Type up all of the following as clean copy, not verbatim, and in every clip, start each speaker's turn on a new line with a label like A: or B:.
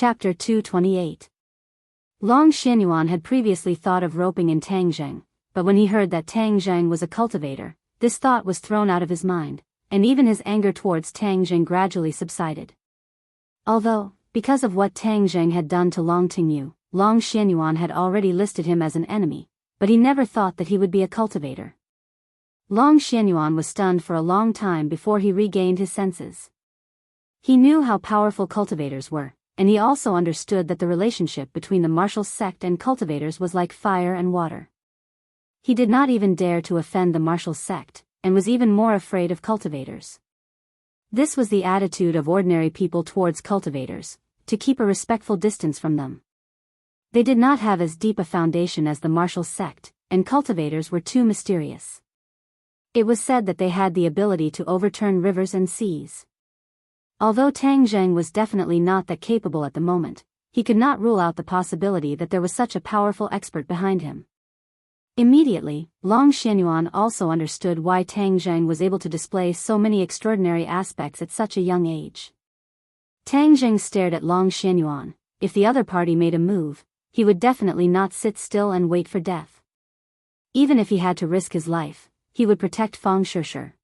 A: Chapter 228. Long Xianyuan had previously thought of roping in Tang Zheng, but when he heard that Tang Zheng was a cultivator, this thought was thrown out of his mind, and even his anger towards Tang Zheng gradually subsided. Although, because of what Tang Zheng had done to Long Tingyu, Long Xianyuan had already listed him as an enemy, but he never thought that he would be a cultivator. Long Xianyuan was stunned for a long time before he regained his senses. He knew how powerful cultivators were, and he also understood that the relationship between the martial sect and cultivators was like fire and water. He did not even dare to offend the martial sect, and was even more afraid of cultivators. This was the attitude of ordinary people towards cultivators, to keep a respectful distance from them. They did not have as deep a foundation as the martial sect, and cultivators were too mysterious. It was said that they had the ability to overturn rivers and seas. Although Tang Zheng was definitely not that capable at the moment, he could not rule out the possibility that there was such a powerful expert behind him. Immediately, Long Xianyuan also understood why Tang Zheng was able to display so many extraordinary aspects at such a young age. Tang Zheng stared at Long Xianyuan. If the other party made a move, he would definitely not sit still and wait for death. Even if he had to risk his life, he would protect Fang Shishir.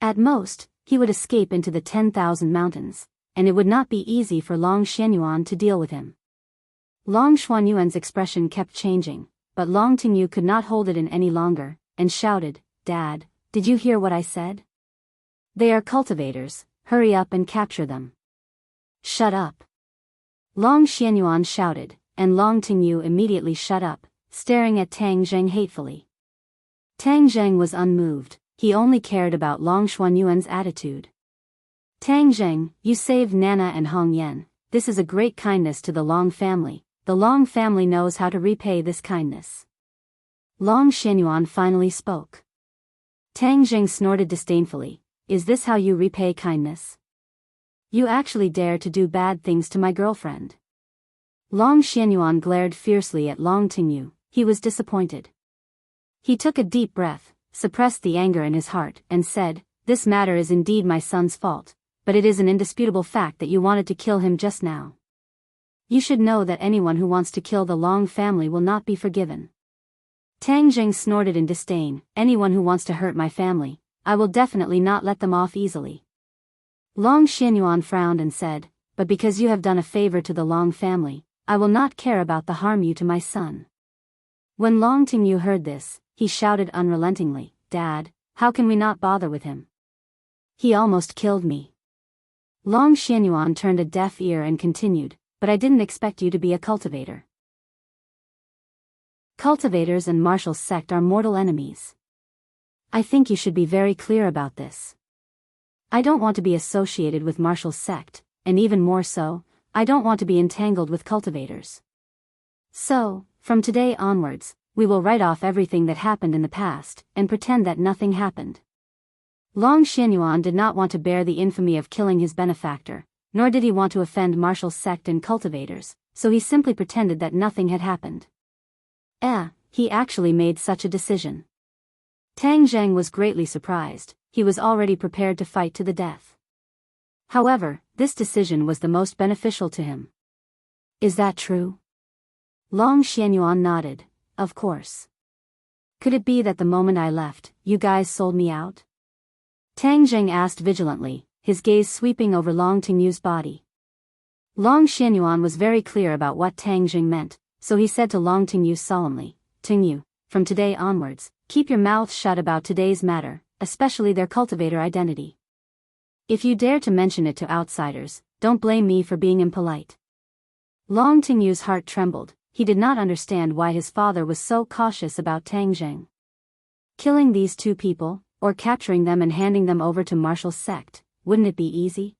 A: At most, he would escape into the 10,000 mountains, and it would not be easy for Long Xianyuan to deal with him. Long Xuanyuan's expression kept changing, but Long Tingyu could not hold it in any longer, and shouted, "Dad, did you hear what I said? They are cultivators, hurry up and capture them." "Shut up!" Long Xianyuan shouted, and Long Tingyu immediately shut up, staring at Tang Zheng hatefully. Tang Zheng was unmoved. He only cared about Long Xuanyuan's attitude. "Tang Zheng, you saved Nana and Hong Yan. This is a great kindness to the Long family. The Long family knows how to repay this kindness." Long Xianyuan finally spoke. Tang Zheng snorted disdainfully. "Is this how you repay kindness? You actually dare to do bad things to my girlfriend." Long Xianyuan glared fiercely at Long Tingyu. He was disappointed. He took a deep breath, suppressed the anger in his heart, and said, "This matter is indeed my son's fault, but it is an indisputable fact that you wanted to kill him just now. You should know that anyone who wants to kill the Long family will not be forgiven." Tang Zheng snorted in disdain. "Anyone who wants to hurt my family, I will definitely not let them off easily." Long Xianyuan frowned and said, "But because you have done a favor to the Long family, I will not care about the harm you to my son." When Long Tingyu heard this, he shouted unrelentingly, "Dad, how can we not bother with him? He almost killed me." Long Xianyuan turned a deaf ear and continued, "But I didn't expect you to be a cultivator. Cultivators and martial sect are mortal enemies. I think you should be very clear about this. I don't want to be associated with martial sect, and even more so, I don't want to be entangled with cultivators. So, from today onwards, we will write off everything that happened in the past, and pretend that nothing happened." Long Xianyuan did not want to bear the infamy of killing his benefactor, nor did he want to offend martial sect and cultivators, so he simply pretended that nothing had happened. He actually made such a decision. Tang Zheng was greatly surprised. He was already prepared to fight to the death. However, this decision was the most beneficial to him. "Is that true?" Long Xianyuan nodded. "Of course. Could it be that the moment I left, you guys sold me out?" Tang Zheng asked vigilantly, his gaze sweeping over Long Tingyu's body. Long Xianyuan was very clear about what Tang Zheng meant, so he said to Long Tingyu solemnly, "Tingyu, from today onwards, keep your mouth shut about today's matter, especially their cultivator identity. If you dare to mention it to outsiders, don't blame me for being impolite." Long Tingyu's heart trembled. He did not understand why his father was so cautious about Tang Zheng. Killing these two people, or capturing them and handing them over to martial sect, wouldn't it be easy?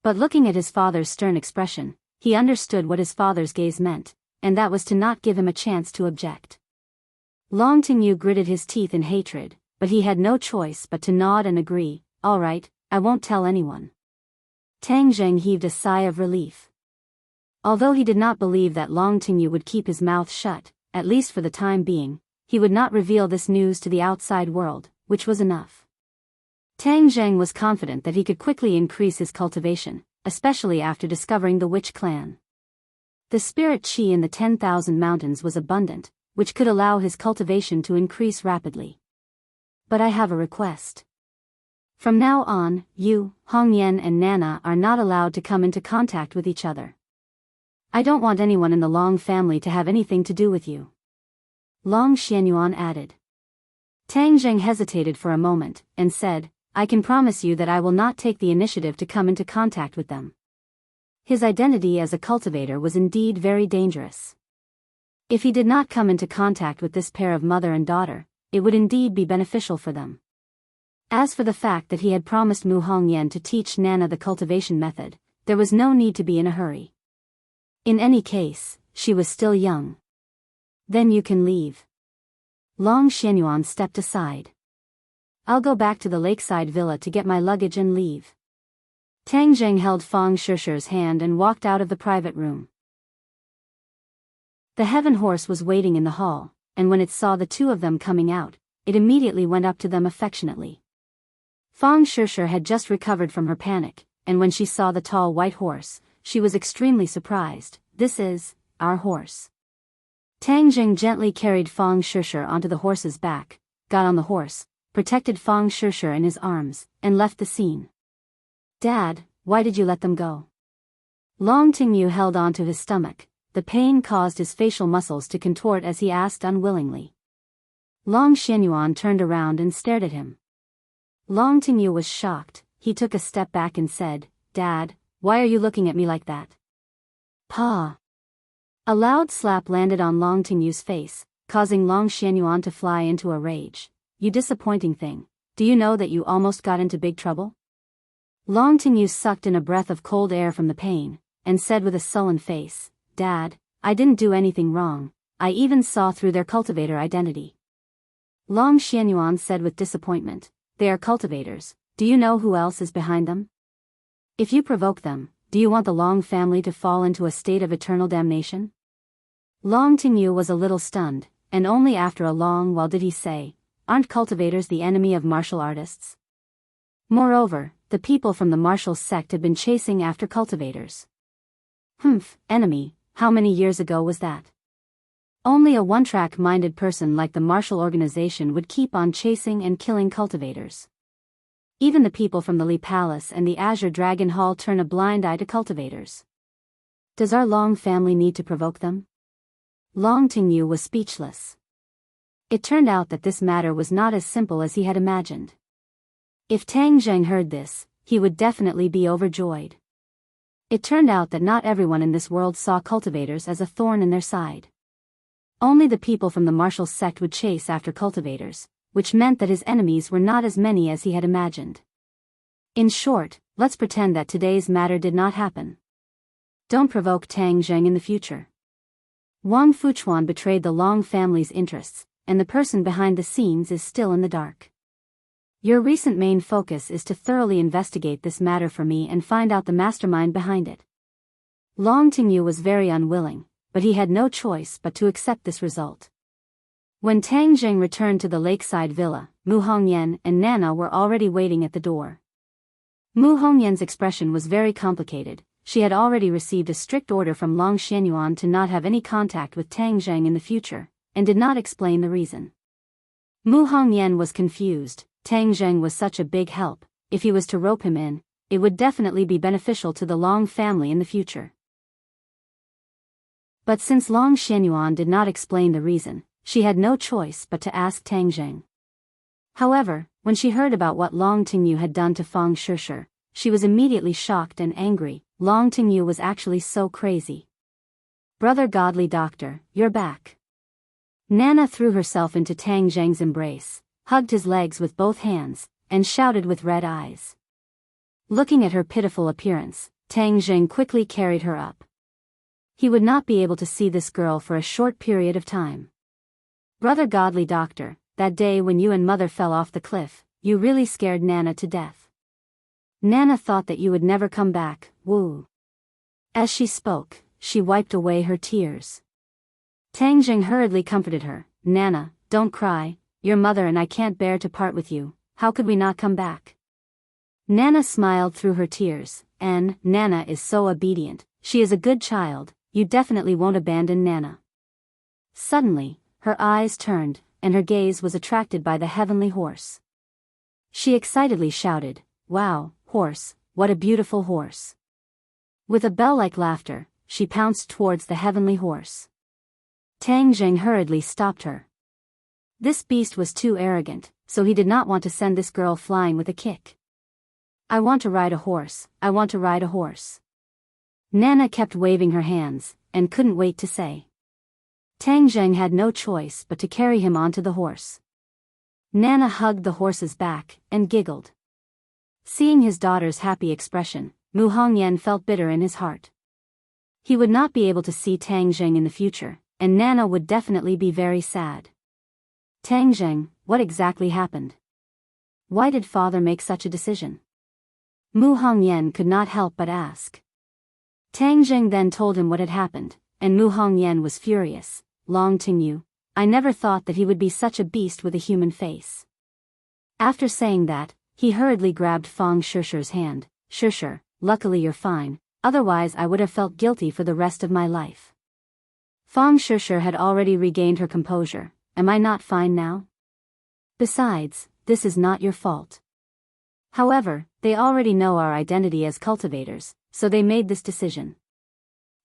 A: But looking at his father's stern expression, he understood what his father's gaze meant, and that was to not give him a chance to object. Long Tingyu gritted his teeth in hatred, but he had no choice but to nod and agree. "All right, I won't tell anyone." Tang Zheng heaved a sigh of relief. Although he did not believe that Long Tingyu would keep his mouth shut, at least for the time being, he would not reveal this news to the outside world, which was enough. Tang Zheng was confident that he could quickly increase his cultivation, especially after discovering the witch clan. The spirit chi in the 10,000 mountains was abundant, which could allow his cultivation to increase rapidly. But I have a request. From now on, you, Hongyan and Nana are not allowed to come into contact with each other. I don't want anyone in the Long family to have anything to do with you. Long Xianyuan added. Tang Zheng hesitated for a moment, and said, I can promise you that I will not take the initiative to come into contact with them. His identity as a cultivator was indeed very dangerous. If he did not come into contact with this pair of mother and daughter, it would indeed be beneficial for them. As for the fact that he had promised Mu Hongyan to teach Nana the cultivation method, there was no need to be in a hurry. In any case, she was still young. Then you can leave. Long Xianyuan stepped aside. I'll go back to the lakeside villa to get my luggage and leave. Tang Zheng held Fang Shishi's hand and walked out of the private room. The heaven horse was waiting in the hall, and when it saw the two of them coming out, it immediately went up to them affectionately. Fang Shishi had just recovered from her panic, and when she saw the tall white horse, she was extremely surprised. This is our horse. Tang Zheng gently carried Fang Shishi onto the horse's back, got on the horse, protected Fang Shishi in his arms, and left the scene. Dad, why did you let them go? Long Tingyu held onto his stomach. The pain caused his facial muscles to contort as he asked unwillingly. Long Xianyuan turned around and stared at him. Long Tingyu was shocked. He took a step back and said, Dad, why are you looking at me like that? Pa! A loud slap landed on Long Tingyu's face, causing Long Xianyuan to fly into a rage. You disappointing thing, do you know that you almost got into big trouble? Long Tingyu sucked in a breath of cold air from the pain, and said with a sullen face, Dad, I didn't do anything wrong, I even saw through their cultivator identity. Long Xianyuan said with disappointment, they are cultivators, do you know who else is behind them? If you provoke them, do you want the Long family to fall into a state of eternal damnation? Long Tingyu was a little stunned, and only after a long while did he say, aren't cultivators the enemy of martial artists? Moreover, the people from the martial sect had been chasing after cultivators. Enemy, how many years ago was that? Only a one-track-minded person like the martial organization would keep on chasing and killing cultivators. Even the people from the Li Palace and the Azure Dragon Hall turn a blind eye to cultivators. Does our Long family need to provoke them? Long Tingyu was speechless. It turned out that this matter was not as simple as he had imagined. If Tang Zheng heard this, he would definitely be overjoyed. It turned out that not everyone in this world saw cultivators as a thorn in their side. Only the people from the martial sect would chase after cultivators, which meant that his enemies were not as many as he had imagined. In short, let's pretend that today's matter did not happen. Don't provoke Tang Zheng in the future. Wang Fuchuan betrayed the Long family's interests, and the person behind the scenes is still in the dark. Your recent main focus is to thoroughly investigate this matter for me and find out the mastermind behind it. Long Tingyu was very unwilling, but he had no choice but to accept this result. When Tang Zheng returned to the lakeside villa, Mu Hongyan and Nana were already waiting at the door. Mu Hongyan's expression was very complicated. She had already received a strict order from Long Xianyuan to not have any contact with Tang Zheng in the future, and did not explain the reason. Mu Hongyan was confused. Tang Zheng was such a big help. If he was to rope him in, it would definitely be beneficial to the Long family in the future. But since Long Xianyuan did not explain the reason, she had no choice but to ask Tang Zheng. However, when she heard about what Long Tingyu had done to Fang Shishi, she was immediately shocked and angry. Long Tingyu was actually so crazy. Brother Godly Doctor, you're back. Nana threw herself into Tang Zheng's embrace, hugged his legs with both hands, and shouted with red eyes. Looking at her pitiful appearance, Tang Zheng quickly carried her up. He would not be able to see this girl for a short period of time. Brother Godly Doctor, that day when you and Mother fell off the cliff, you really scared Nana to death. Nana thought that you would never come back, woo. As she spoke, she wiped away her tears. Tang Zheng hurriedly comforted her. Nana, don't cry, your mother and I can't bear to part with you, how could we not come back? Nana smiled through her tears, and Nana is so obedient, she is a good child, you definitely won't abandon Nana. Suddenly, her eyes turned, and her gaze was attracted by the heavenly horse. She excitedly shouted, "Wow, horse, what a beautiful horse." With a bell-like laughter, she pounced towards the heavenly horse. Tang Jing hurriedly stopped her. This beast was too arrogant, so he did not want to send this girl flying with a kick. "I want to ride a horse, I want to ride a horse." Nana kept waving her hands, and couldn't wait to say. Tang Jing had no choice but to carry him onto the horse. Nana hugged the horse's back, and giggled. Seeing his daughter's happy expression, Mu Hongyan felt bitter in his heart. He would not be able to see Tang Jing in the future, and Nana would definitely be very sad. "Tang Jing, what exactly happened? Why did father make such a decision?" Mu Hongyan could not help but ask. Tang Jing then told him what had happened, and Mu Hongyan was furious. "Long Tingyu, I never thought that he would be such a beast with a human face." After saying that, he hurriedly grabbed Fang Shusher's hand. "Shusher, luckily you're fine, otherwise I would have felt guilty for the rest of my life." Fang Shusher had already regained her composure. "Am I not fine now? Besides, this is not your fault." However, they already know our identity as cultivators, so they made this decision.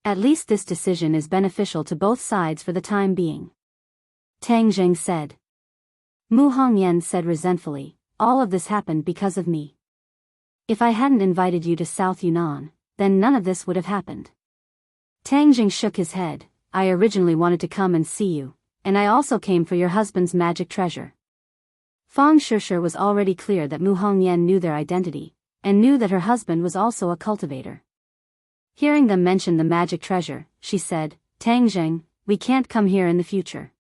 A: At least this decision is beneficial to both sides for the time being. Tang Jing said. Mu Hongyan said resentfully, "All of this happened because of me. If I hadn't invited you to South Yunnan, then none of this would have happened." Tang Jing shook his head. "I originally wanted to come and see you, and I also came for your husband's magic treasure." Fang Shusher was already clear that Mu Hongyan knew their identity, and knew that her husband was also a cultivator. Hearing them mention the magic treasure, she said, "Tang Jing, we can't come here in the future.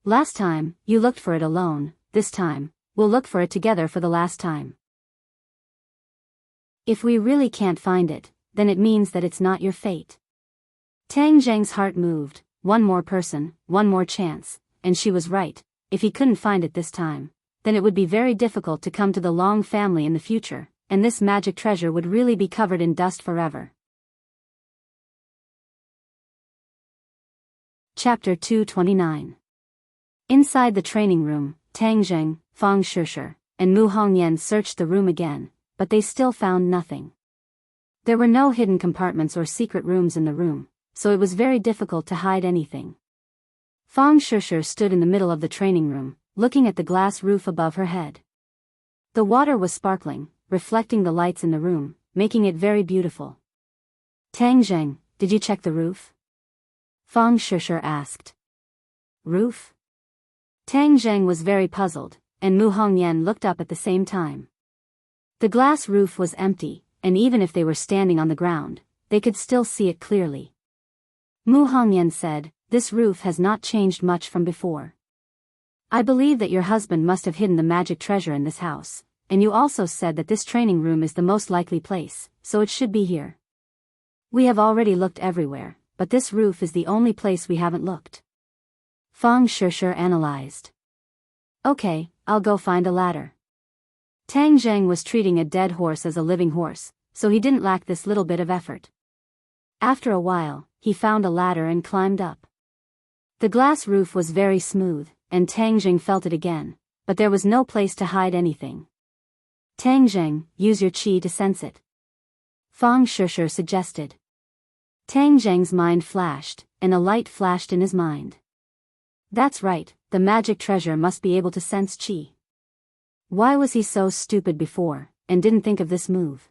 A: Last time, you looked for it alone, this time, we'll look for it together for the last time. If we really can't find it, then it means that it's not your fate." Tang Jing's heart moved. One more person, one more chance, and she was right. If he couldn't find it this time, then it would be very difficult to come to the Long family in the future, and this magic treasure would really be covered in dust forever. Chapter 229. Inside the training room, Tang Jing, Fang Shusher, and Mu Hongyan searched the room again, but they still found nothing. There were no hidden compartments or secret rooms in the room, so it was very difficult to hide anything. Fang Shusher stood in the middle of the training room, looking at the glass roof above her head. The water was sparkling, reflecting the lights in the room, making it very beautiful. "Tang Jing, did you check the roof?" Fang Shusher asked. "Roof?" Tang Jing was very puzzled, and Mu Hongyan looked up at the same time. The glass roof was empty, and even if they were standing on the ground, they could still see it clearly. Mu Hongyan said, "This roof has not changed much from before. I believe that your husband must have hidden the magic treasure in this house, and you also said that this training room is the most likely place, so it should be here. We have already looked everywhere, but this roof is the only place we haven't looked." Fang Shusher analyzed. "Okay, I'll go find a ladder." Tang Jing was treating a dead horse as a living horse, so he didn't lack this little bit of effort. After a while, he found a ladder and climbed up. The glass roof was very smooth, and Tang Jing felt it again, but there was no place to hide anything. "Tang Jing, use your qi to sense it," Fang Shusher suggested. Tang Jing's mind flashed, and a light flashed in his mind. That's right, the magic treasure must be able to sense qi. Why was he so stupid before, and didn't think of this move?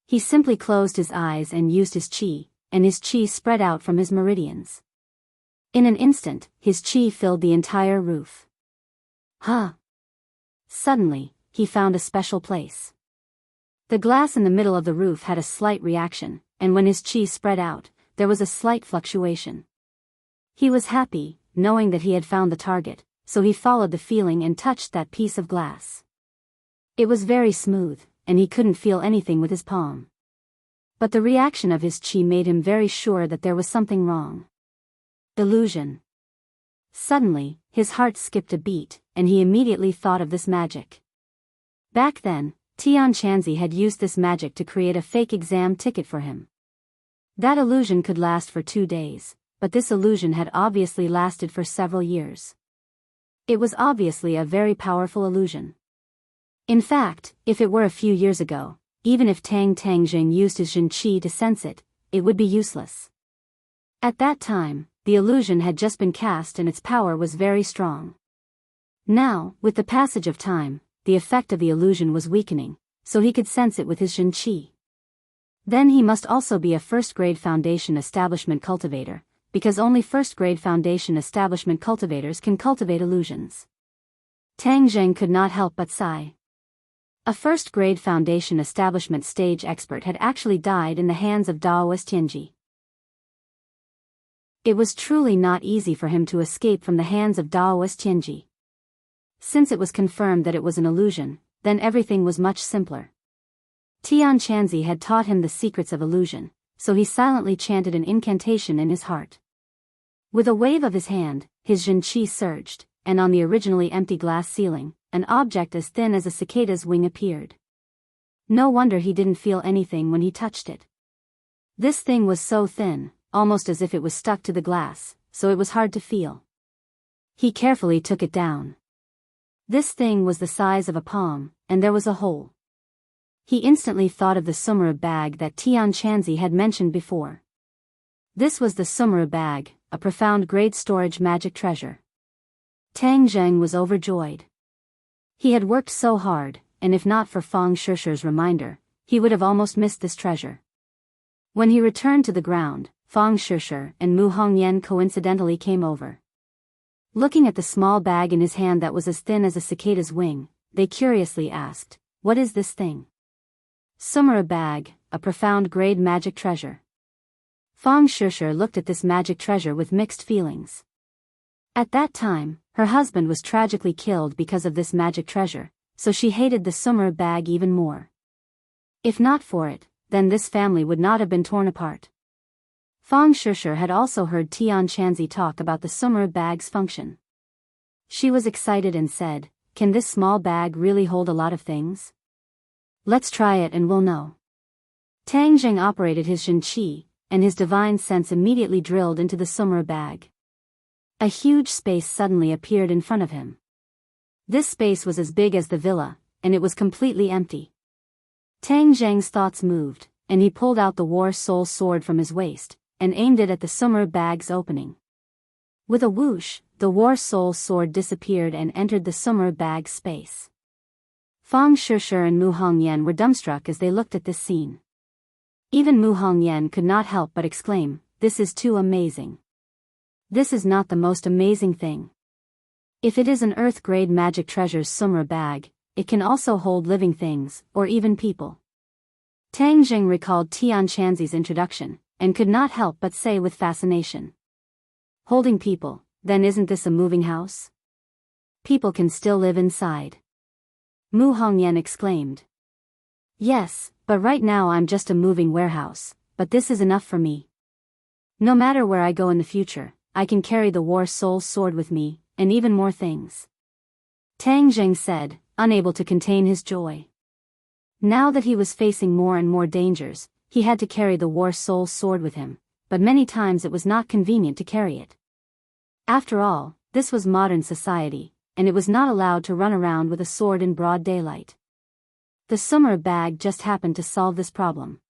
A: He simply closed his eyes and used his qi, and his qi spread out from his meridians. In an instant, his qi filled the entire roof. Huh! Suddenly, he found a special place. The glass in the middle of the roof had a slight reaction, and when his qi spread out, there was a slight fluctuation. He was happy, knowing that he had found the target, so he followed the feeling and touched that piece of glass. It was very smooth, and he couldn't feel anything with his palm. But the reaction of his qi made him very sure that there was something wrong. Illusion. Suddenly, his heart skipped a beat, and he immediately thought of this magic. Back then, Tian Chanzi had used this magic to create a fake exam ticket for him. That illusion could last for 2 days, but this illusion had obviously lasted for several years. It was obviously a very powerful illusion. In fact, if it were a few years ago, even if Tang Tangjing used his Jin Qi to sense it, it would be useless. At that time, the illusion had just been cast and its power was very strong. Now, with the passage of time, the effect of the illusion was weakening, so he could sense it with his Jin Qi. Then he must also be a first-grade foundation establishment cultivator, because only first-grade foundation establishment cultivators can cultivate illusions. Tang Zheng could not help but sigh. A first-grade foundation establishment stage expert had actually died in the hands of Daoist Tianji. It was truly not easy for him to escape from the hands of Daoist Tianji. Since it was confirmed that it was an illusion, then everything was much simpler. Tian Chanzi had taught him the secrets of illusion, so he silently chanted an incantation in his heart. With a wave of his hand, his Jin Qi surged, and on the originally empty glass ceiling, an object as thin as a cicada's wing appeared. No wonder he didn't feel anything when he touched it. This thing was so thin, almost as if it was stuck to the glass, so it was hard to feel. He carefully took it down. This thing was the size of a palm, and there was a hole. He instantly thought of the Sumera bag that Tian Chanzi had mentioned before. This was the Sumera bag, a profound grade storage magic treasure. Tang Zheng was overjoyed. He had worked so hard, and if not for Fang Shishi's reminder, he would have almost missed this treasure. When he returned to the ground, Fang Shishi and Mu Hongyan coincidentally came over. Looking at the small bag in his hand that was as thin as a cicada's wing, they curiously asked, "What is this thing?" Sumera bag, a profound grade magic treasure. Fang Shishi looked at this magic treasure with mixed feelings. At that time, her husband was tragically killed because of this magic treasure, so she hated the Sumera bag even more. If not for it, then this family would not have been torn apart. Fang Shishi had also heard Tian Chanzi talk about the Sumera bag's function. She was excited and said, "Can this small bag really hold a lot of things? Let's try it and we'll know." Tang Zheng operated his Jin Qi, and his divine sense immediately drilled into the Sumera bag. A huge space suddenly appeared in front of him. This space was as big as the villa, and it was completely empty. Tang Zheng's thoughts moved, and he pulled out the War Soul sword from his waist, and aimed it at the Sumera bag's opening. With a whoosh, the War Soul sword disappeared and entered the Sumera bag's space. Fang Shishi and Mu Hongyan were dumbstruck as they looked at this scene. Even Mu Hongyan could not help but exclaim, "This is too amazing. This is not the most amazing thing. If it is an Earth-grade magic treasure's Sumera bag, it can also hold living things, or even people." Tang Zheng recalled Tian Chanzi's introduction, and could not help but say with fascination, "Holding people, then isn't this a moving house? People can still live inside." Mu Hongyan exclaimed. "Yes, but right now I'm just a moving warehouse, but this is enough for me. No matter where I go in the future, I can carry the War Soul sword with me, and even more things." Tang Zheng said, unable to contain his joy. Now that he was facing more and more dangers, he had to carry the War Soul sword with him, but many times it was not convenient to carry it. After all, this was modern society, and it was not allowed to run around with a sword in broad daylight. The Sumera bag just happened to solve this problem.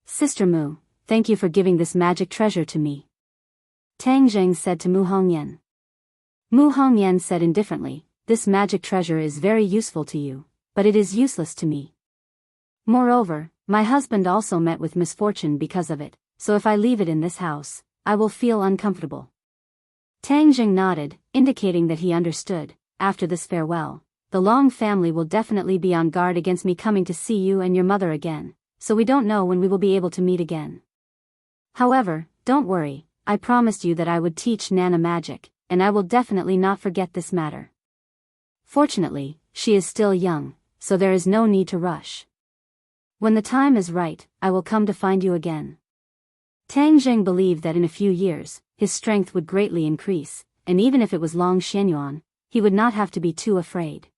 A: "Sister Mu, thank you for giving this magic treasure to me," Tang Zheng said to Mu Hongyan. Mu Hongyan said indifferently, "This magic treasure is very useful to you, but it is useless to me. Moreover, my husband also met with misfortune because of it, so if I leave it in this house, I will feel uncomfortable." Tang Zheng nodded, indicating that he understood. "After this farewell, the Long family will definitely be on guard against me coming to see you and your mother again, so we don't know when we will be able to meet again. However, don't worry, I promised you that I would teach Nana magic, and I will definitely not forget this matter. Fortunately, she is still young, so there is no need to rush. When the time is right, I will come to find you again." Tang Zheng believed that in a few years, his strength would greatly increase, and even if it was Long Xianyuan, he would not have to be too afraid.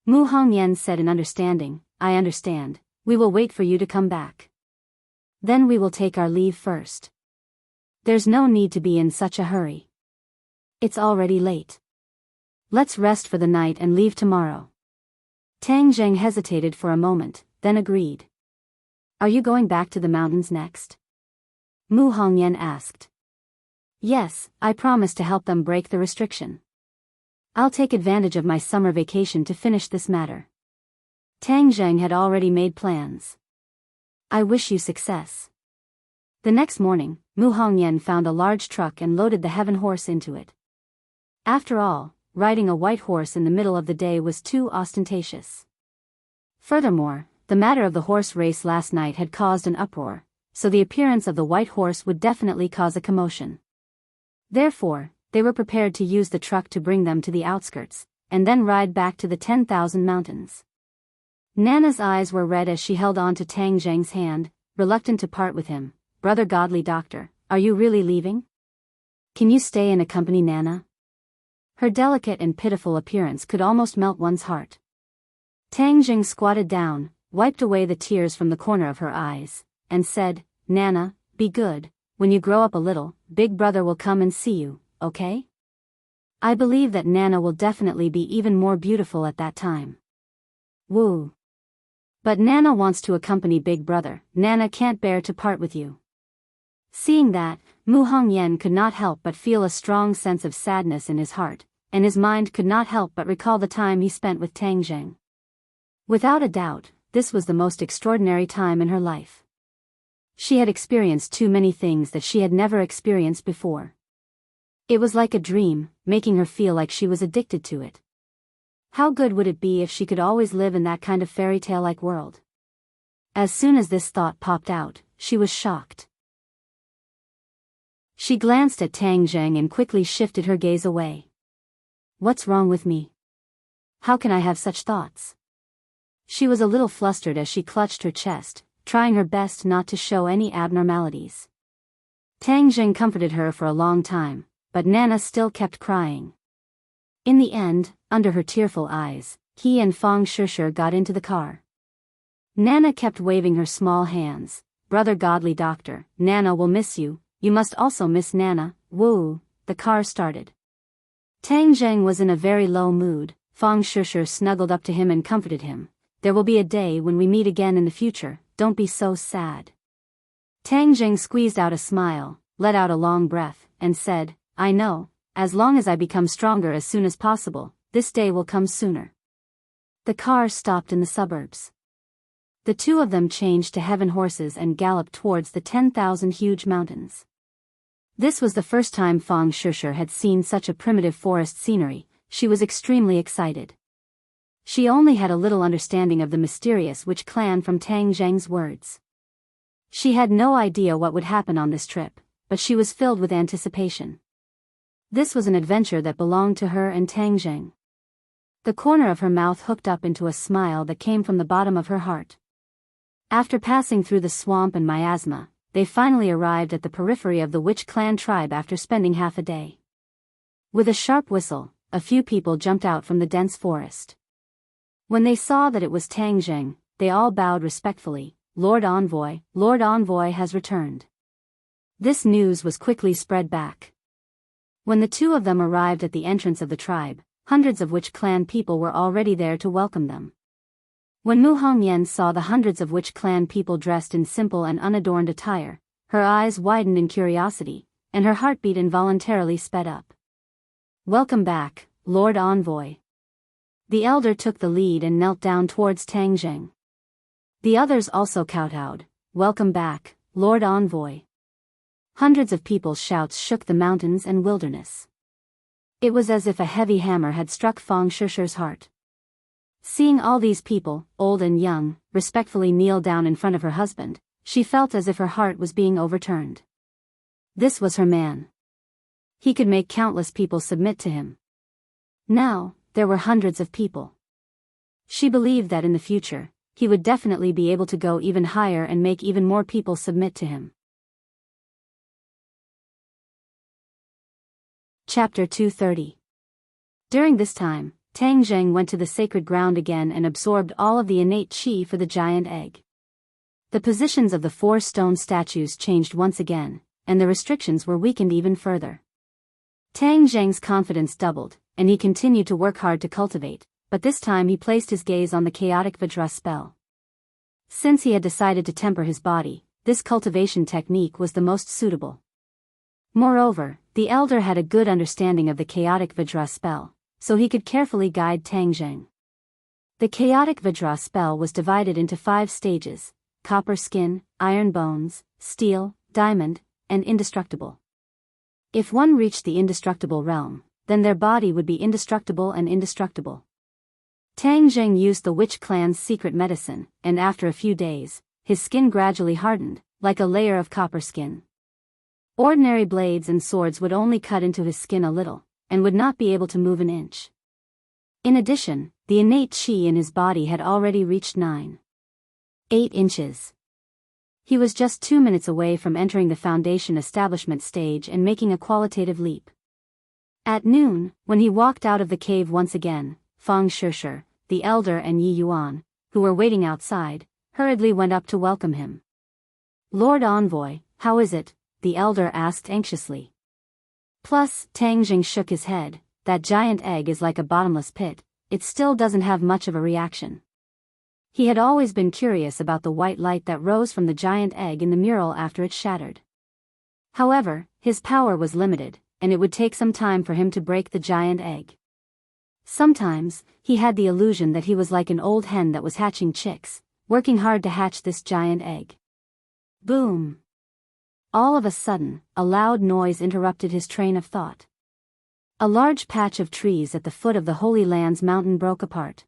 A: Mu Hongyan said in understanding, I understand, we will wait for you to come back. Then we will take our leave first. There's no need to be in such a hurry. It's already late. Let's rest for the night and leave tomorrow. Tang Zheng hesitated for a moment, then agreed. Are you going back to the mountains next? Mu Hongyan asked. Yes, I promise to help them break the restriction. I'll take advantage of my summer vacation to finish this matter. Tang Zheng had already made plans. I wish you success. The next morning, Mu Hongyan found a large truck and loaded the heaven horse into it. After all, riding a white horse in the middle of the day was too ostentatious. Furthermore, the matter of the horse race last night had caused an uproar, so the appearance of the white horse would definitely cause a commotion. Therefore, they were prepared to use the truck to bring them to the outskirts, and then ride back to the 10,000 mountains. Nana's eyes were red as she held on to Tang Zheng's hand, reluctant to part with him. Brother Godly Doctor, are you really leaving? Can you stay and accompany Nana? Her delicate and pitiful appearance could almost melt one's heart. Tang Zheng squatted down, wiped away the tears from the corner of her eyes, and said, Nana, be good, when you grow up a little, Big Brother will come and see you, okay? I believe that Nana will definitely be even more beautiful at that time. Woo. But Nana wants to accompany Big Brother. Nana can't bear to part with you. Seeing that, Mu Hongyan could not help but feel a strong sense of sadness in his heart, and his mind could not help but recall the time he spent with Tang Zheng. Without a doubt, this was the most extraordinary time in her life. She had experienced too many things that she had never experienced before. It was like a dream, making her feel like she was addicted to it. How good would it be if she could always live in that kind of fairy tale-like world? As soon as this thought popped out, she was shocked. She glanced at Tang Zheng and quickly shifted her gaze away. What's wrong with me? How can I have such thoughts? She was a little flustered as she clutched her chest, trying her best not to show any abnormalities. Tang Zheng comforted her for a long time, but Nana still kept crying. In the end, under her tearful eyes, he and Fang Shishir got into the car. Nana kept waving her small hands. Brother Godly Doctor, Nana will miss you, you must also miss Nana. Woo. The car started. Tang Zheng was in a very low mood. Fang Shishir snuggled up to him and comforted him. There will be a day when we meet again in the future, don't be so sad. Tang Zheng squeezed out a smile, let out a long breath, and said, I know, as long as I become stronger as soon as possible, this day will come sooner. The car stopped in the suburbs. The two of them changed to heaven horses and galloped towards the 10,000 huge mountains. This was the first time Fang Shishir had seen such a primitive forest scenery. She was extremely excited. She only had a little understanding of the mysterious Witch clan from Tang Zheng's words. She had no idea what would happen on this trip, but she was filled with anticipation. This was an adventure that belonged to her and Tang Zheng. The corner of her mouth hooked up into a smile that came from the bottom of her heart. After passing through the swamp and miasma, they finally arrived at the periphery of the Witch clan tribe after spending half a day. With a sharp whistle, a few people jumped out from the dense forest. When they saw that it was Tang Zheng, they all bowed respectfully. Lord Envoy has returned. This news was quickly spread back. When the two of them arrived at the entrance of the tribe, hundreds of Witch clan people were already there to welcome them. When Mu Hongyan saw the hundreds of Witch clan people dressed in simple and unadorned attire, her eyes widened in curiosity, and her heartbeat involuntarily sped up. Welcome back, Lord Envoy. The elder took the lead and knelt down towards Tang Zheng. The others also kowtowed. Welcome back, Lord Envoy. Hundreds of people's shouts shook the mountains and wilderness. It was as if a heavy hammer had struck Fang Shishir's heart. Seeing all these people, old and young, respectfully kneel down in front of her husband, she felt as if her heart was being overturned. This was her man. He could make countless people submit to him. Now, there were hundreds of people. She believed that in the future, he would definitely be able to go even higher and make even more people submit to him. Chapter 230. During this time, Tang Zheng went to the sacred ground again and absorbed all of the innate qi for the giant egg. The positions of the 4 stone statues changed once again, and the restrictions were weakened even further. Tang Zheng's confidence doubled, and he continued to work hard to cultivate, but this time he placed his gaze on the chaotic Vajra spell. Since he had decided to temper his body, this cultivation technique was the most suitable. Moreover, the elder had a good understanding of the chaotic Vajra spell, so he could carefully guide Tang Zheng. The chaotic Vajra spell was divided into 5 stages: copper skin, iron bones, steel, diamond, and indestructible. If one reached the indestructible realm, then their body would be indestructible and indestructible. Tang Zheng used the witch clan's secret medicine, and after a few days, his skin gradually hardened, like a layer of copper skin. Ordinary blades and swords would only cut into his skin a little, and would not be able to move an inch. In addition, the innate qi in his body had already reached 9.8 inches. He was just 2 minutes away from entering the foundation establishment stage and making a qualitative leap. At noon, when he walked out of the cave once again, Fang Shishir, the elder, and Yi Yuan, who were waiting outside, hurriedly went up to welcome him. "Lord Envoy, how is it?" the elder asked anxiously. Plus, Tang Zheng shook his head. "That giant egg is like a bottomless pit, it still doesn't have much of a reaction." He had always been curious about the white light that rose from the giant egg in the mural after it shattered. However, his power was limited, and it would take some time for him to break the giant egg. Sometimes, he had the illusion that he was like an old hen that was hatching chicks, working hard to hatch this giant egg. Boom! All of a sudden, a loud noise interrupted his train of thought. A large patch of trees at the foot of the Holy Land's mountain broke apart.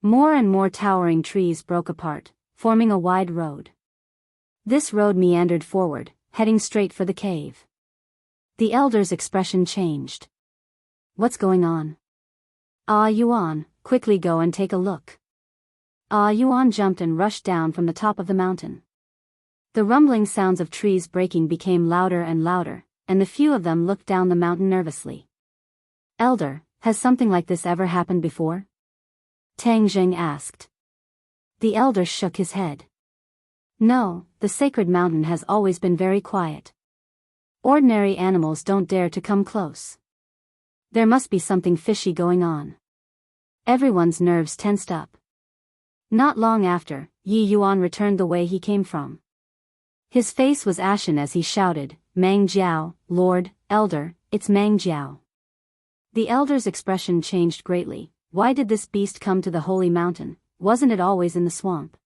A: More and more towering trees broke apart, forming a wide road. This road meandered forward, heading straight for the cave. The elder's expression changed. "What's going on?" "Ah Yuan, quickly go and take a look." Ah Yuan jumped and rushed down from the top of the mountain. The rumbling sounds of trees breaking became louder and louder, and the few of them looked down the mountain nervously. "Elder, has something like this ever happened before?" Tang Zheng asked. The elder shook his head. "No, the sacred mountain has always been very quiet. Ordinary animals don't dare to come close. There must be something fishy going on." Everyone's nerves tensed up. Not long after, Yi Yuan returned the way he came from. His face was ashen as he shouted, "Mang Jiao, Lord, Elder, it's Mang Jiao." The elder's expression changed greatly. Why did this beast come to the holy mountain? Wasn't it always in the swamp?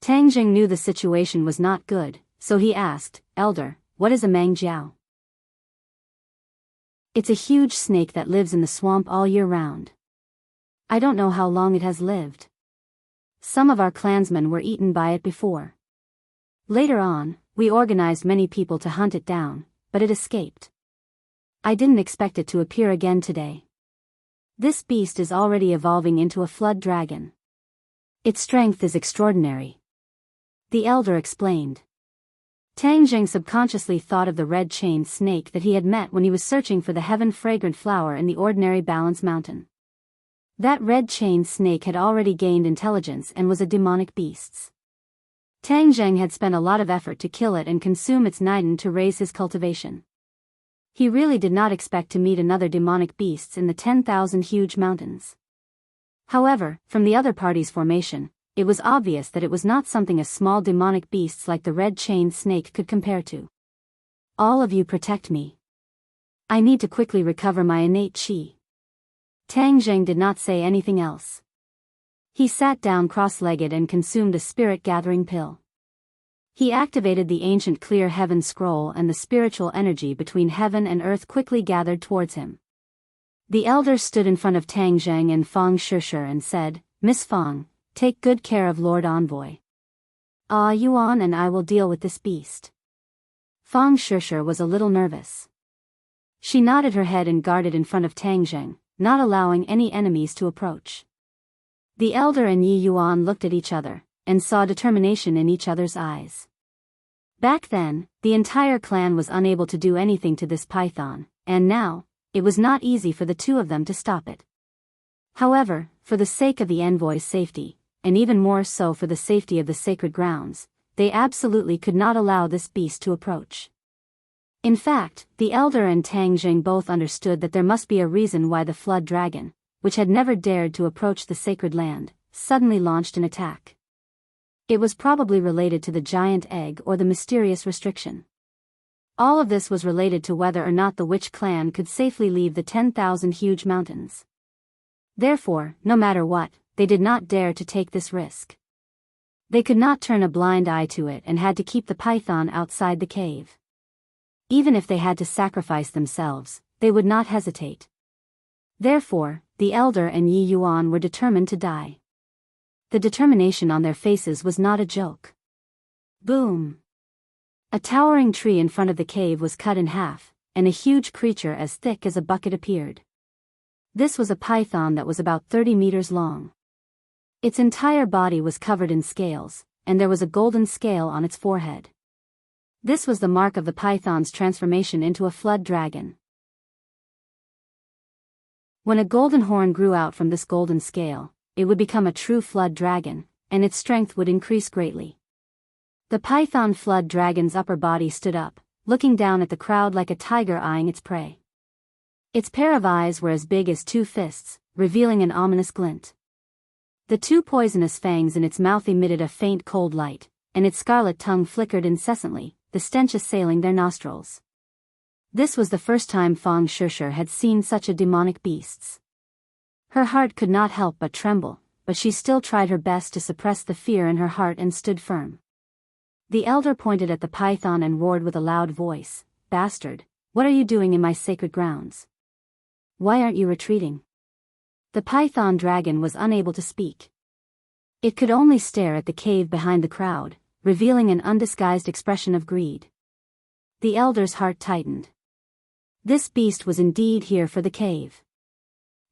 A: Tang Zheng knew the situation was not good, so he asked, "Elder, what is a Mang Jiao?" "It's a huge snake that lives in the swamp all year round. I don't know how long it has lived. Some of our clansmen were eaten by it before. Later on, we organized many people to hunt it down, but it escaped. I didn't expect it to appear again today. This beast is already evolving into a flood dragon. Its strength is extraordinary," the elder explained. Tang Zheng subconsciously thought of the red-chained snake that he had met when he was searching for the heaven-fragrant flower in the ordinary Balance Mountain. That red-chained snake had already gained intelligence and was a demonic beast. Tang Zheng had spent a lot of effort to kill it and consume its niden to raise his cultivation. He really did not expect to meet another demonic beast in the 10,000 huge mountains. However, from the other party's formation, it was obvious that it was not something a small demonic beasts like the red-chained snake could compare to. "All of you protect me. I need to quickly recover my innate qi." Tang Zheng did not say anything else. He sat down cross-legged and consumed a spirit-gathering pill. He activated the ancient clear heaven scroll, and the spiritual energy between heaven and earth quickly gathered towards him. The elder stood in front of Tang Zheng and Fang Shishir and said, "Miss Fang, take good care of Lord Envoy. Ah Yuan and I will deal with this beast." Fang Shishir was a little nervous. She nodded her head and guarded in front of Tang Zheng, not allowing any enemies to approach. The elder and Yi Yuan looked at each other, and saw determination in each other's eyes. Back then, the entire clan was unable to do anything to this python, and now, it was not easy for the two of them to stop it. However, for the sake of the envoy's safety, and even more so for the safety of the sacred grounds, they absolutely could not allow this beast to approach. In fact, the elder and Tang Jing both understood that there must be a reason why the flood dragon, which had never dared to approach the sacred land, suddenly launched an attack. It was probably related to the giant egg or the mysterious restriction. All of this was related to whether or not the witch clan could safely leave the 10,000 huge mountains. Therefore, no matter what, they did not dare to take this risk. They could not turn a blind eye to it and had to keep the python outside the cave. Even if they had to sacrifice themselves, they would not hesitate. Therefore, the elder and Yi Yuan were determined to die. The determination on their faces was not a joke. Boom! A towering tree in front of the cave was cut in half, and a huge creature as thick as a bucket appeared. This was a python that was about 30 meters long. Its entire body was covered in scales, and there was a golden scale on its forehead. This was the mark of the python's transformation into a flood dragon. When a golden horn grew out from this golden scale, it would become a true flood dragon, and its strength would increase greatly. The python flood dragon's upper body stood up, looking down at the crowd like a tiger eyeing its prey. Its pair of eyes were as big as 2 fists, revealing an ominous glint. The 2 poisonous fangs in its mouth emitted a faint cold light, and its scarlet tongue flickered incessantly, the stench assailing their nostrils. This was the first time Fang Shishir had seen such a demonic beasts. Her heart could not help but tremble, but she still tried her best to suppress the fear in her heart and stood firm. The elder pointed at the python and roared with a loud voice, "Bastard, what are you doing in my sacred grounds? Why aren't you retreating?" The python dragon was unable to speak. It could only stare at the cave behind the crowd, revealing an undisguised expression of greed. The elder's heart tightened. This beast was indeed here for the cave.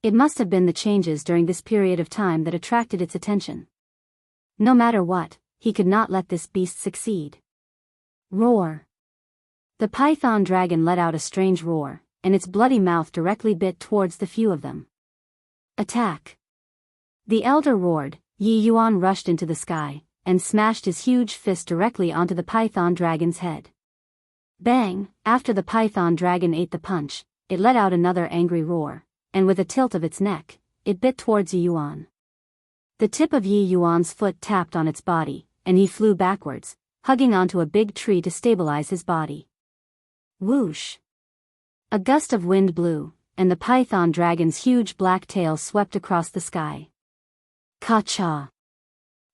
A: It must have been the changes during this period of time that attracted its attention. No matter what, he could not let this beast succeed. Roar! The python dragon let out a strange roar, and its bloody mouth directly bit towards the few of them. Attack! The elder roared. Yi Yuan rushed into the sky, and smashed his huge fist directly onto the python dragon's head. Bang! After the python dragon ate the punch, it let out another angry roar, and with a tilt of its neck, it bit towards Yi Yuan. The tip of Yi Yuan's foot tapped on its body, and he flew backwards, hugging onto a big tree to stabilize his body. Whoosh! A gust of wind blew, and the python dragon's huge black tail swept across the sky. Ka-cha!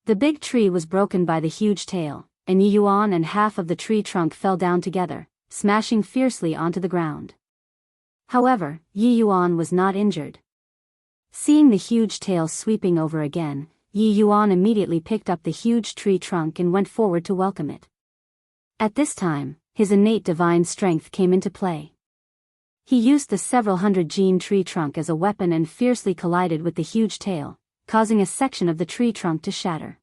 A: The big tree was broken by the huge tail, and Yi Yuan and half of the tree trunk fell down together, smashing fiercely onto the ground. However, Yi Yuan was not injured. Seeing the huge tail sweeping over again, Yi Yuan immediately picked up the huge tree trunk and went forward to welcome it. At this time, his innate divine strength came into play. He used the several hundred gene tree trunk as a weapon and fiercely collided with the huge tail, causing a section of the tree trunk to shatter.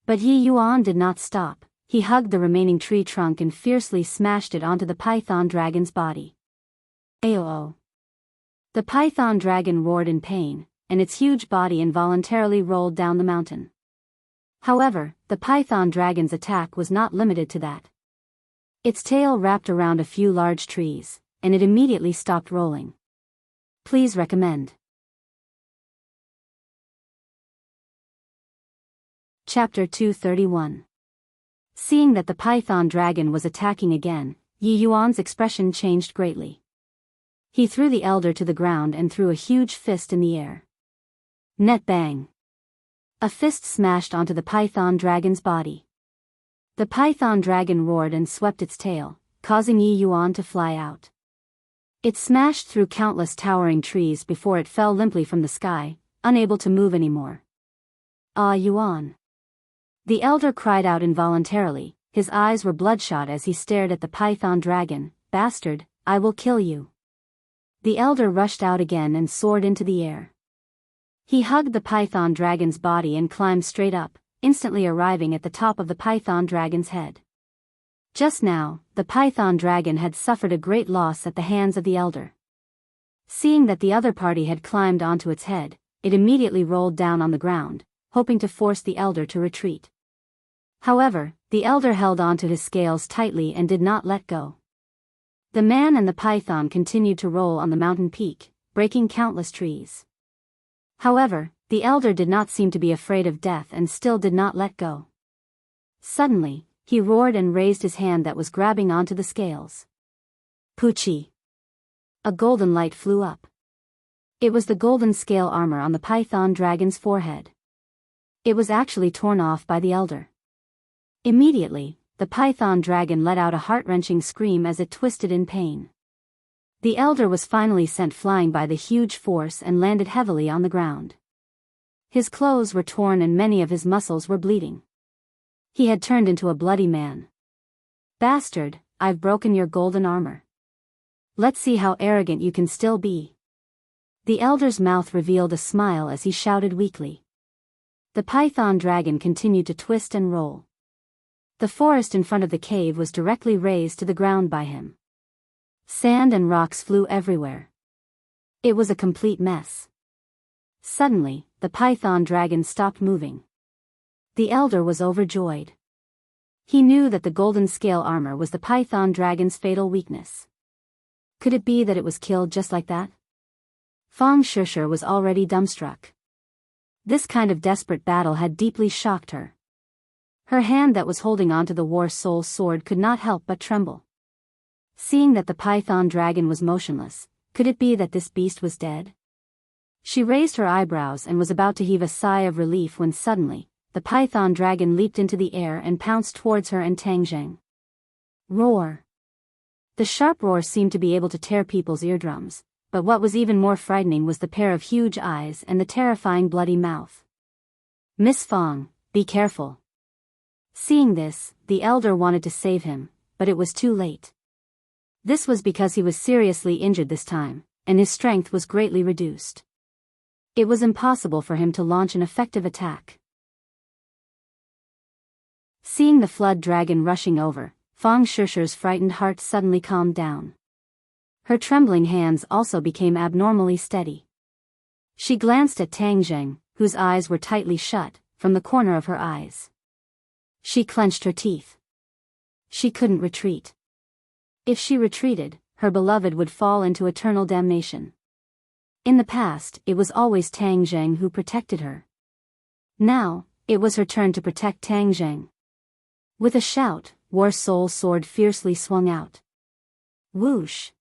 A: But Yi Yuan did not stop. He hugged the remaining tree trunk and fiercely smashed it onto the python dragon's body. Ayo! The python dragon roared in pain, and its huge body involuntarily rolled down the mountain. However, the python dragon's attack was not limited to that. Its tail wrapped around a few large trees, and it immediately stopped rolling. Please recommend. Chapter 231. Seeing that the python dragon was attacking again, Yi Yuan's expression changed greatly. He threw the elder to the ground and threw a huge fist in the air. Net bang! A fist smashed onto the python dragon's body. The python dragon roared and swept its tail, causing Yi Yuan to fly out. It smashed through countless towering trees before it fell limply from the sky, unable to move anymore. Ah, Yuan! The elder cried out involuntarily. His eyes were bloodshot as he stared at the python dragon. Bastard, I will kill you. The elder rushed out again and soared into the air. He hugged the python dragon's body and climbed straight up, instantly arriving at the top of the python dragon's head. Just now, the python dragon had suffered a great loss at the hands of the elder. Seeing that the other party had climbed onto its head, it immediately rolled down on the ground, hoping to force the elder to retreat. However, the elder held onto his scales tightly and did not let go. The man and the python continued to roll on the mountain peak, breaking countless trees. However, the elder did not seem to be afraid of death and still did not let go. Suddenly, he roared and raised his hand that was grabbing onto the scales. Poochie! A golden light flew up. It was the golden scale armor on the python dragon's forehead. It was actually torn off by the elder. Immediately, the python dragon let out a heart-wrenching scream as it twisted in pain. The elder was finally sent flying by the huge force and landed heavily on the ground. His clothes were torn and many of his muscles were bleeding. He had turned into a bloody man. Bastard, I've broken your golden armor. Let's see how arrogant you can still be. The elder's mouth revealed a smile as he shouted weakly. The python dragon continued to twist and roll. The forest in front of the cave was directly razed to the ground by him. Sand and rocks flew everywhere. It was a complete mess. Suddenly, the python dragon stopped moving. The elder was overjoyed. He knew that the golden scale armor was the python dragon's fatal weakness. Could it be that it was killed just like that? Fang Shishir was already dumbstruck. This kind of desperate battle had deeply shocked her. Her hand that was holding onto the war soul sword could not help but tremble. Seeing that the python dragon was motionless, could it be that this beast was dead? She raised her eyebrows and was about to heave a sigh of relief when suddenly, the python dragon leaped into the air and pounced towards her and Tang Zheng. Roar! The sharp roar seemed to be able to tear people's eardrums, but what was even more frightening was the pair of huge eyes and the terrifying bloody mouth. Miss Fang, be careful. Seeing this, the elder wanted to save him, but it was too late. This was because he was seriously injured this time, and his strength was greatly reduced. It was impossible for him to launch an effective attack. Seeing the flood dragon rushing over, Fang Shishir's frightened heart suddenly calmed down. Her trembling hands also became abnormally steady. She glanced at Tang Zheng, whose eyes were tightly shut, from the corner of her eyes. She clenched her teeth. She couldn't retreat. If she retreated, her beloved would fall into eternal damnation. In the past, it was always Tang Zheng who protected her. Now, it was her turn to protect Tang Zheng. With a shout, War Soul Sword fiercely swung out. Whoosh!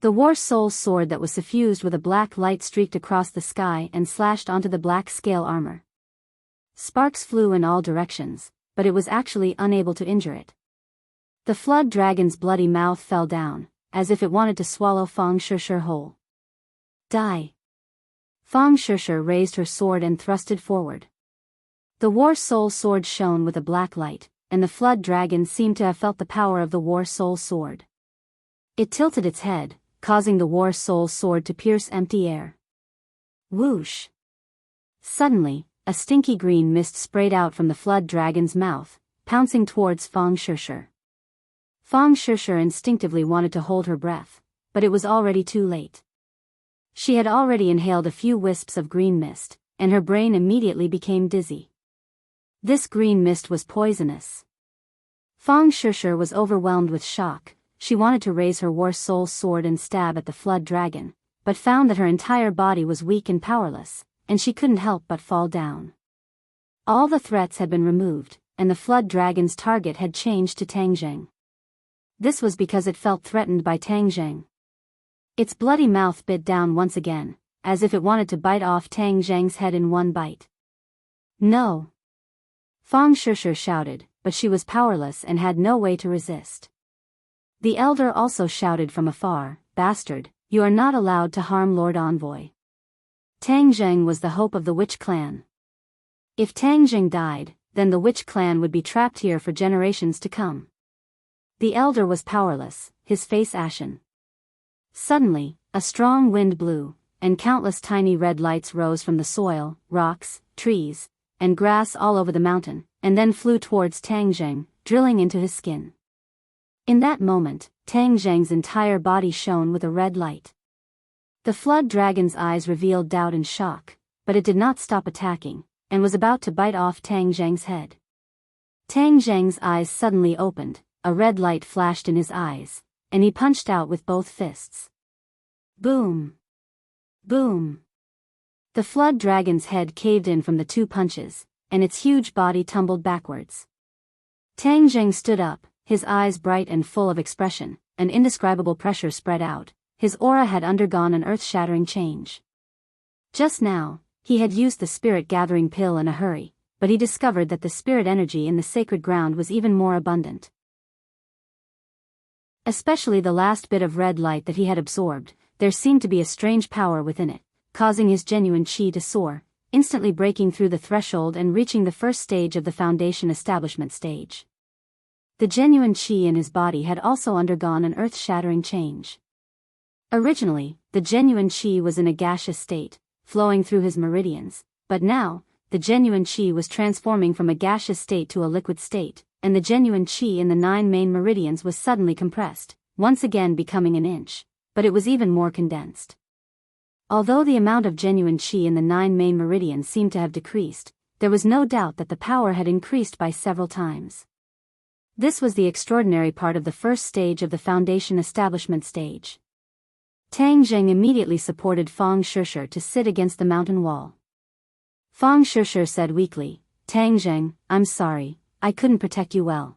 A: The War Soul Sword that was suffused with a black light streaked across the sky and slashed onto the black scale armor. Sparks flew in all directions, but it was actually unable to injure it. The flood dragon's bloody mouth fell down, as if it wanted to swallow Fang Shishir whole. Die! Fang Shishir raised her sword and thrusted forward. The War Soul Sword shone with a black light, and the flood dragon seemed to have felt the power of the War Soul Sword. It tilted its head, causing the War Soul Sword to pierce empty air. Whoosh! Suddenly, a stinky green mist sprayed out from the flood dragon's mouth, pouncing towards Fang Shishir. Fang Shishir instinctively wanted to hold her breath, but it was already too late. She had already inhaled a few wisps of green mist, and her brain immediately became dizzy. This green mist was poisonous. Fang Shishir was overwhelmed with shock. She wanted to raise her War Soul Sword and stab at the flood dragon, but found that her entire body was weak and powerless, and she couldn't help but fall down. All the threats had been removed, and the flood dragon's target had changed to Tang Zheng. This was because it felt threatened by Tang Zheng. Its bloody mouth bit down once again, as if it wanted to bite off Tang Zheng's head in one bite. No! Fang Shishir shouted, but she was powerless and had no way to resist. The elder also shouted from afar, "Bastard, you are not allowed to harm Lord Envoy." Tang Zheng was the hope of the witch clan. If Tang Zheng died, then the witch clan would be trapped here for generations to come. The elder was powerless, his face ashen. Suddenly, a strong wind blew, and countless tiny red lights rose from the soil, rocks, trees, and grass all over the mountain, and then flew towards Tang Zheng, drilling into his skin. In that moment, Tang Zheng's entire body shone with a red light. The flood dragon's eyes revealed doubt and shock, but it did not stop attacking, and was about to bite off Tang Zhang's head. Tang Zhang's eyes suddenly opened, a red light flashed in his eyes, and he punched out with both fists. Boom! Boom! The flood dragon's head caved in from the two punches, and its huge body tumbled backwards. Tang Zhang stood up, his eyes bright and full of expression. An indescribable pressure spread out. His aura had undergone an earth-shattering change. Just now, he had used the spirit-gathering pill in a hurry, but he discovered that the spirit energy in the sacred ground was even more abundant. Especially the last bit of red light that he had absorbed, there seemed to be a strange power within it, causing his genuine chi to soar, instantly breaking through the threshold and reaching the first stage of the foundation establishment stage. The genuine chi in his body had also undergone an earth-shattering change. Originally, the genuine chi was in a gaseous state, flowing through his meridians, but now, the genuine chi was transforming from a gaseous state to a liquid state, and the genuine chi in the 9 main meridians was suddenly compressed, once again becoming an inch, but it was even more condensed. Although the amount of genuine chi in the 9 main meridians seemed to have decreased, there was no doubt that the power had increased by several times. This was the extraordinary part of the first stage of the foundation establishment stage. Tang Zhang immediately supported Fang Shishir to sit against the mountain wall. Fang Shishir said weakly, "Tang Zhang, I'm sorry, I couldn't protect you well."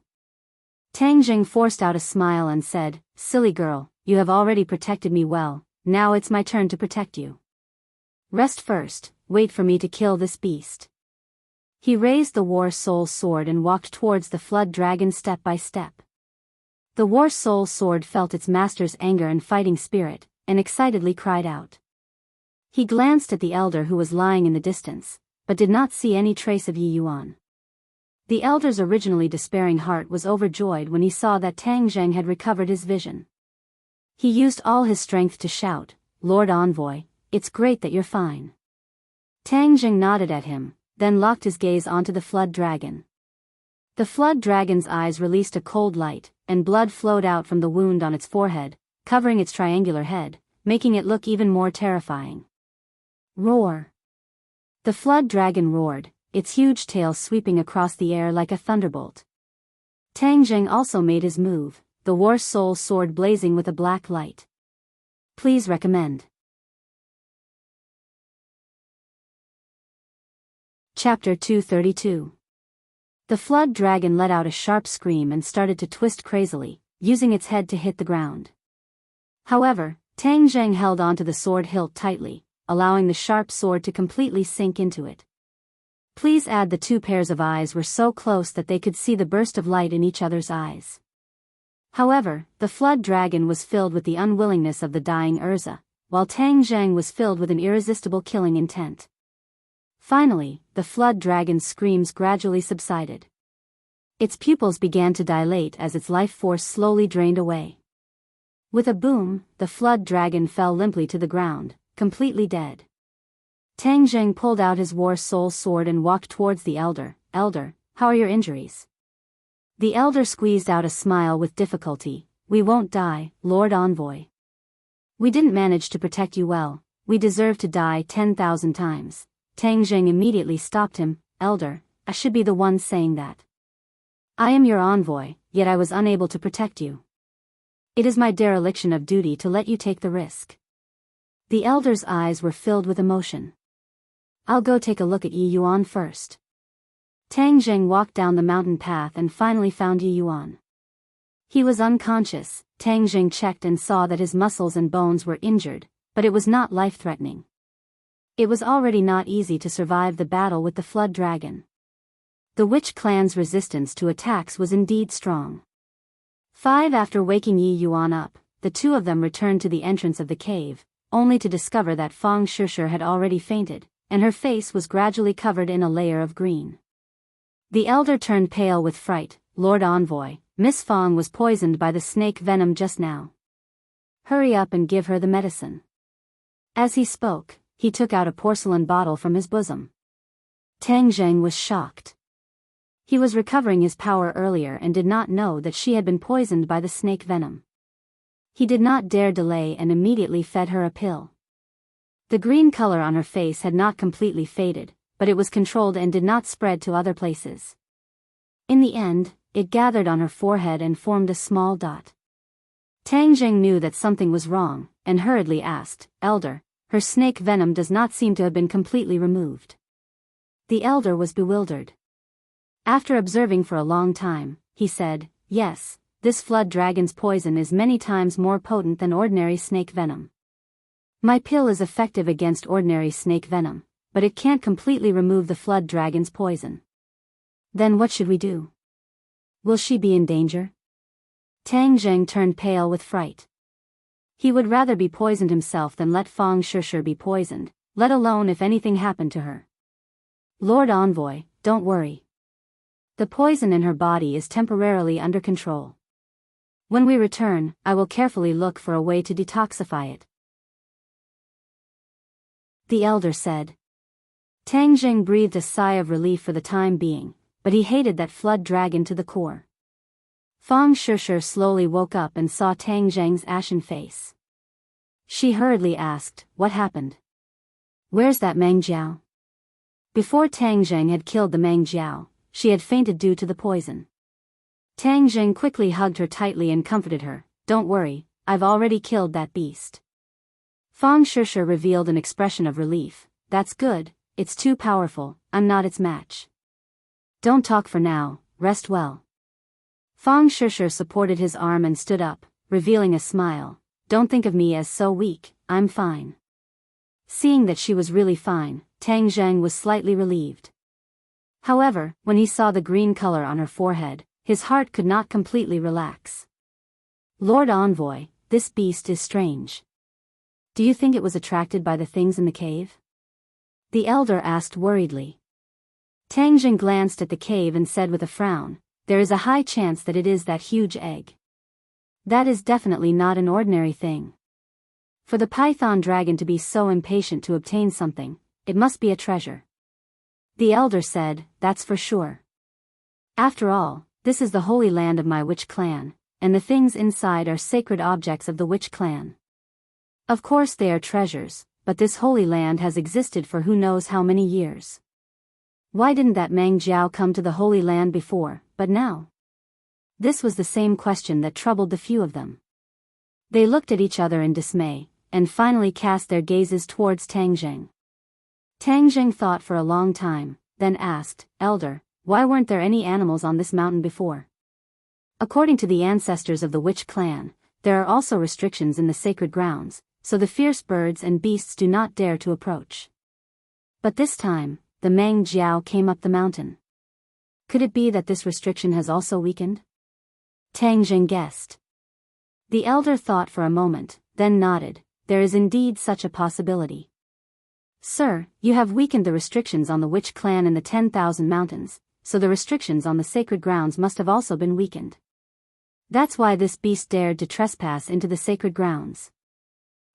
A: Tang Zhang forced out a smile and said, "Silly girl, you have already protected me well, now it's my turn to protect you. Rest first, wait for me to kill this beast." He raised the War Soul Sword and walked towards the flood dragon step by step. The War Soul Sword felt its master's anger and fighting spirit, and excitedly cried out. He glanced at the elder who was lying in the distance, but did not see any trace of Yi Yuan. The elder's originally despairing heart was overjoyed when he saw that Tang Zhang had recovered his vision. He used all his strength to shout, "Lord Envoy, it's great that you're fine." Tang Zhang nodded at him, then locked his gaze onto the flood dragon. The flood dragon's eyes released a cold light, and blood flowed out from the wound on its forehead, covering its triangular head, making it look even more terrifying. Roar! The flood dragon roared, its huge tail sweeping across the air like a thunderbolt. Tang Zhang also made his move, the War Soul Sword blazing with a black light. Please recommend. Chapter 232. The flood dragon let out a sharp scream and started to twist crazily, using its head to hit the ground. However, Tang Zhang held onto the sword hilt tightly, allowing the sharp sword to completely sink into it. Please add the 2 pairs of eyes were so close that they could see the burst of light in each other's eyes. However, the flood dragon was filled with the unwillingness of the dying Urza, while Tang Zhang was filled with an irresistible killing intent. Finally, the flood dragon's screams gradually subsided. Its pupils began to dilate as its life force slowly drained away. With a boom, the flood dragon fell limply to the ground, completely dead. Tang Zhang pulled out his War Soul Sword and walked towards the elder. "Elder, how are your injuries?" The elder squeezed out a smile with difficulty. "We won't die, Lord Envoy. We didn't manage to protect you well, we deserve to die 10,000 times. Tang Zhang immediately stopped him. "Elder, I should be the one saying that. I am your envoy, yet I was unable to protect you. It is my dereliction of duty to let you take the risk." The elder's eyes were filled with emotion. "I'll go take a look at Yi Yuan first." Tang Zhang walked down the mountain path and finally found Yi Yuan. He was unconscious. Tang Zhang checked and saw that his muscles and bones were injured, but it was not life-threatening. It was already not easy to survive the battle with the flood dragon. The witch clan's resistance to attacks was indeed strong. 5 After waking Yi Yuan up, the 2 of them returned to the entrance of the cave, only to discover that Fang Shishir had already fainted, and her face was gradually covered in a layer of green. The elder turned pale with fright. "Lord Envoy, Miss Fang was poisoned by the snake venom just now. Hurry up and give her the medicine." As he spoke, he took out a porcelain bottle from his bosom. Tang Zhang was shocked. He was recovering his power earlier and did not know that she had been poisoned by the snake venom. He did not dare delay and immediately fed her a pill. The green color on her face had not completely faded, but it was controlled and did not spread to other places. In the end, it gathered on her forehead and formed a small dot. Tang Jing knew that something was wrong, and hurriedly asked, "Elder, her snake venom does not seem to have been completely removed." The elder was bewildered. After observing for a long time, he said, "Yes, this flood dragon's poison is many times more potent than ordinary snake venom. My pill is effective against ordinary snake venom, but it can't completely remove the flood dragon's poison." "Then what should we do? Will she be in danger?" Tang Jing turned pale with fright. He would rather be poisoned himself than let Fang Shishir be poisoned, let alone if anything happened to her. "Lord Envoy, don't worry. The poison in her body is temporarily under control. When we return, I will carefully look for a way to detoxify it," the elder said. Tang Jing breathed a sigh of relief for the time being, but he hated that flood dragon to the core. Fang Shishir slowly woke up and saw Tang Jing's ashen face. She hurriedly asked, "What happened? Where's that Meng Jiao?" Before Tang Jing had killed the Meng Jiao, she had fainted due to the poison. Tang Jing quickly hugged her tightly and comforted her, "Don't worry, I've already killed that beast." Fang Shishir revealed an expression of relief. "That's good, it's too powerful, I'm not its match." "Don't talk for now, rest well." Fang Shishir supported his arm and stood up, revealing a smile. "Don't think of me as so weak, I'm fine." Seeing that she was really fine, Tang Jing was slightly relieved. However, when he saw the green color on her forehead, his heart could not completely relax. "Lord Envoy, this beast is strange. Do you think it was attracted by the things in the cave?" the elder asked worriedly. Tang Jing glanced at the cave and said with a frown, "There is a high chance that it is that huge egg. That is definitely not an ordinary thing. For the python dragon to be so impatient to obtain something, it must be a treasure." The elder said, "That's for sure. After all, this is the holy land of my witch clan, and the things inside are sacred objects of the witch clan. Of course they are treasures, but this holy land has existed for who knows how many years. Why didn't that Meng Jiao come to the holy land before, but now?" This was the same question that troubled the few of them. They looked at each other in dismay, and finally cast their gazes towards Tang Jing. Tang Jing thought for a long time, then asked, "Elder, why weren't there any animals on this mountain before?" According to the ancestors of the witch clan, there are also restrictions in the sacred grounds, so the fierce birds and beasts do not dare to approach. But this time, the Meng Jiao came up the mountain. Could it be that this restriction has also weakened? Tang Jing guessed. The elder thought for a moment, then nodded. "There is indeed such a possibility. Sir, you have weakened the restrictions on the witch clan in the 10,000 mountains, so the restrictions on the sacred grounds must have also been weakened. That's why this beast dared to trespass into the sacred grounds.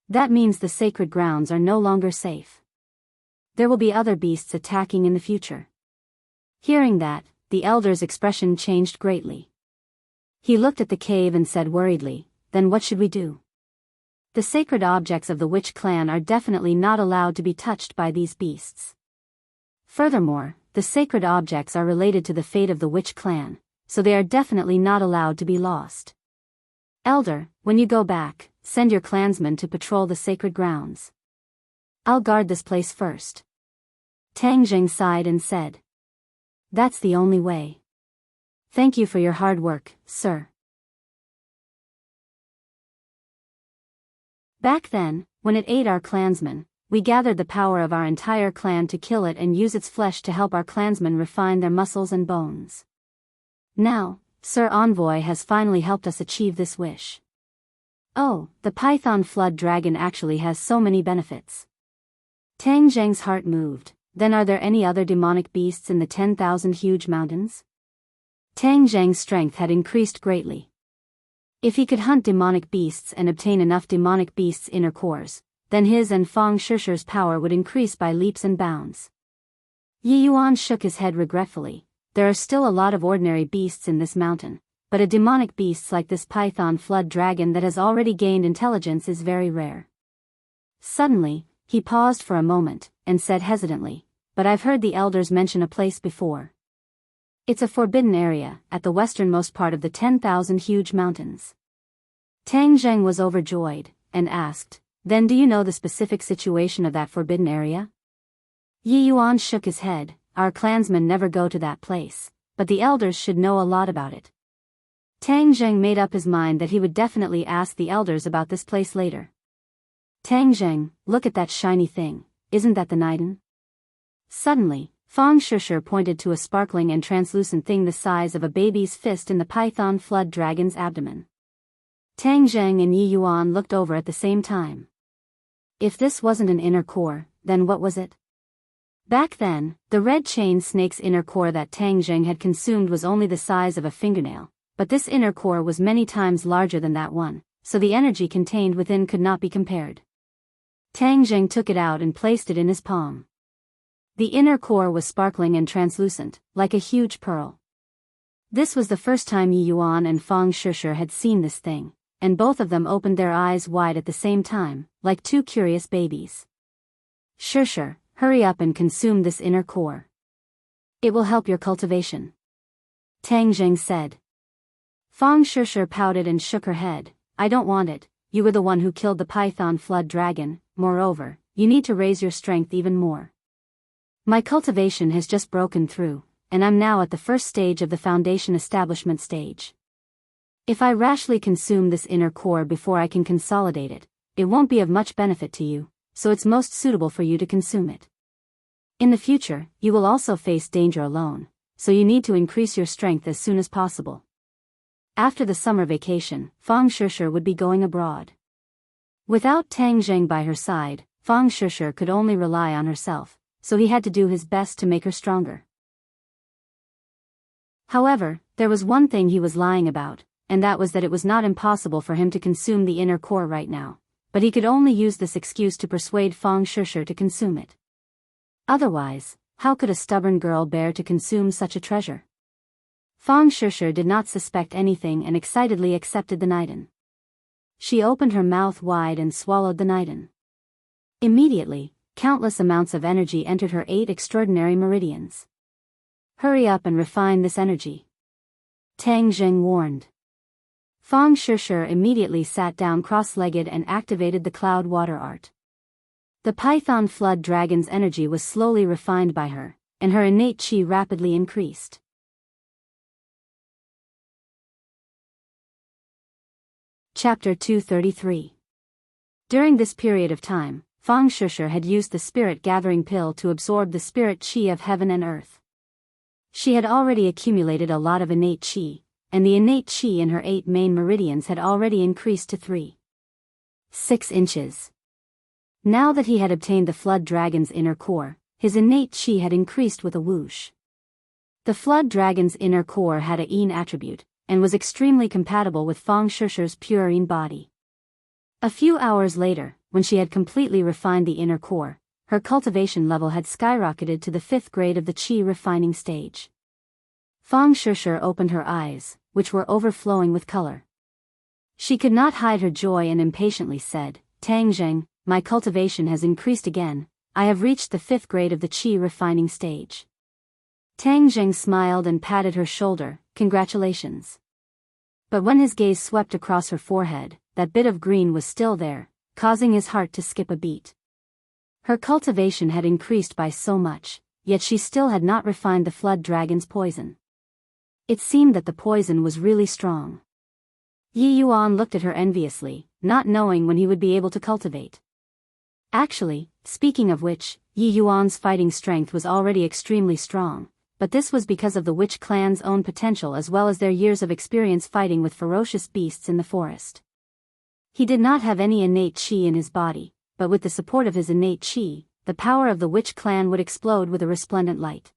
A: That means the sacred grounds are no longer safe. There will be other beasts attacking in the future." Hearing that, the elder's expression changed greatly. He looked at the cave and said worriedly, "Then what should we do? The sacred objects of the witch clan are definitely not allowed to be touched by these beasts. Furthermore, the sacred objects are related to the fate of the witch clan, so they are definitely not allowed to be lost. Elder, when you go back, send your clansmen to patrol the sacred grounds. I'll guard this place first." Tang Jing sighed and said, "That's the only way. Thank you for your hard work, sir." Back then, when it ate our clansmen, we gathered the power of our entire clan to kill it and use its flesh to help our clansmen refine their muscles and bones. Now, Sir Envoy has finally helped us achieve this wish. Oh, the python flood dragon actually has so many benefits. Tang Jing's heart moved. Then are there any other demonic beasts in the 10,000 huge mountains? Tang Jing's strength had increased greatly. If he could hunt demonic beasts and obtain enough demonic beasts' inner cores, then his and Fang Shishir's power would increase by leaps and bounds. Yi Yuan shook his head regretfully. There are still a lot of ordinary beasts in this mountain, but a demonic beast like this python flood dragon that has already gained intelligence is very rare. Suddenly, He paused for a moment, and said hesitantly, "But I've heard the elders mention a place before. It's a forbidden area, at the westernmost part of the 10,000 huge mountains." Tang Zheng was overjoyed, and asked, "Then do you know the specific situation of that forbidden area?" Yi Yuan shook his head. "Our clansmen never go to that place, but the elders should know a lot about it." Tang Zheng made up his mind that he would definitely ask the elders about this place later. "Tang Zheng, look at that shiny thing, isn't that the Niden?" Suddenly, Fang Shusher pointed to a sparkling and translucent thing the size of a baby's fist in the python flood dragon's abdomen. Tang Zheng and Yi Yuan looked over at the same time. If this wasn't an inner core, then what was it? Back then, the red chain snake's inner core that Tang Zheng had consumed was only the size of a fingernail, but this inner core was many times larger than that one, so the energy contained within could not be compared. Tang Zheng took it out and placed it in his palm. The inner core was sparkling and translucent, like a huge pearl. This was the first time Yi Yuan and Fang Shusher had seen this thing, and both of them opened their eyes wide at the same time, like two curious babies. "Shusher, hurry up and consume this inner core. It will help your cultivation," Tang Zheng said. Fang Shusher pouted and shook her head. "I don't want it. You were the one who killed the python flood dragon. Moreover, you need to raise your strength even more. My cultivation has just broken through, and I'm now at the first stage of the foundation establishment stage. If I rashly consume this inner core before I can consolidate it, it won't be of much benefit to you, so it's most suitable for you to consume it. In the future, you will also face danger alone, so you need to increase your strength as soon as possible." After the summer vacation, Fang Shusher would be going abroad. Without Tang Zheng by her side, Fang Shusher could only rely on herself, so he had to do his best to make her stronger. However, there was one thing he was lying about, and that was that it was not impossible for him to consume the inner core right now, but he could only use this excuse to persuade Fang Shusher to consume it. Otherwise, how could a stubborn girl bear to consume such a treasure? Fang Shusher did not suspect anything and excitedly accepted the Niden. She opened her mouth wide and swallowed the Niden. Immediately, countless amounts of energy entered her 8 extraordinary meridians. "Hurry up and refine this energy," Tang Zheng warned. Fang Shusher immediately sat down cross-legged and activated the cloud water art. The python flood dragon's energy was slowly refined by her, and her innate qi rapidly increased. Chapter 233. During this period of time, Fang Shusher had used the spirit-gathering pill to absorb the spirit qi of heaven and earth. She had already accumulated a lot of innate qi, and the innate qi in her 8 main meridians had already increased to 3.6 inches. Now that he had obtained the flood dragon's inner core, his innate qi had increased with a whoosh. The flood dragon's inner core had a yin attribute, and was extremely compatible with Fang Shusher's pure yin body. A few hours later, when she had completely refined the inner core, her cultivation level had skyrocketed to the 5th grade of the qi refining stage. Fang Shusher opened her eyes, which were overflowing with color. She could not hide her joy and impatiently said, "Tang Zheng, my cultivation has increased again. I have reached the 5th grade of the qi refining stage." Tang Zheng smiled and patted her shoulder. "Congratulations." But when his gaze swept across her forehead, that bit of green was still there, causing his heart to skip a beat. Her cultivation had increased by so much, yet she still had not refined the flood dragon's poison. It seemed that the poison was really strong. Yi Yuan looked at her enviously, not knowing when he would be able to cultivate. Actually, speaking of which, Yi Yuan's fighting strength was already extremely strong, but this was because of the witch clan's own potential as well as their years of experience fighting with ferocious beasts in the forest. He did not have any innate qi in his body, but with the support of his innate qi, the power of the witch clan would explode with a resplendent light.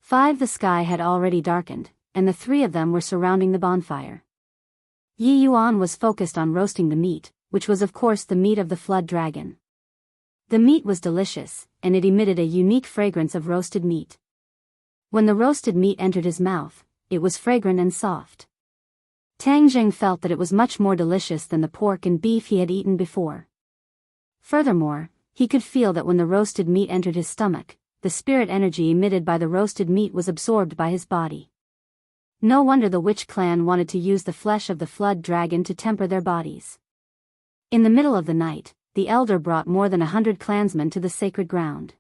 A: The sky had already darkened, and the 3 of them were surrounding the bonfire. Yi Yuan was focused on roasting the meat, which was of course the meat of the flood dragon. The meat was delicious, and it emitted a unique fragrance of roasted meat. When the roasted meat entered his mouth, it was fragrant and soft. Tang Zheng felt that it was much more delicious than the pork and beef he had eaten before. Furthermore, he could feel that when the roasted meat entered his stomach, the spirit energy emitted by the roasted meat was absorbed by his body. No wonder the witch clan wanted to use the flesh of the flood dragon to temper their bodies. In the middle of the night, the elder brought more than 100 clansmen to the sacred ground.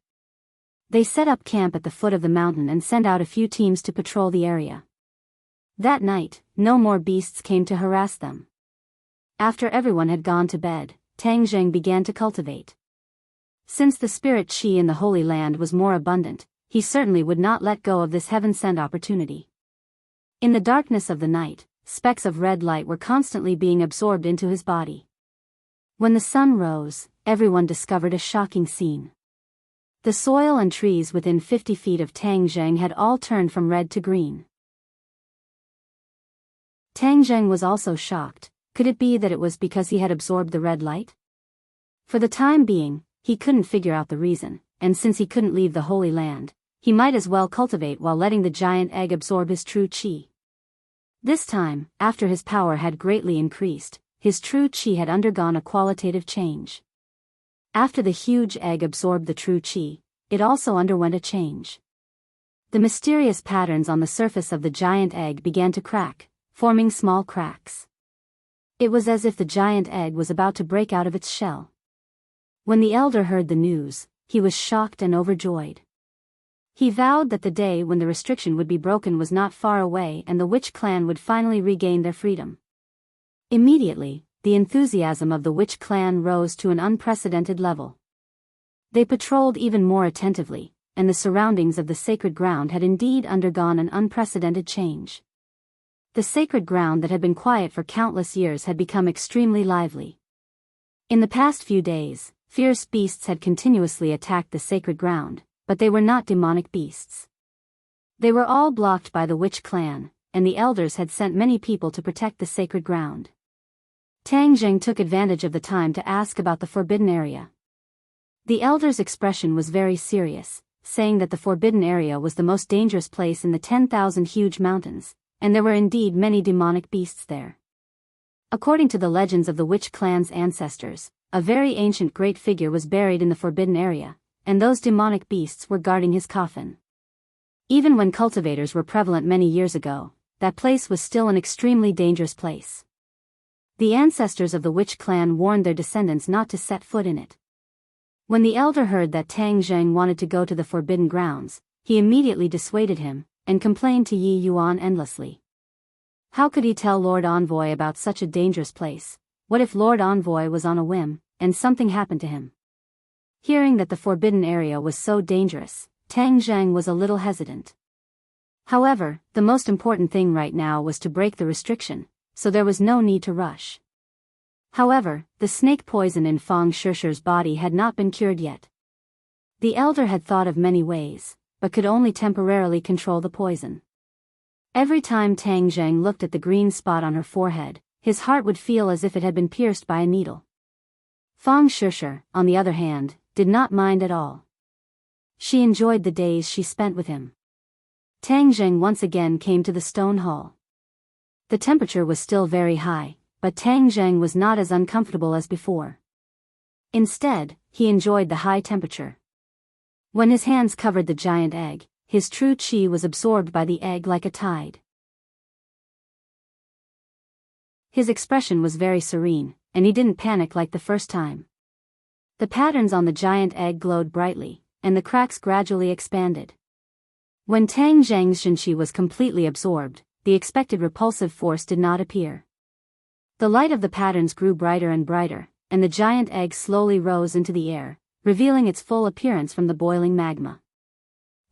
A: They set up camp at the foot of the mountain and sent out a few teams to patrol the area. That night, no more beasts came to harass them. After everyone had gone to bed, Tang Zheng began to cultivate. Since the spirit qi in the Holy Land was more abundant, he certainly would not let go of this heaven-sent opportunity. In the darkness of the night, specks of red light were constantly being absorbed into his body. When the sun rose, everyone discovered a shocking scene. The soil and trees within 50 feet of Tang Zheng had all turned from red to green. Tang Zheng was also shocked. Could it be that it was because he had absorbed the red light? For the time being, he couldn't figure out the reason, and since he couldn't leave the Holy Land, he might as well cultivate while letting the giant egg absorb his true qi. This time, after his power had greatly increased, his true qi had undergone a qualitative change. After the huge egg absorbed the true qi, it also underwent a change. The mysterious patterns on the surface of the giant egg began to crack, forming small cracks. It was as if the giant egg was about to break out of its shell. When the elder heard the news, he was shocked and overjoyed. He vowed that the day when the restriction would be broken was not far away and the witch clan would finally regain their freedom. Immediately, the enthusiasm of the witch clan rose to an unprecedented level. They patrolled even more attentively, and the surroundings of the sacred ground had indeed undergone an unprecedented change. The sacred ground that had been quiet for countless years had become extremely lively. In the past few days, fierce beasts had continuously attacked the sacred ground, but they were not demonic beasts. They were all blocked by the witch clan, and the elders had sent many people to protect the sacred ground. Tang Zheng took advantage of the time to ask about the forbidden area. The elder's expression was very serious, saying that the forbidden area was the most dangerous place in the 10,000 huge mountains, and there were indeed many demonic beasts there. According to the legends of the witch clan's ancestors, a very ancient great figure was buried in the forbidden area, and those demonic beasts were guarding his coffin. Even when cultivators were prevalent many years ago, that place was still an extremely dangerous place. The ancestors of the witch clan warned their descendants not to set foot in it. When the elder heard that Tang Zheng wanted to go to the forbidden grounds, he immediately dissuaded him, and complained to Yi Yuan endlessly. How could he tell Lord Envoy about such a dangerous place? What if Lord Envoy was on a whim, and something happened to him? Hearing that the forbidden area was so dangerous, Tang Zheng was a little hesitant. However, the most important thing right now was to break the restriction, so there was no need to rush. However, the snake poison in Fang Shishi's body had not been cured yet. The elder had thought of many ways, but could only temporarily control the poison. Every time Tang Zheng looked at the green spot on her forehead, his heart would feel as if it had been pierced by a needle. Fang Shishi, on the other hand, did not mind at all. She enjoyed the days she spent with him. Tang Zheng once again came to the stone hall. The temperature was still very high, but Tang Zheng was not as uncomfortable as before. Instead, he enjoyed the high temperature. When his hands covered the giant egg, his true qi was absorbed by the egg like a tide. His expression was very serene, and he didn't panic like the first time. The patterns on the giant egg glowed brightly, and the cracks gradually expanded. When Tang Zheng's qi was completely absorbed, the expected repulsive force did not appear. The light of the patterns grew brighter and brighter, and the giant egg slowly rose into the air, revealing its full appearance from the boiling magma.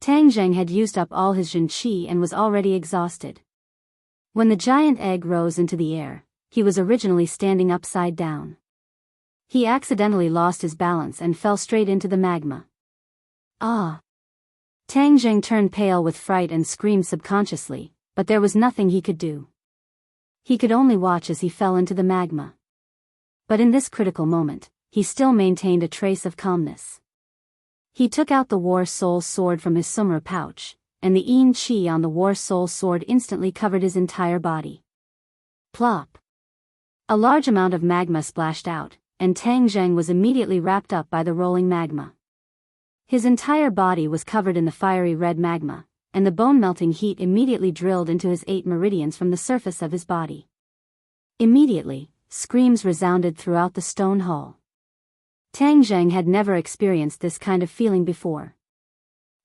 A: Tang Zheng had used up all his Jin Qi and was already exhausted. When the giant egg rose into the air, he was originally standing upside down. He accidentally lost his balance and fell straight into the magma. Ah! Tang Zheng turned pale with fright and screamed subconsciously, but there was nothing he could do. He could only watch as he fell into the magma. But in this critical moment, he still maintained a trace of calmness. He took out the War Soul Sword from his Sumra pouch, and the Yin Qi on the War Soul Sword instantly covered his entire body. Plop! A large amount of magma splashed out, and Tang Zheng was immediately wrapped up by the rolling magma. His entire body was covered in the fiery red magma, and the bone-melting heat immediately drilled into his 8 meridians from the surface of his body. Immediately, screams resounded throughout the stone hall. Tang Zheng had never experienced this kind of feeling before.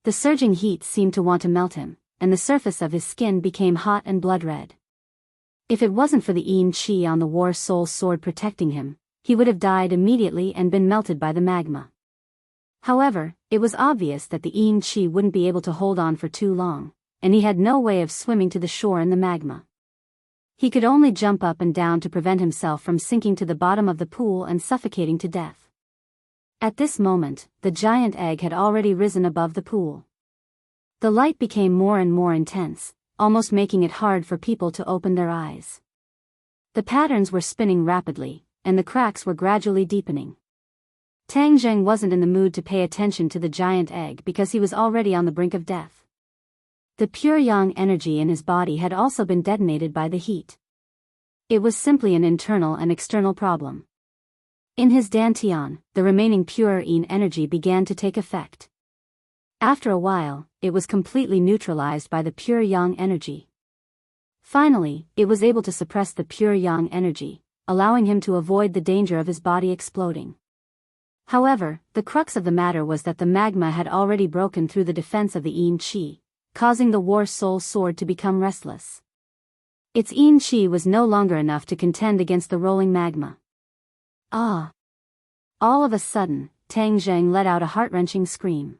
A: The surging heat seemed to want to melt him, and the surface of his skin became hot and blood-red. If it wasn't for the Yin Qi on the War Soul sword protecting him, he would have died immediately and been melted by the magma. However, it was obvious that the Yin Qi wouldn't be able to hold on for too long, and he had no way of swimming to the shore in the magma. He could only jump up and down to prevent himself from sinking to the bottom of the pool and suffocating to death. At this moment, the giant egg had already risen above the pool. The light became more and more intense, almost making it hard for people to open their eyes. The patterns were spinning rapidly, and the cracks were gradually deepening. Tang Zheng wasn't in the mood to pay attention to the giant egg because he was already on the brink of death. The pure yang energy in his body had also been detonated by the heat. It was simply an internal and external problem. In his dantian, the remaining pure yin energy began to take effect. After a while, it was completely neutralized by the pure yang energy. Finally, it was able to suppress the pure yang energy, allowing him to avoid the danger of his body exploding. However, the crux of the matter was that the magma had already broken through the defense of the Yin Qi, causing the War Soul sword to become restless. Its Yin Qi was no longer enough to contend against the rolling magma. Ah! All of a sudden, Tang Zheng let out a heart-wrenching scream.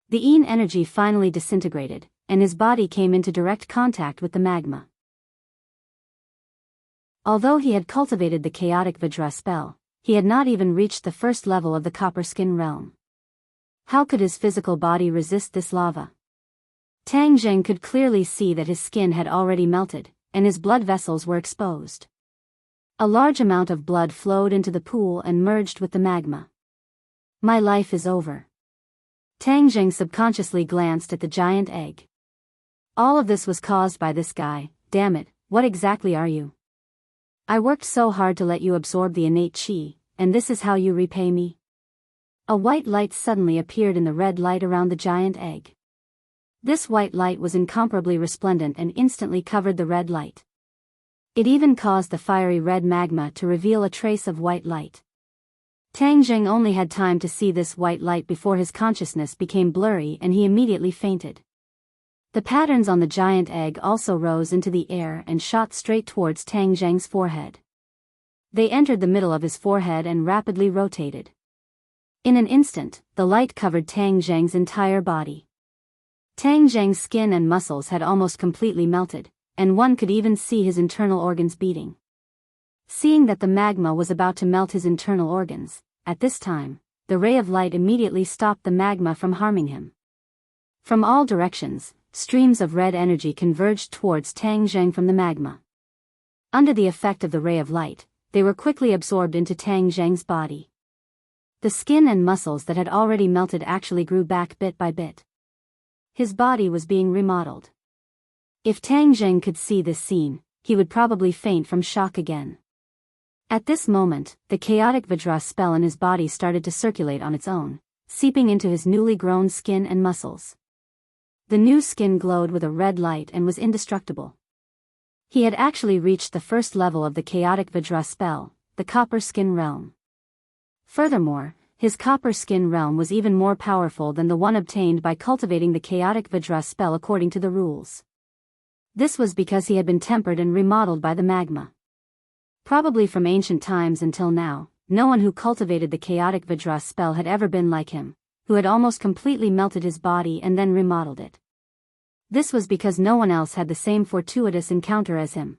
A: The yin energy finally disintegrated, and his body came into direct contact with the magma. Although he had cultivated the chaotic Vajra spell, he had not even reached the first level of the copper skin realm. How could his physical body resist this lava? Tang Zheng could clearly see that his skin had already melted, and his blood vessels were exposed. A large amount of blood flowed into the pool and merged with the magma. My life is over. Tang Zheng subconsciously glanced at the giant egg. All of this was caused by this guy. Damn it, what exactly are you? I worked so hard to let you absorb the innate qi, and this is how you repay me? A white light suddenly appeared in the red light around the giant egg. This white light was incomparably resplendent and instantly covered the red light. It even caused the fiery red magma to reveal a trace of white light. Tang Zheng only had time to see this white light before his consciousness became blurry and he immediately fainted. The patterns on the giant egg also rose into the air and shot straight towards Tang Zheng's forehead. They entered the middle of his forehead and rapidly rotated. In an instant, the light covered Tang Zheng's entire body. Tang Zheng's skin and muscles had almost completely melted, and one could even see his internal organs beating. Seeing that the magma was about to melt his internal organs, at this time, the ray of light immediately stopped the magma from harming him. From all directions, streams of red energy converged towards Tang Zheng from the magma. Under the effect of the ray of light, they were quickly absorbed into Tang Zheng's body. The skin and muscles that had already melted actually grew back bit by bit. His body was being remodeled. If Tang Zheng could see this scene, he would probably faint from shock again. At this moment, the chaotic Vajra spell in his body started to circulate on its own, seeping into his newly grown skin and muscles. The new skin glowed with a red light and was indestructible. He had actually reached the first level of the chaotic Vajra spell, the copper skin realm. Furthermore, his copper skin realm was even more powerful than the one obtained by cultivating the chaotic Vajra spell according to the rules. This was because he had been tempered and remodeled by the magma. Probably from ancient times until now, no one who cultivated the chaotic Vajra spell had ever been like him, who had almost completely melted his body and then remodeled it. This was because no one else had the same fortuitous encounter as him.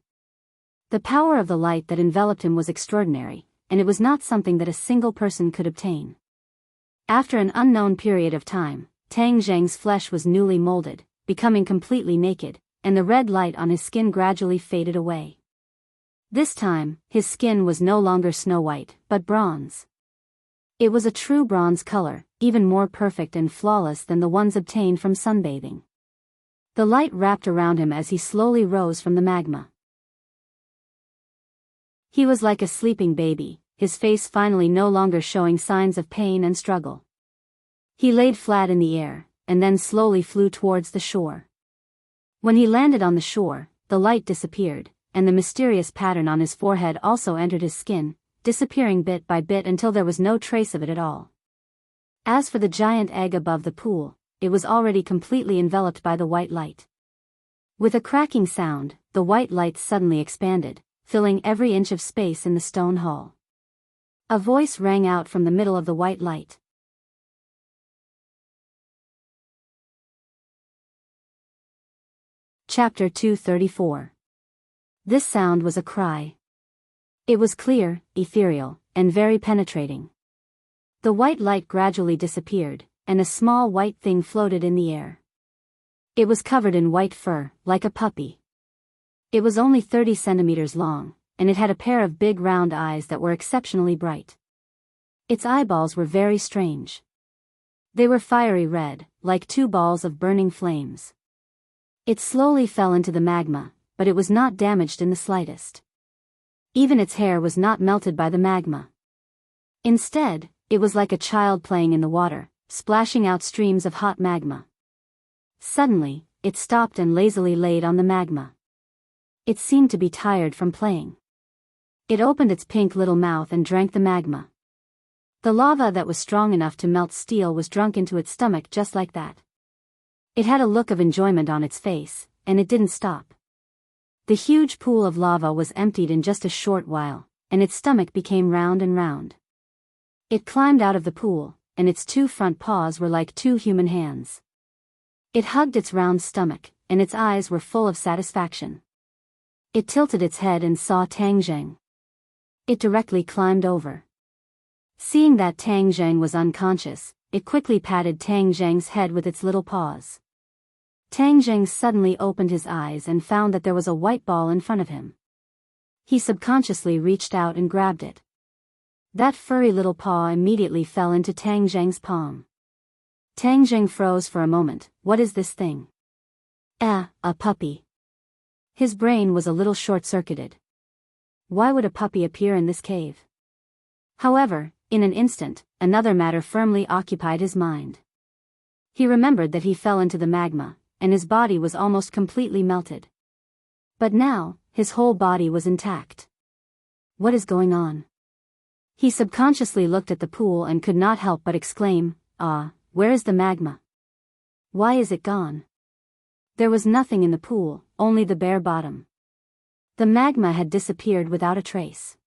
A: The power of the light that enveloped him was extraordinary, and it was not something that a single person could obtain. After an unknown period of time, Tang Zheng's flesh was newly molded, becoming completely naked, and the red light on his skin gradually faded away. This time, his skin was no longer snow white, but bronze. It was a true bronze color, even more perfect and flawless than the ones obtained from sunbathing. The light wrapped around him as he slowly rose from the magma. He was like a sleeping baby, his face finally no longer showing signs of pain and struggle. He laid flat in the air, and then slowly flew towards the shore. When he landed on the shore, the light disappeared, and the mysterious pattern on his forehead also entered his skin, disappearing bit by bit until there was no trace of it at all. As for the giant egg above the pool, it was already completely enveloped by the white light. With a cracking sound, the white light suddenly expanded, filling every inch of space in the stone hall. A voice rang out from the middle of the white light. Chapter 234. This sound was a cry. It was clear, ethereal, and very penetrating. The white light gradually disappeared, and a small white thing floated in the air. It was covered in white fur, like a puppy. It was only 30 centimeters long, and it had a pair of big round eyes that were exceptionally bright. Its eyeballs were very strange. They were fiery red, like two balls of burning flames. It slowly fell into the magma, but it was not damaged in the slightest. Even its hair was not melted by the magma. Instead, it was like a child playing in the water, splashing out streams of hot magma. Suddenly, it stopped and lazily laid on the magma. It seemed to be tired from playing. It opened its pink little mouth and drank the magma. The lava that was strong enough to melt steel was drunk into its stomach just like that. It had a look of enjoyment on its face, and it didn't stop. The huge pool of lava was emptied in just a short while, and its stomach became round and round. It climbed out of the pool, and its two front paws were like two human hands. It hugged its round stomach, and its eyes were full of satisfaction. It tilted its head and saw Tang Zheng. It directly climbed over. Seeing that Tang Zheng was unconscious, it quickly patted Tang Zheng's head with its little paws. Tang Zheng suddenly opened his eyes and found that there was a white ball in front of him. He subconsciously reached out and grabbed it. That furry little paw immediately fell into Tang Zheng's palm. Tang Zheng froze for a moment. What is this thing? A puppy. His brain was a little short-circuited. Why would a puppy appear in this cave? However, in an instant, another matter firmly occupied his mind. He remembered that he fell into the magma, and his body was almost completely melted. But now, his whole body was intact. What is going on? He subconsciously looked at the pool and could not help but exclaim, where is the magma? Why is it gone? There was nothing in the pool, only the bare bottom. The magma had disappeared without a trace.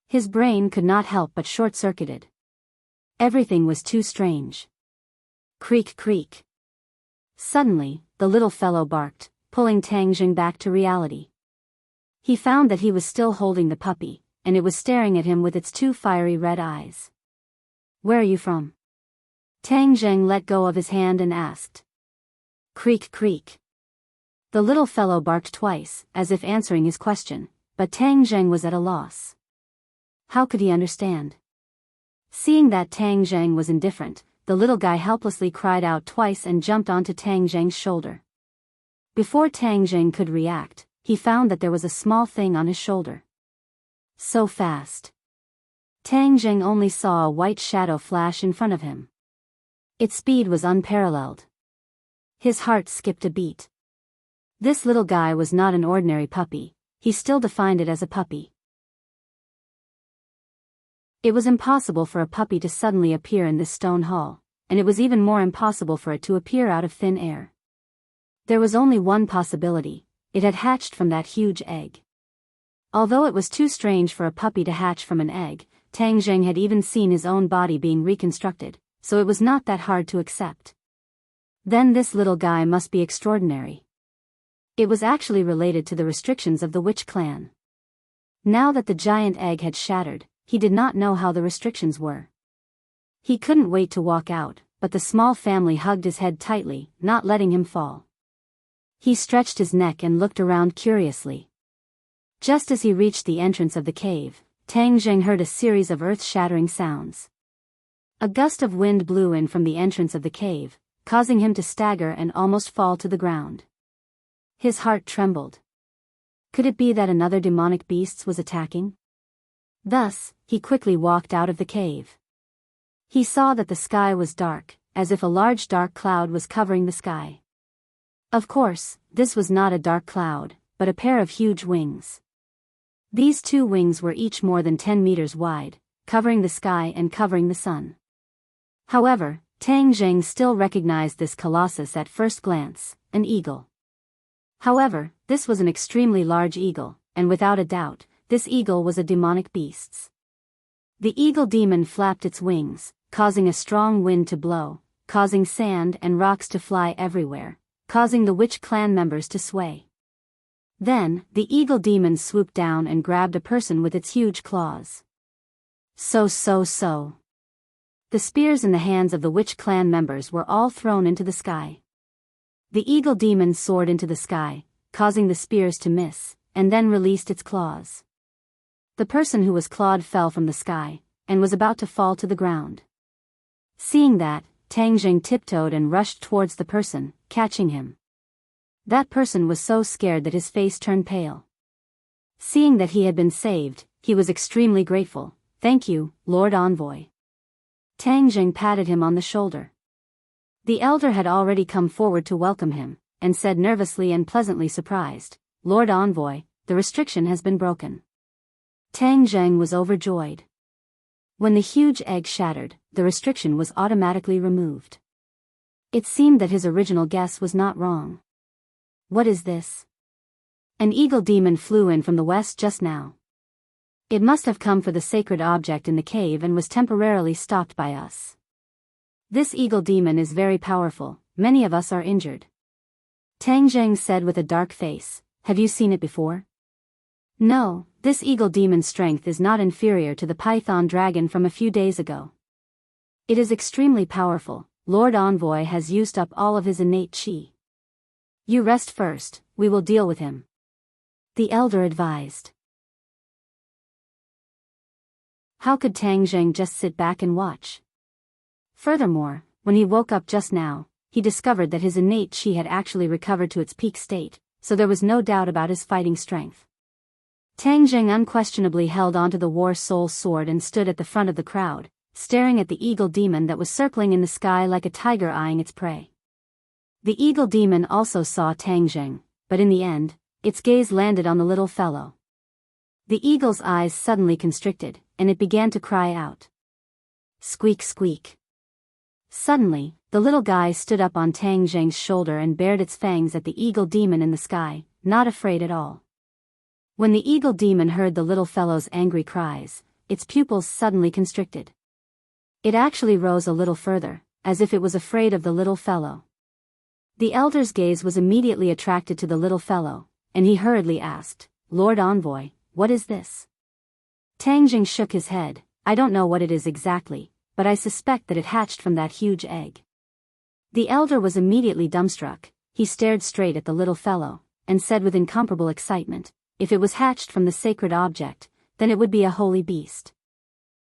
A: His brain could not help but short-circuited. Everything was too strange. Creak, creak. Suddenly, the little fellow barked, pulling Tang Zheng back to reality. He found that he was still holding the puppy, and it was staring at him with its two fiery red eyes. Where are you from? Tang Zheng let go of his hand and asked. Creak, creak. The little fellow barked twice, as if answering his question, but Tang Zheng was at a loss. How could he understand? Seeing that Tang Zheng was indifferent, the little guy helplessly cried out twice and jumped onto Tang Zheng's shoulder. Before Tang Zheng could react, he found that there was a small thing on his shoulder. So fast. Tang Zheng only saw a white shadow flash in front of him. Its speed was unparalleled. His heart skipped a beat. This little guy was not an ordinary puppy, he still defined it as a puppy. It was impossible for a puppy to suddenly appear in this stone hall, and it was even more impossible for it to appear out of thin air. There was only one possibility: it had hatched from that huge egg. Although it was too strange for a puppy to hatch from an egg, Tang Zheng had even seen his own body being reconstructed, so it was not that hard to accept. Then this little guy must be extraordinary. It was actually related to the restrictions of the witch clan. Now that the giant egg had shattered, he did not know how the restrictions were. He couldn't wait to walk out, but the small family hugged his head tightly, not letting him fall. He stretched his neck and looked around curiously. Just as he reached the entrance of the cave, Tang Zheng heard a series of earth-shattering sounds. A gust of wind blew in from the entrance of the cave, causing him to stagger and almost fall to the ground. His heart trembled. Could it be that another demonic beast was attacking? Thus, he quickly walked out of the cave. He saw that the sky was dark, as if a large dark cloud was covering the sky. Of course, this was not a dark cloud, but a pair of huge wings. These two wings were each more than 10 meters wide, covering the sky and covering the sun. However, Tang Zheng still recognized this colossus at first glance, an eagle. However, this was an extremely large eagle, and without a doubt, this eagle was a demonic beast. The eagle demon flapped its wings, causing a strong wind to blow, causing sand and rocks to fly everywhere, causing the witch clan members to sway. Then, the eagle demon swooped down and grabbed a person with its huge claws. So. The spears in the hands of the witch clan members were all thrown into the sky. The eagle demon soared into the sky, causing the spears to miss, and then released its claws. The person who was clawed fell from the sky, and was about to fall to the ground. Seeing that, Tang Zheng tiptoed and rushed towards the person, catching him. That person was so scared that his face turned pale. Seeing that he had been saved, he was extremely grateful. "Thank you, Lord Envoy." Tang Zheng patted him on the shoulder. The elder had already come forward to welcome him, and said nervously and pleasantly surprised, "Lord Envoy, the restriction has been broken." Tang Zheng was overjoyed. When the huge egg shattered, the restriction was automatically removed. It seemed that his original guess was not wrong. What is this? An eagle demon flew in from the west just now. It must have come for the sacred object in the cave and was temporarily stopped by us. This eagle demon is very powerful, many of us are injured. Tang Zheng said with a dark face, "Have you seen it before?" "No, this eagle demon's strength is not inferior to the python dragon from a few days ago. It is extremely powerful. Lord Envoy has used up all of his innate chi. You rest first, we will deal with him," the elder advised. How could Tang Zheng just sit back and watch? Furthermore, when he woke up just now, he discovered that his innate chi had actually recovered to its peak state, so there was no doubt about his fighting strength. Tang Zheng unquestionably held onto the war soul sword and stood at the front of the crowd, staring at the eagle demon that was circling in the sky like a tiger eyeing its prey. The eagle demon also saw Tang Zheng, but in the end, its gaze landed on the little fellow. The eagle's eyes suddenly constricted, and it began to cry out. Squeak squeak. Suddenly, the little guy stood up on Tang Zheng's shoulder and bared its fangs at the eagle demon in the sky, not afraid at all. When the eagle demon heard the little fellow's angry cries, its pupils suddenly constricted. It actually rose a little further, as if it was afraid of the little fellow. The elder's gaze was immediately attracted to the little fellow, and he hurriedly asked, "Lord Envoy, what is this?" Tang Zheng shook his head. "I don't know what it is exactly, but I suspect that it hatched from that huge egg." The elder was immediately dumbstruck. He stared straight at the little fellow, and said with incomparable excitement, "If it was hatched from the sacred object, then it would be a holy beast."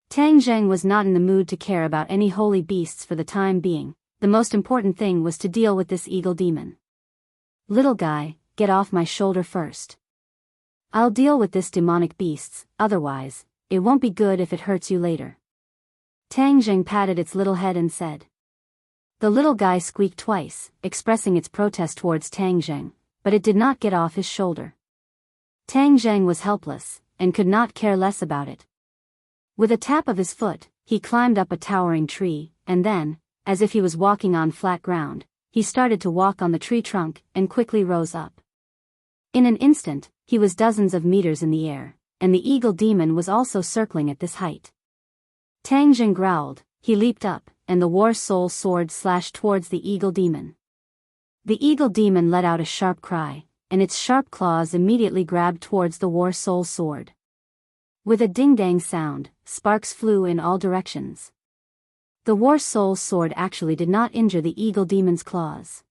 A: Tang Zheng was not in the mood to care about any holy beasts for the time being. The most important thing was to deal with this eagle demon. "Little guy, get off my shoulder first. I'll deal with this demonic beasts, otherwise, it won't be good if it hurts you later." Tang Zheng patted its little head and said. The little guy squeaked twice, expressing its protest towards Tang Zheng, but it did not get off his shoulder. Tang Zheng was helpless, and could not care less about it. With a tap of his foot, he climbed up a towering tree, and then, as if he was walking on flat ground, he started to walk on the tree trunk and quickly rose up. In an instant, he was dozens of meters in the air, and the eagle demon was also circling at this height. Tang Zheng growled, he leaped up, and the war soul sword slashed towards the eagle demon. The eagle demon let out a sharp cry, and its sharp claws immediately grabbed towards the war soul sword. With a ding-dang sound, sparks flew in all directions. The war soul sword actually did not injure the eagle demon's claws.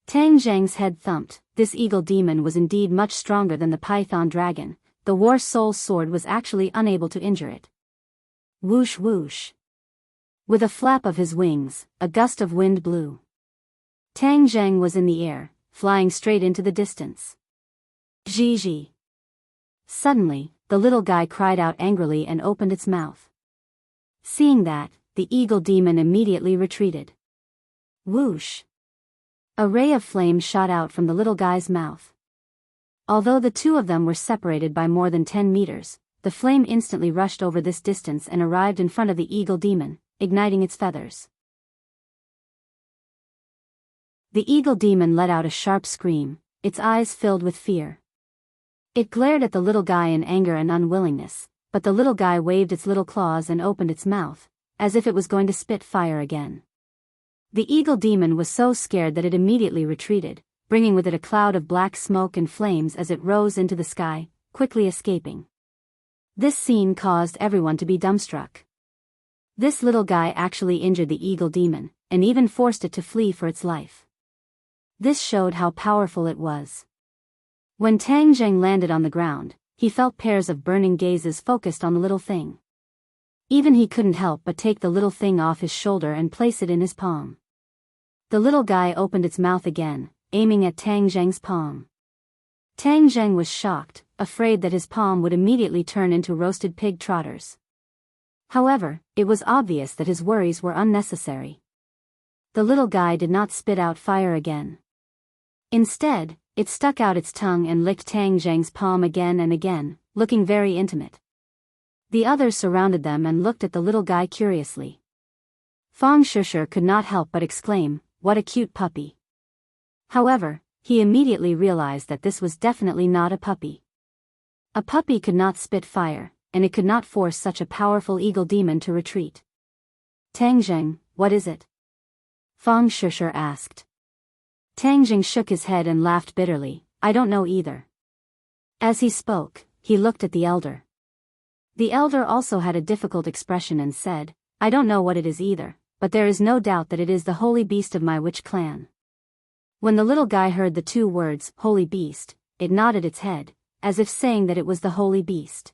A: Tang Zheng's head thumped. This eagle demon was indeed much stronger than the python dragon. The war soul sword was actually unable to injure it. Whoosh whoosh. With a flap of his wings, a gust of wind blew. Tang Zheng was in the air, flying straight into the distance. Zhi. Suddenly, the the little guy cried out angrily and opened its mouth. Seeing that, the eagle demon immediately retreated. Whoosh! A ray of flame shot out from the little guy's mouth. Although the two of them were separated by more than 10 meters, the flame instantly rushed over this distance and arrived in front of the eagle demon, igniting its feathers. The eagle demon let out a sharp scream, its eyes filled with fear. It glared at the little guy in anger and unwillingness, but the little guy waved its little claws and opened its mouth, as if it was going to spit fire again. The eagle demon was so scared that it immediately retreated, bringing with it a cloud of black smoke and flames as it rose into the sky, quickly escaping. This scene caused everyone to be dumbstruck. This little guy actually injured the eagle demon, and even forced it to flee for its life. This showed how powerful it was. When Tang Zheng landed on the ground, he felt pairs of burning gazes focused on the little thing. Even he couldn't help but take the little thing off his shoulder and place it in his palm. The little guy opened its mouth again, aiming at Tang Zheng's palm. Tang Zheng was shocked, afraid that his palm would immediately turn into roasted pig trotters. However, it was obvious that his worries were unnecessary. The little guy did not spit out fire again. Instead, it stuck out its tongue and licked Tang Zheng's palm again and again, looking very intimate. The others surrounded them and looked at the little guy curiously. Fang Shusher could not help but exclaim, "What a cute puppy." However, he immediately realized that this was definitely not a puppy. A puppy could not spit fire, and it could not force such a powerful eagle demon to retreat. "Tang Zheng, what is it?" Fang Shusher asked. Tang Zheng shook his head and laughed bitterly, "I don't know either." As he spoke, he looked at the elder. The elder also had a difficult expression and said, "I don't know what it is either, but there is no doubt that it is the holy beast of my witch clan." When the little guy heard the two words, "holy beast," it nodded its head, as if saying that it was the holy beast.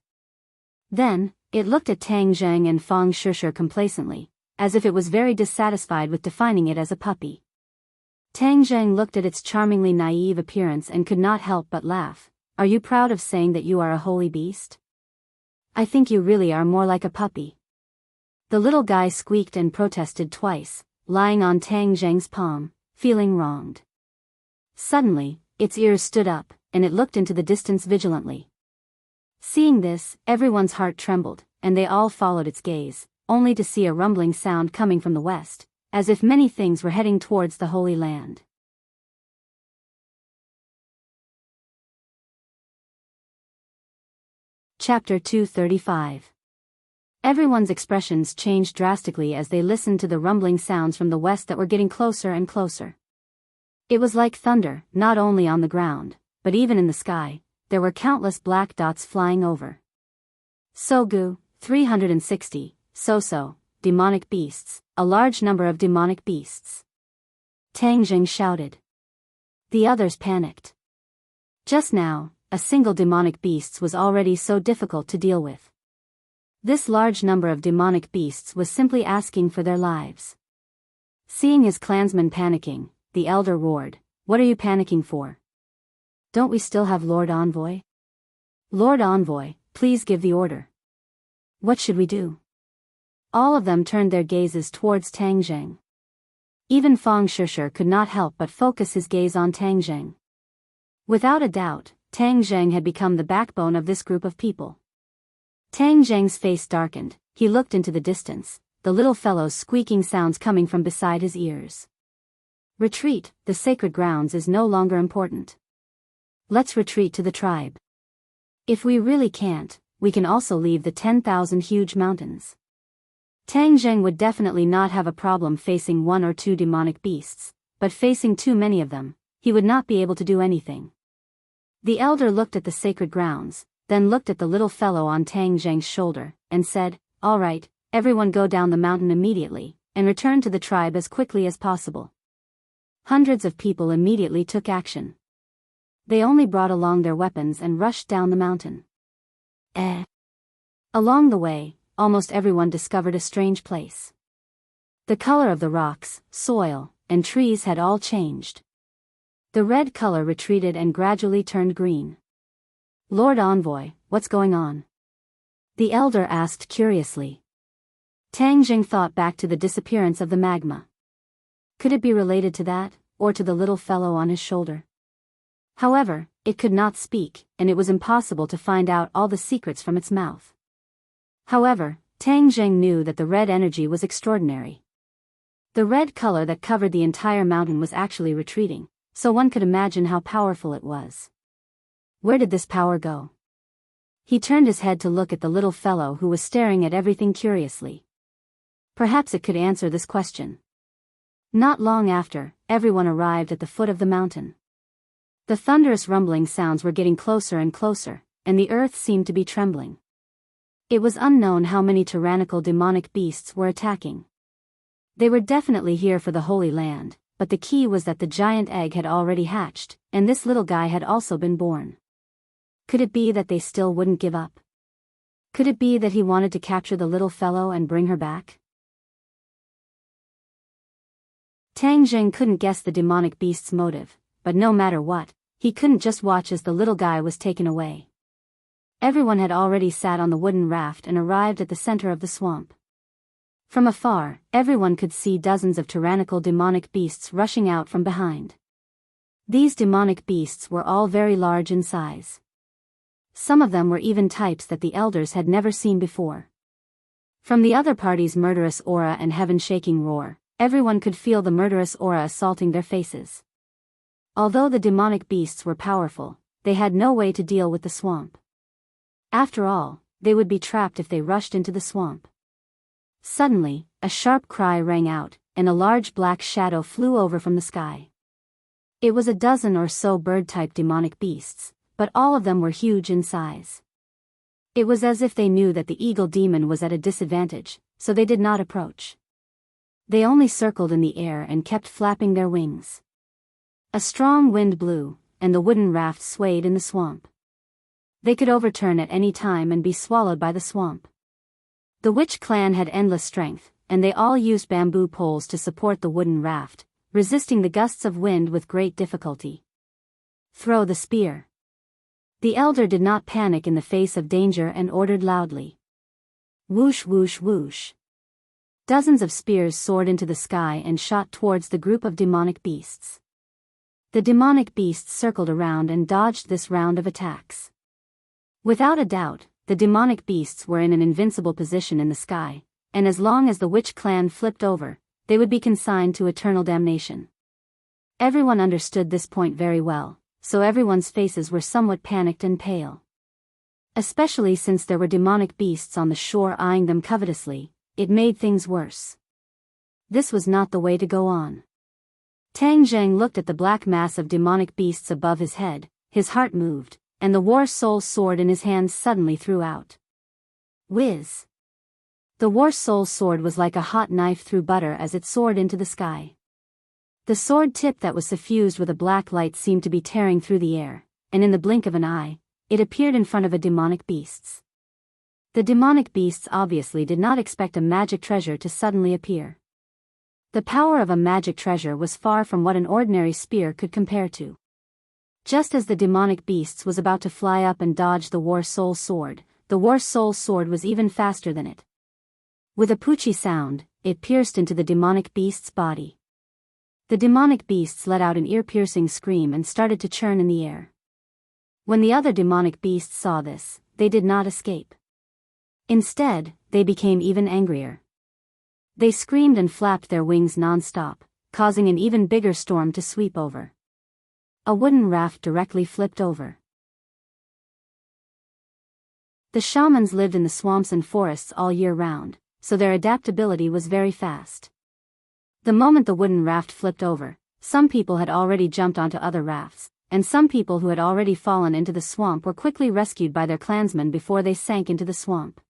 A: Then, it looked at Tang Zheng and Fang Shusher complacently, as if it was very dissatisfied with defining it as a puppy. Tang Zheng looked at its charmingly naive appearance and could not help but laugh. "Are you proud of saying that you are a holy beast? I think you really are more like a puppy." The little guy squeaked and protested twice, lying on Tang Zheng's palm, feeling wronged. Suddenly, its ears stood up, and it looked into the distance vigilantly. Seeing this, everyone's heart trembled, and they all followed its gaze, only to see a rumbling sound coming from the west, as if many things were heading towards the Holy Land. Chapter 235. Everyone's expressions changed drastically as they listened to the rumbling sounds from the west that were getting closer and closer. It was like thunder, not only on the ground, but even in the sky. There were countless black dots flying over. Sogu, 360, So-so, demonic beasts, a large number of demonic beasts. Tang Zheng shouted. The others panicked. Just now, a single demonic beast was already so difficult to deal with. This large number of demonic beasts was simply asking for their lives. Seeing his clansmen panicking, the elder roared, "What are you panicking for? Don't we still have Lord Envoy? Lord Envoy, please give the order. What should we do?" All of them turned their gazes towards Tang Zheng. Even Fang Shusher could not help but focus his gaze on Tang Zheng. Without a doubt, Tang Zheng had become the backbone of this group of people. Tang Zheng's face darkened, he looked into the distance, the little fellow's squeaking sounds coming from beside his ears. "Retreat, the sacred grounds is no longer important. Let's retreat to the tribe. If we really can't, we can also leave the 10,000 huge mountains." Tang Zheng would definitely not have a problem facing one or two demonic beasts, but facing too many of them, he would not be able to do anything. The elder looked at the sacred grounds, then looked at the little fellow on Tang Zheng's shoulder, and said, "All right, everyone go down the mountain immediately, and return to the tribe as quickly as possible." Hundreds of people immediately took action. They only brought along their weapons and rushed down the mountain. Along the way, almost everyone discovered a strange place. The color of the rocks, soil, and trees had all changed. The red color retreated and gradually turned green. "Lord Envoy, what's going on?" The elder asked curiously. Tang Jing thought back to the disappearance of the magma. Could it be related to that, or to the little fellow on his shoulder? However, it could not speak, and it was impossible to find out all the secrets from its mouth. However, Tang Jing knew that the red energy was extraordinary. The red color that covered the entire mountain was actually retreating, so one could imagine how powerful it was. Where did this power go? He turned his head to look at the little fellow who was staring at everything curiously. Perhaps it could answer this question. Not long after, everyone arrived at the foot of the mountain. The thunderous rumbling sounds were getting closer and closer, and the earth seemed to be trembling. It was unknown how many tyrannical demonic beasts were attacking. They were definitely here for the Holy Land, but the key was that the giant egg had already hatched, and this little guy had also been born. Could it be that they still wouldn't give up? Could it be that he wanted to capture the little fellow and bring her back? Tang Jing couldn't guess the demonic beast's motive, but no matter what, he couldn't just watch as the little guy was taken away. Everyone had already sat on the wooden raft and arrived at the center of the swamp. From afar, everyone could see dozens of tyrannical demonic beasts rushing out from behind. These demonic beasts were all very large in size. Some of them were even types that the elders had never seen before. From the other party's murderous aura and heaven-shaking roar, everyone could feel the murderous aura assaulting their faces. Although the demonic beasts were powerful, they had no way to deal with the swamp. After all, they would be trapped if they rushed into the swamp. Suddenly, a sharp cry rang out, and a large black shadow flew over from the sky. It was a dozen or so bird-type demonic beasts, but all of them were huge in size. It was as if they knew that the eagle demon was at a disadvantage, so they did not approach. They only circled in the air and kept flapping their wings. A strong wind blew, and the wooden raft swayed in the swamp. They could overturn at any time and be swallowed by the swamp. The witch clan had endless strength, and they all used bamboo poles to support the wooden raft, resisting the gusts of wind with great difficulty. Throw the spear. The elder did not panic in the face of danger and ordered loudly. Whoosh whoosh whoosh. Dozens of spears soared into the sky and shot towards the group of demonic beasts. The demonic beasts circled around and dodged this round of attacks. Without a doubt, the demonic beasts were in an invincible position in the sky, and as long as the witch clan flipped over, they would be consigned to eternal damnation. Everyone understood this point very well, so everyone's faces were somewhat panicked and pale. Especially since there were demonic beasts on the shore eyeing them covetously, it made things worse. This was not the way to go on. Tang Jing looked at the black mass of demonic beasts above his head, his heart moved, and the war soul sword in his hands suddenly threw out. Whiz! The war soul sword was like a hot knife through butter as it soared into the sky. The sword tip that was suffused with a black light seemed to be tearing through the air, and in the blink of an eye, it appeared in front of a demonic beasts. The demonic beasts obviously did not expect a magic treasure to suddenly appear. The power of a magic treasure was far from what an ordinary spear could compare to. Just as the demonic beasts was about to fly up and dodge the war soul sword, the war soul sword was even faster than it. With a poochie sound, it pierced into the demonic beast's body. The demonic beasts let out an ear-piercing scream and started to churn in the air. When the other demonic beasts saw this, they did not escape. Instead, they became even angrier. They screamed and flapped their wings non-stop, causing an even bigger storm to sweep over. A wooden raft directly flipped over. The shamans lived in the swamps and forests all year round, so their adaptability was very fast. The moment the wooden raft flipped over, some people had already jumped onto other rafts, and some people who had already fallen into the swamp were quickly rescued by their clansmen before they sank into the swamp.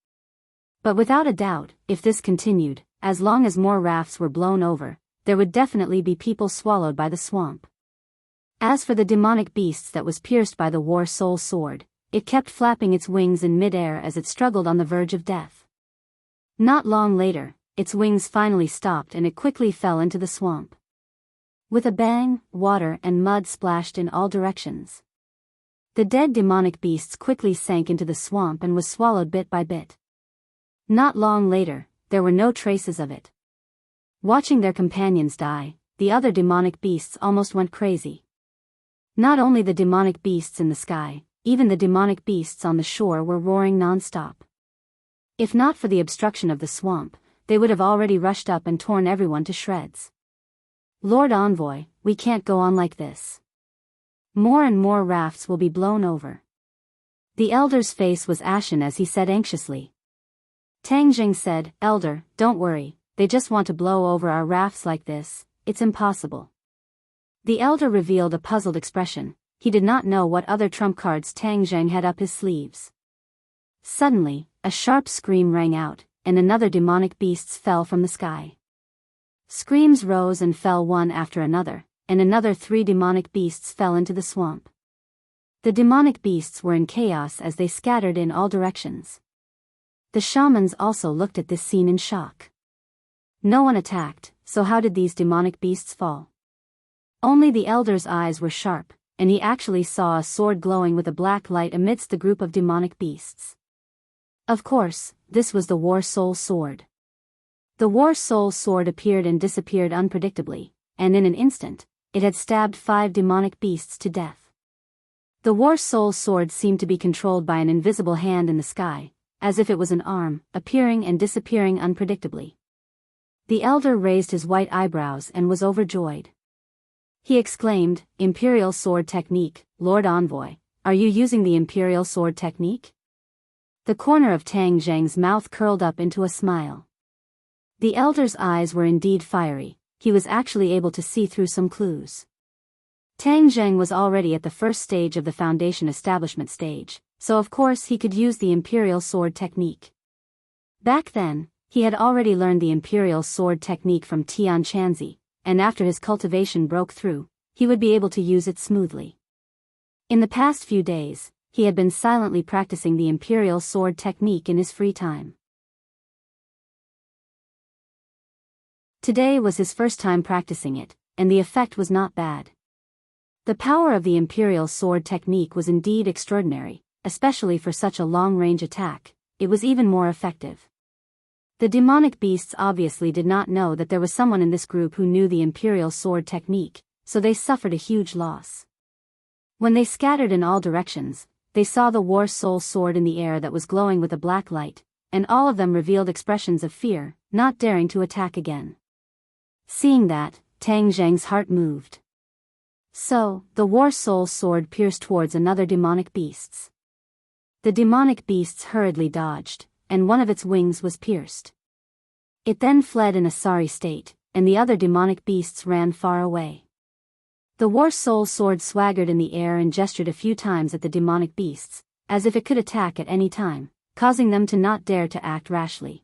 A: But without a doubt, if this continued, as long as more rafts were blown over, there would definitely be people swallowed by the swamp. As for the demonic beasts that was pierced by the war soul sword, it kept flapping its wings in mid-air as it struggled on the verge of death. Not long later, its wings finally stopped and it quickly fell into the swamp. With a bang, water and mud splashed in all directions. The dead demonic beasts quickly sank into the swamp and was swallowed bit by bit. Not long later, there were no traces of it. Watching their companions die, the other demonic beasts almost went crazy. Not only the demonic beasts in the sky, even the demonic beasts on the shore were roaring non-stop. If not for the obstruction of the swamp, they would have already rushed up and torn everyone to shreds. Lord Envoy, we can't go on like this. More and more rafts will be blown over. The elder's face was ashen as he said anxiously. Tang Jing said, Elder, don't worry, they just want to blow over our rafts like this, it's impossible. The elder revealed a puzzled expression. He did not know what other trump cards Tang Jing had up his sleeves. Suddenly, a sharp scream rang out, and another demonic beasts fell from the sky. Screams rose and fell one after another, and another 3 demonic beasts fell into the swamp. The demonic beasts were in chaos as they scattered in all directions. The shamans also looked at this scene in shock. No one attacked, so how did these demonic beasts fall? Only the elder's eyes were sharp, and he actually saw a sword glowing with a black light amidst the group of demonic beasts. Of course, this was the War Soul Sword. The War Soul Sword appeared and disappeared unpredictably, and in an instant, it had stabbed 5 demonic beasts to death. The War Soul Sword seemed to be controlled by an invisible hand in the sky, as if it was an arm, appearing and disappearing unpredictably. The elder raised his white eyebrows and was overjoyed. He exclaimed, Imperial Sword Technique, Lord Envoy, are you using the Imperial Sword Technique? The corner of Tang Jing's mouth curled up into a smile. The elder's eyes were indeed fiery. He was actually able to see through some clues. Tang Jing was already at the first stage of the Foundation establishment stage, so of course he could use the Imperial Sword Technique. Back then, he had already learned the Imperial Sword Technique from Tian Chanzi, and after his cultivation broke through, he would be able to use it smoothly. In the past few days, he had been silently practicing the Imperial Sword Technique in his free time. Today was his first time practicing it, and the effect was not bad. The power of the Imperial Sword Technique was indeed extraordinary, especially for such a long-range attack. It was even more effective. The demonic beasts obviously did not know that there was someone in this group who knew the Imperial Sword Technique, so they suffered a huge loss. When they scattered in all directions, they saw the War Soul Sword in the air that was glowing with a black light, and all of them revealed expressions of fear, not daring to attack again. Seeing that, Tang Jing's heart moved. So, the War Soul Sword pierced towards another demonic beasts. The demonic beasts hurriedly dodged, and one of its wings was pierced. It then fled in a sorry state, and the other demonic beasts ran far away. The War Soul Sword swaggered in the air and gestured a few times at the demonic beasts, as if it could attack at any time, causing them to not dare to act rashly.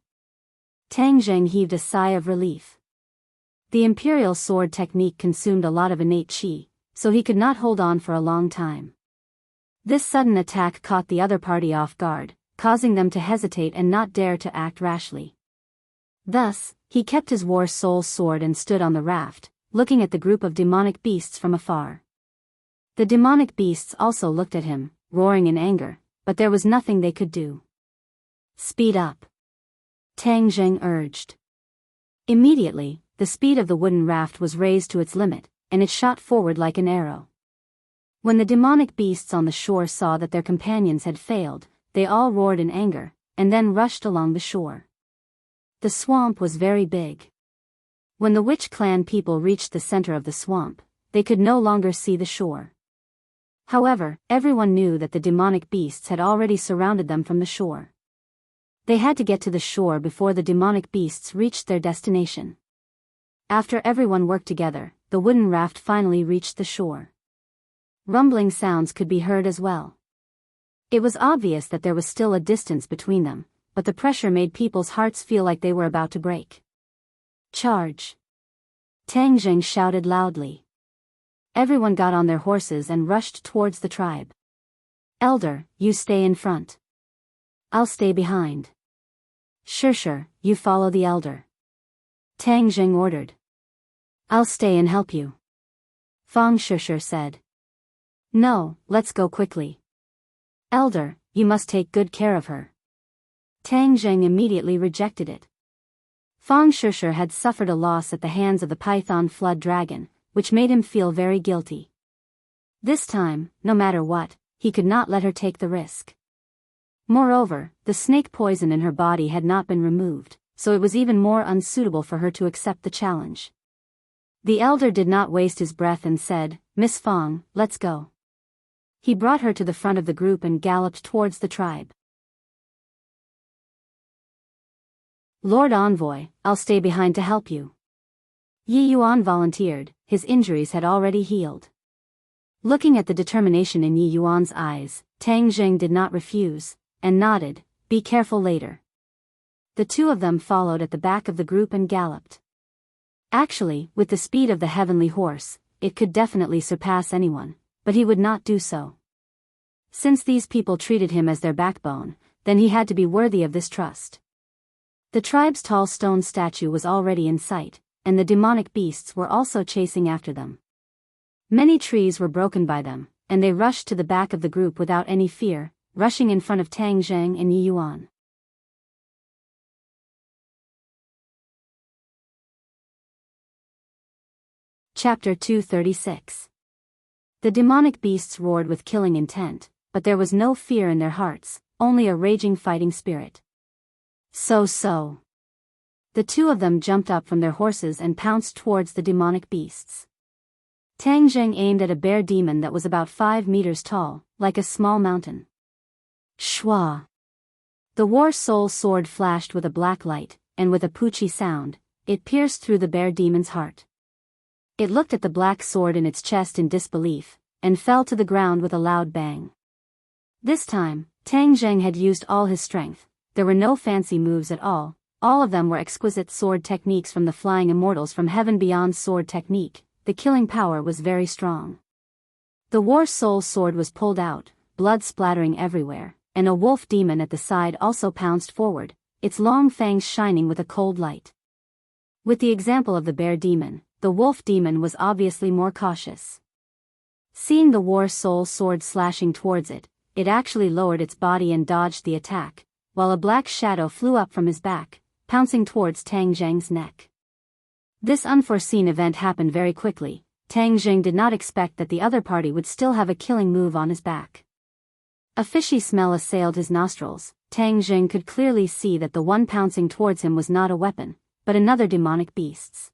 A: Tang Jing heaved a sigh of relief. The Imperial Sword Technique consumed a lot of innate qi, so he could not hold on for a long time. This sudden attack caught the other party off guard, causing them to hesitate and not dare to act rashly. Thus, he kept his War Soul Sword and stood on the raft, looking at the group of demonic beasts from afar. The demonic beasts also looked at him, roaring in anger, but there was nothing they could do. Speed up, Tang Jing urged. Immediately, the speed of the wooden raft was raised to its limit, and it shot forward like an arrow. When the demonic beasts on the shore saw that their companions had failed, they all roared in anger, and then rushed along the shore. The swamp was very big. When the Witch Clan people reached the center of the swamp, they could no longer see the shore. However, everyone knew that the demonic beasts had already surrounded them from the shore. They had to get to the shore before the demonic beasts reached their destination. After everyone worked together, the wooden raft finally reached the shore. Rumbling sounds could be heard as well. It was obvious that there was still a distance between them, but the pressure made people's hearts feel like they were about to break. Charge! Tang Jing shouted loudly. Everyone got on their horses and rushed towards the tribe. Elder, you stay in front. I'll stay behind. Sure, you follow the elder. Tang Jing ordered. I'll stay and help you. Fang Sure said. No, let's go quickly. Elder, you must take good care of her. Tang Zheng immediately rejected it. Fang Shishir had suffered a loss at the hands of the python flood dragon, which made him feel very guilty. This time, no matter what, he could not let her take the risk. Moreover, the snake poison in her body had not been removed, so it was even more unsuitable for her to accept the challenge. The elder did not waste his breath and said, "Miss Fang, let's go." He brought her to the front of the group and galloped towards the tribe. "Lord Envoy, I'll stay behind to help you." Yi Yuan volunteered, his injuries had already healed. Looking at the determination in Yi Yuan's eyes, Tang Zheng did not refuse, and nodded, "Be careful later." The two of them followed at the back of the group and galloped. Actually, with the speed of the heavenly horse, it could definitely surpass anyone, but he would not do so. Since these people treated him as their backbone, then he had to be worthy of this trust. The tribe's tall stone statue was already in sight, and the demonic beasts were also chasing after them. Many trees were broken by them, and they rushed to the back of the group without any fear, rushing in front of Tang Zheng and Yi Yuan. Chapter 236. The demonic beasts roared with killing intent, but there was no fear in their hearts, only a raging fighting spirit. So. The two of them jumped up from their horses and pounced towards the demonic beasts. Tang Zheng aimed at a bear demon that was about 5 meters tall, like a small mountain. Shwa! The war soul sword flashed with a black light, and with a poochie sound, it pierced through the bear demon's heart. It looked at the black sword in its chest in disbelief, and fell to the ground with a loud bang. This time, Tang Zheng had used all his strength. There were no fancy moves at all of them were exquisite sword techniques from the flying immortals from heaven beyond sword technique. The killing power was very strong. The war soul sword was pulled out, blood splattering everywhere, and a wolf demon at the side also pounced forward, its long fangs shining with a cold light. With the example of the bear demon, the wolf demon was obviously more cautious. Seeing the war soul sword slashing towards it, it actually lowered its body and dodged the attack, while a black shadow flew up from his back, pouncing towards Tang Zheng's neck. This unforeseen event happened very quickly. Tang Zheng did not expect that the other party would still have a killing move on his back. A fishy smell assailed his nostrils. Tang Zheng could clearly see that the one pouncing towards him was not a weapon, but another demonic beast's.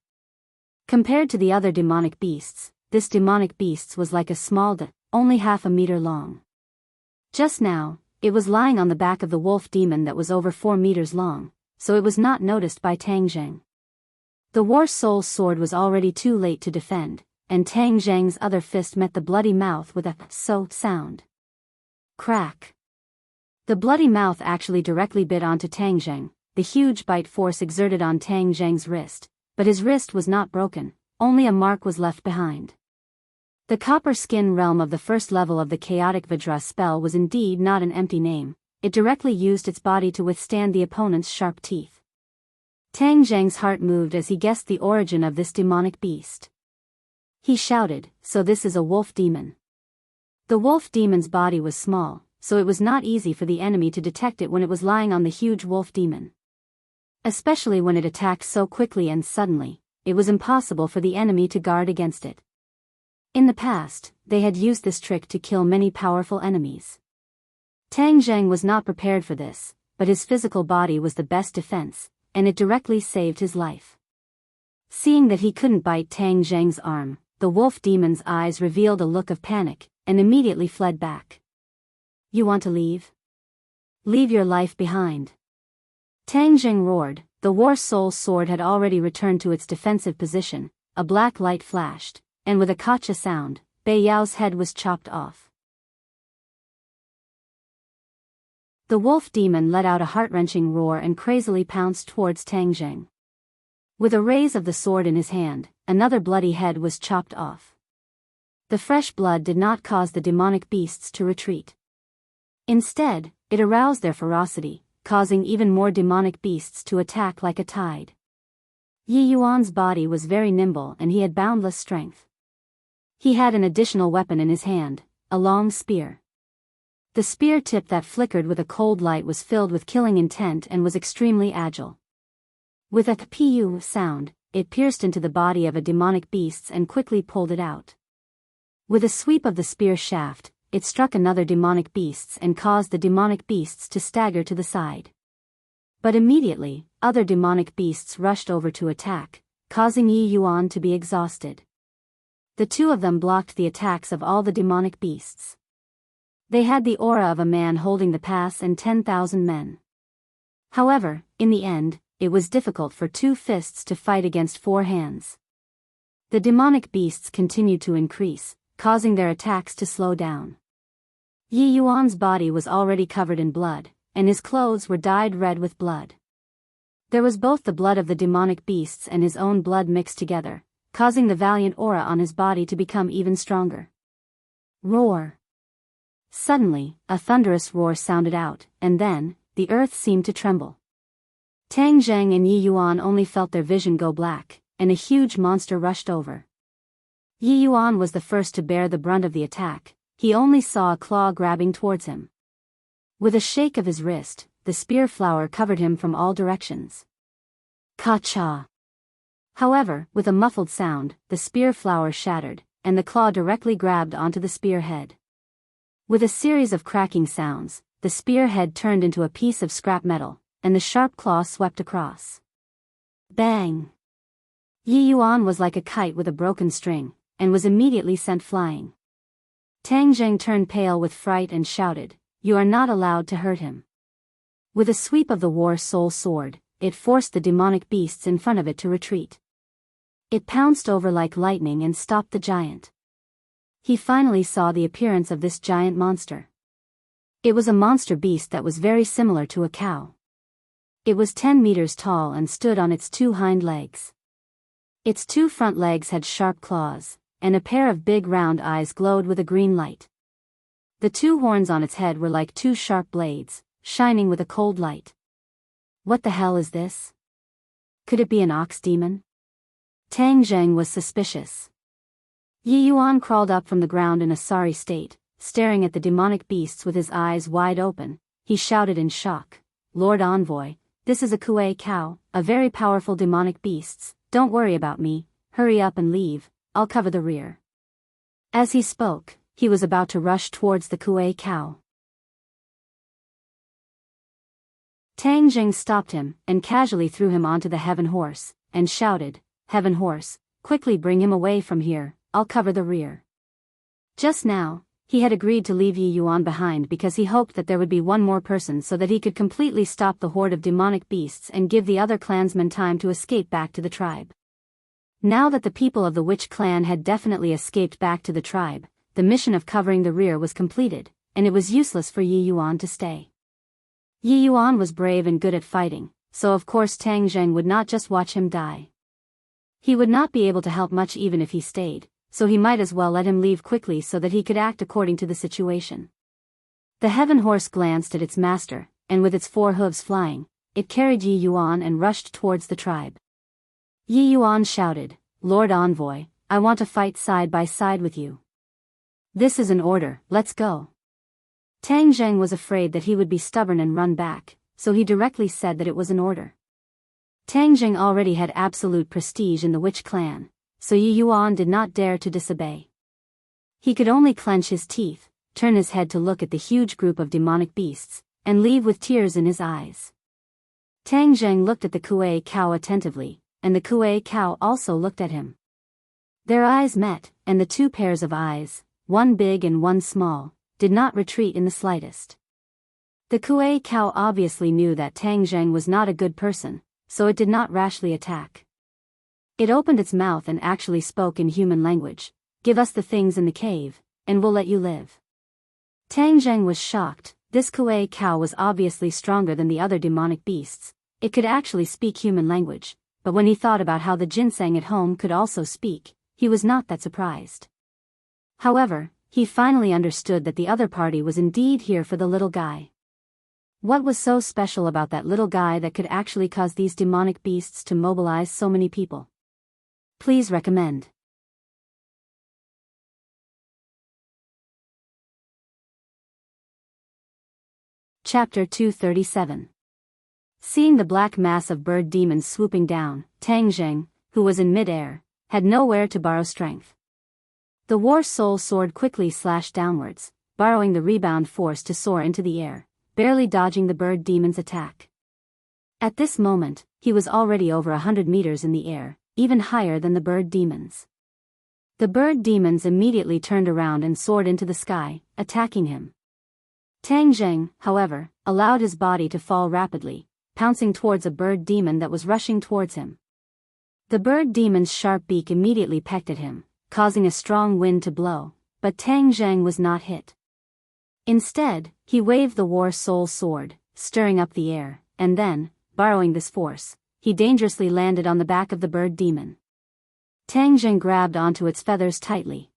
A: Compared to the other demonic beasts, this demonic beast was like a small only half a meter long. Just now, it was lying on the back of the wolf demon that was over 4 meters long, so it was not noticed by Tang Zheng. The war soul sword was already too late to defend, and Tang Zheng's other fist met the bloody mouth with a so sound. Crack. The bloody mouth actually directly bit onto Tang Zheng. The huge bite force exerted on Tang Zheng's wrist, but his wrist was not broken, only a mark was left behind. The copper skin realm of the first level of the chaotic Vajra spell was indeed not an empty name. It directly used its body to withstand the opponent's sharp teeth. Tang Zheng's heart moved as he guessed the origin of this demonic beast. He shouted, "So this is a wolf demon." The wolf demon's body was small, so it was not easy for the enemy to detect it when it was lying on the huge wolf demon. Especially when it attacked so quickly and suddenly, it was impossible for the enemy to guard against it. In the past, they had used this trick to kill many powerful enemies. Tang Zheng was not prepared for this, but his physical body was the best defense, and it directly saved his life. Seeing that he couldn't bite Tang Zheng's arm, the wolf demon's eyes revealed a look of panic, and immediately fled back. "You want to leave? Leave your life behind." Tang Zheng roared. The war soul sword had already returned to its defensive position. A black light flashed, and with a kacha sound, Bei Yao's head was chopped off. The wolf demon let out a heart-wrenching roar and crazily pounced towards Tang Zheng. With a raise of the sword in his hand, another bloody head was chopped off. The fresh blood did not cause the demonic beasts to retreat. Instead, it aroused their ferocity, causing even more demonic beasts to attack like a tide. Yi Yuan's body was very nimble and he had boundless strength. He had an additional weapon in his hand, a long spear. The spear tip that flickered with a cold light was filled with killing intent and was extremely agile. With a pu sound, it pierced into the body of a demonic beast and quickly pulled it out. With a sweep of the spear shaft, it struck another demonic beast and caused the demonic beasts to stagger to the side. But immediately, other demonic beasts rushed over to attack, causing Yi Yuan to be exhausted. The two of them blocked the attacks of all the demonic beasts. They had the aura of a man holding the pass and 10,000 men. However, in the end, it was difficult for 2 fists to fight against 4 hands. The demonic beasts continued to increase, causing their attacks to slow down. Yi Yuan's body was already covered in blood, and his clothes were dyed red with blood. There was both the blood of the demonic beasts and his own blood mixed together, causing the valiant aura on his body to become even stronger. Roar! Suddenly, a thunderous roar sounded out, and then, the earth seemed to tremble. Tang Zheng and Yi Yuan only felt their vision go black, and a huge monster rushed over. Yi Yuan was the first to bear the brunt of the attack. He only saw a claw grabbing towards him. With a shake of his wrist, the spear flower covered him from all directions. Ka-cha! However, with a muffled sound, the spear flower shattered, and the claw directly grabbed onto the spear head. With a series of cracking sounds, the spear head turned into a piece of scrap metal, and the sharp claw swept across. Bang! Yi Yuan was like a kite with a broken string, and was immediately sent flying. Tang Zheng turned pale with fright and shouted, "You are not allowed to hurt him." With a sweep of the War Soul Sword, it forced the demonic beasts in front of it to retreat. It pounced over like lightning and stopped the giant. He finally saw the appearance of this giant monster. It was a monster beast that was very similar to a cow. It was 10 meters tall and stood on its 2 hind legs. Its 2 front legs had sharp claws, and a pair of big round eyes glowed with a green light. The 2 horns on its head were like 2 sharp blades, shining with a cold light. What the hell is this? Could it be an ox demon? Tang Zheng was suspicious. Yi Yuan crawled up from the ground in a sorry state, staring at the demonic beasts with his eyes wide open. He shouted in shock, "Lord Envoy, this is a Kuei cow, a very powerful demonic beasts. Don't worry about me, hurry up and leave, I'll cover the rear." As he spoke, he was about to rush towards the Kuei cow. Tang Zheng stopped him, and casually threw him onto the heaven horse, and shouted, "Heaven horse, quickly bring him away from here, I'll cover the rear." Just now, he had agreed to leave Yi Yuan behind because he hoped that there would be one more person so that he could completely stop the horde of demonic beasts and give the other clansmen time to escape back to the tribe. Now that the people of the Witch clan had definitely escaped back to the tribe, the mission of covering the rear was completed, and it was useless for Yi Yuan to stay. Yi Yuan was brave and good at fighting, so of course Tang Zheng would not just watch him die. He would not be able to help much even if he stayed, so he might as well let him leave quickly so that he could act according to the situation. The heaven horse glanced at its master, and with its 4 hooves flying, it carried Yi Yuan and rushed towards the tribe. Yi Yuan shouted, "Lord Envoy, I want to fight side by side with you." "This is an order, let's go." Tang Zheng was afraid that he would be stubborn and run back, so he directly said that it was an order. Tang Zheng already had absolute prestige in the Witch clan, so Yi Yuan did not dare to disobey. He could only clench his teeth, turn his head to look at the huge group of demonic beasts, and leave with tears in his eyes. Tang Zheng looked at the Kuei cow attentively, and the Kuei cow also looked at him. Their eyes met, and the 2 pairs of eyes, one big and one small, did not retreat in the slightest. The Kuei cow obviously knew that Tang Zheng was not a good person, so it did not rashly attack. It opened its mouth and actually spoke in human language, "Give us the things in the cave, and we'll let you live." Tang Zheng was shocked. This Kuei cow was obviously stronger than the other demonic beasts. It could actually speak human language, but when he thought about how the ginseng at home could also speak, he was not that surprised. However, he finally understood that the other party was indeed here for the little guy. What was so special about that little guy that could actually cause these demonic beasts to mobilize so many people? Please recommend. Chapter 237. Seeing the black mass of bird demons swooping down, Tang Zheng, who was in mid-air, had nowhere to borrow strength. The war soul sword quickly slashed downwards, borrowing the rebound force to soar into the air, barely dodging the bird demon's attack. At this moment, he was already over 100 meters in the air, even higher than the bird demons. The bird demons immediately turned around and soared into the sky, attacking him. Tang Zheng, however, allowed his body to fall rapidly, pouncing towards a bird demon that was rushing towards him. The bird demon's sharp beak immediately pecked at him, causing a strong wind to blow, but Tang Zheng was not hit. Instead, he waved the war soul sword, stirring up the air, and then, borrowing this force, he dangerously landed on the back of the bird demon. Tang Zheng grabbed onto its feathers tightly.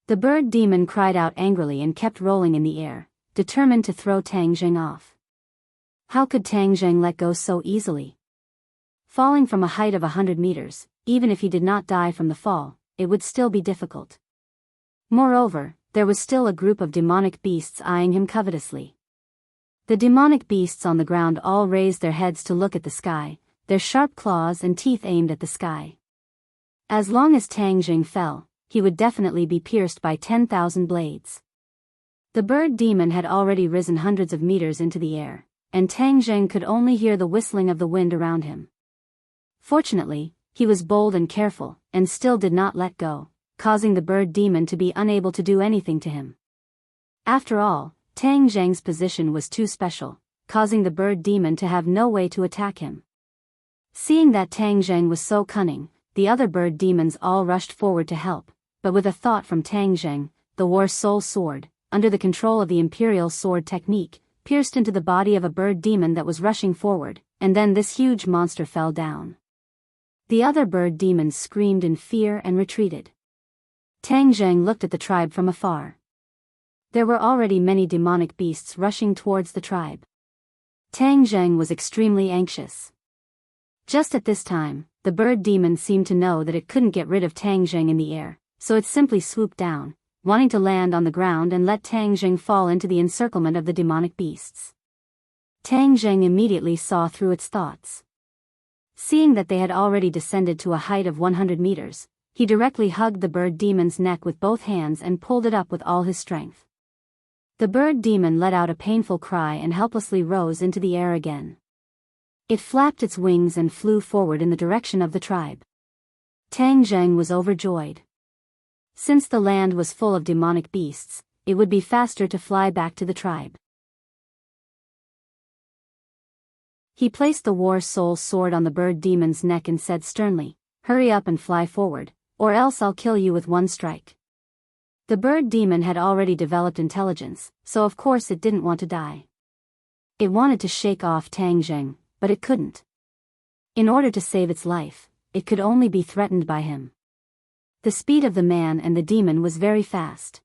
A: The bird demon cried out angrily and kept rolling in the air, determined to throw Tang Zheng off. How could Tang Zheng let go so easily? Falling from a height of 100 meters, even if he did not die from the fall, it would still be difficult. Moreover, there was still a group of demonic beasts eyeing him covetously. The demonic beasts on the ground all raised their heads to look at the sky, their sharp claws and teeth aimed at the sky. As long as Tang Zheng fell, he would definitely be pierced by 10,000 blades. The bird demon had already risen hundreds of meters into the air, and Tang Zheng could only hear the whistling of the wind around him. Fortunately, he was bold and careful, and still did not let go, causing the bird demon to be unable to do anything to him. After all, Tang Zheng's position was too special, causing the bird demon to have no way to attack him. Seeing that Tang Zheng was so cunning, the other bird demons all rushed forward to help, but with a thought from Tang Zheng, the war soul sword, under the control of the imperial sword technique, pierced into the body of a bird demon that was rushing forward, and then this huge monster fell down. The other bird demons screamed in fear and retreated. Tang Zheng looked at the tribe from afar. There were already many demonic beasts rushing towards the tribe. Tang Zheng was extremely anxious. Just at this time, the bird demon seemed to know that it couldn't get rid of Tang Zheng in the air, so it simply swooped down, wanting to land on the ground and let Tang Zheng fall into the encirclement of the demonic beasts. Tang Zheng immediately saw through its thoughts. Seeing that they had already descended to a height of 100 meters, he directly hugged the bird demon's neck with both hands and pulled it up with all his strength. The bird demon let out a painful cry and helplessly rose into the air again. It flapped its wings and flew forward in the direction of the tribe. Tang Zheng was overjoyed. Since the land was full of demonic beasts, it would be faster to fly back to the tribe. He placed the war soul sword on the bird demon's neck and said sternly, "Hurry up and fly forward, or else I'll kill you with one strike." The bird demon had already developed intelligence, so of course it didn't want to die. It wanted to shake off Tang Zheng, but it couldn't. In order to save its life, it could only be threatened by him. The speed of the man and the demon was very fast.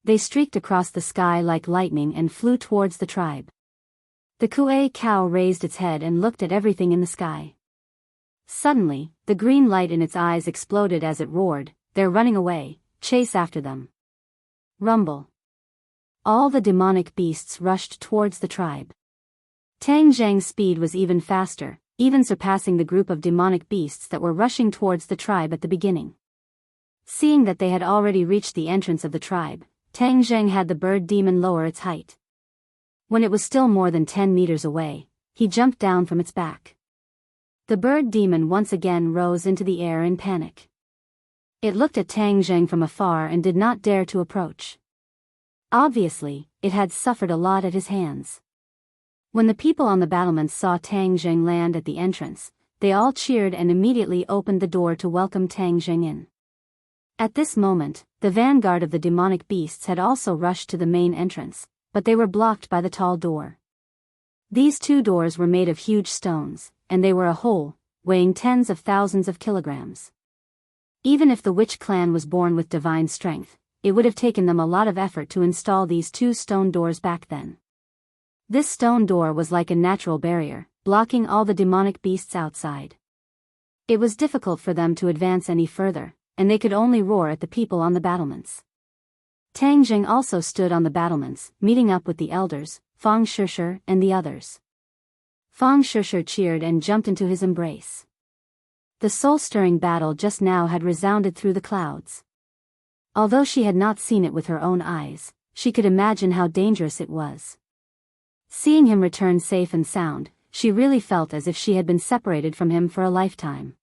A: They streaked across the sky like lightning and flew towards the tribe. The Kuei cow raised its head and looked at everything in the sky. Suddenly, the green light in its eyes exploded as it roared, "They're running away, chase after them." Rumble. All the demonic beasts rushed towards the tribe. Tang Zheng's speed was even faster, even surpassing the group of demonic beasts that were rushing towards the tribe at the beginning. Seeing that they had already reached the entrance of the tribe, Tang Zheng had the bird demon lower its height. When it was still more than 10 meters away, he jumped down from its back. The bird demon once again rose into the air in panic. It looked at Tang Zheng from afar and did not dare to approach. Obviously, it had suffered a lot at his hands. When the people on the battlements saw Tang Zheng land at the entrance, they all cheered and immediately opened the door to welcome Tang Zheng in. At this moment, the vanguard of the demonic beasts had also rushed to the main entrance, but they were blocked by the tall door. These two doors were made of huge stones, and they were a whole, weighing tens of thousands of kilograms. Even if the witch clan was born with divine strength, it would have taken them a lot of effort to install these two stone doors back then. This stone door was like a natural barrier, blocking all the demonic beasts outside. It was difficult for them to advance any further, and they could only roar at the people on the battlements. Tang Zheng also stood on the battlements, meeting up with the elders, Fang Shishir, and the others. Fang Shishir cheered and jumped into his embrace. The soul-stirring battle just now had resounded through the clouds. Although she had not seen it with her own eyes, she could imagine how dangerous it was. Seeing him return safe and sound, she really felt as if she had been separated from him for a lifetime.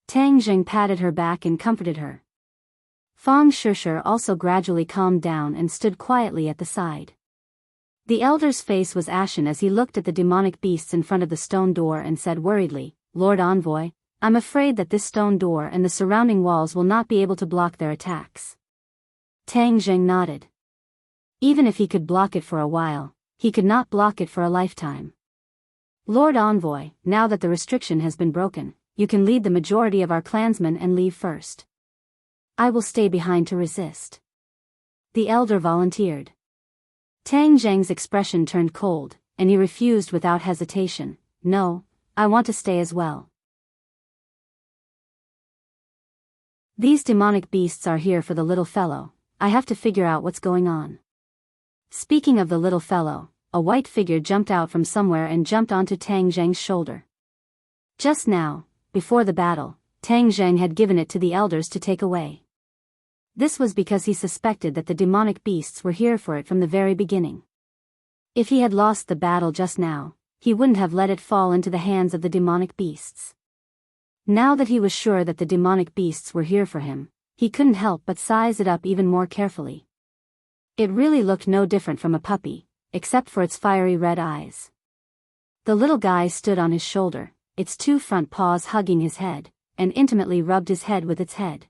A: Tang Jing patted her back and comforted her. Fang Shishir also gradually calmed down and stood quietly at the side. The elder's face was ashen as he looked at the demonic beasts in front of the stone door and said worriedly, "Lord Envoy, I'm afraid that this stone door and the surrounding walls will not be able to block their attacks." Tang Jing nodded. Even if he could block it for a while, he could not block it for a lifetime. "Lord Envoy, now that the restriction has been broken, you can lead the majority of our clansmen and leave first. I will stay behind to resist." The elder volunteered. Tang Jing's expression turned cold, and he refused without hesitation, "No, I want to stay as well. These demonic beasts are here for the little fellow. I have to figure out what's going on." Speaking of the little fellow, a white figure jumped out from somewhere and jumped onto Tang Jing's shoulder. Just now, before the battle, Tang Jing had given it to the elders to take away. This was because he suspected that the demonic beasts were here for it from the very beginning. If he had lost the battle just now, he wouldn't have let it fall into the hands of the demonic beasts. Now that he was sure that the demonic beasts were here for him, he couldn't help but size it up even more carefully. It really looked no different from a puppy, except for its fiery red eyes. The little guy stood on his shoulder, its two front paws hugging his head, and intimately rubbed his head with its head.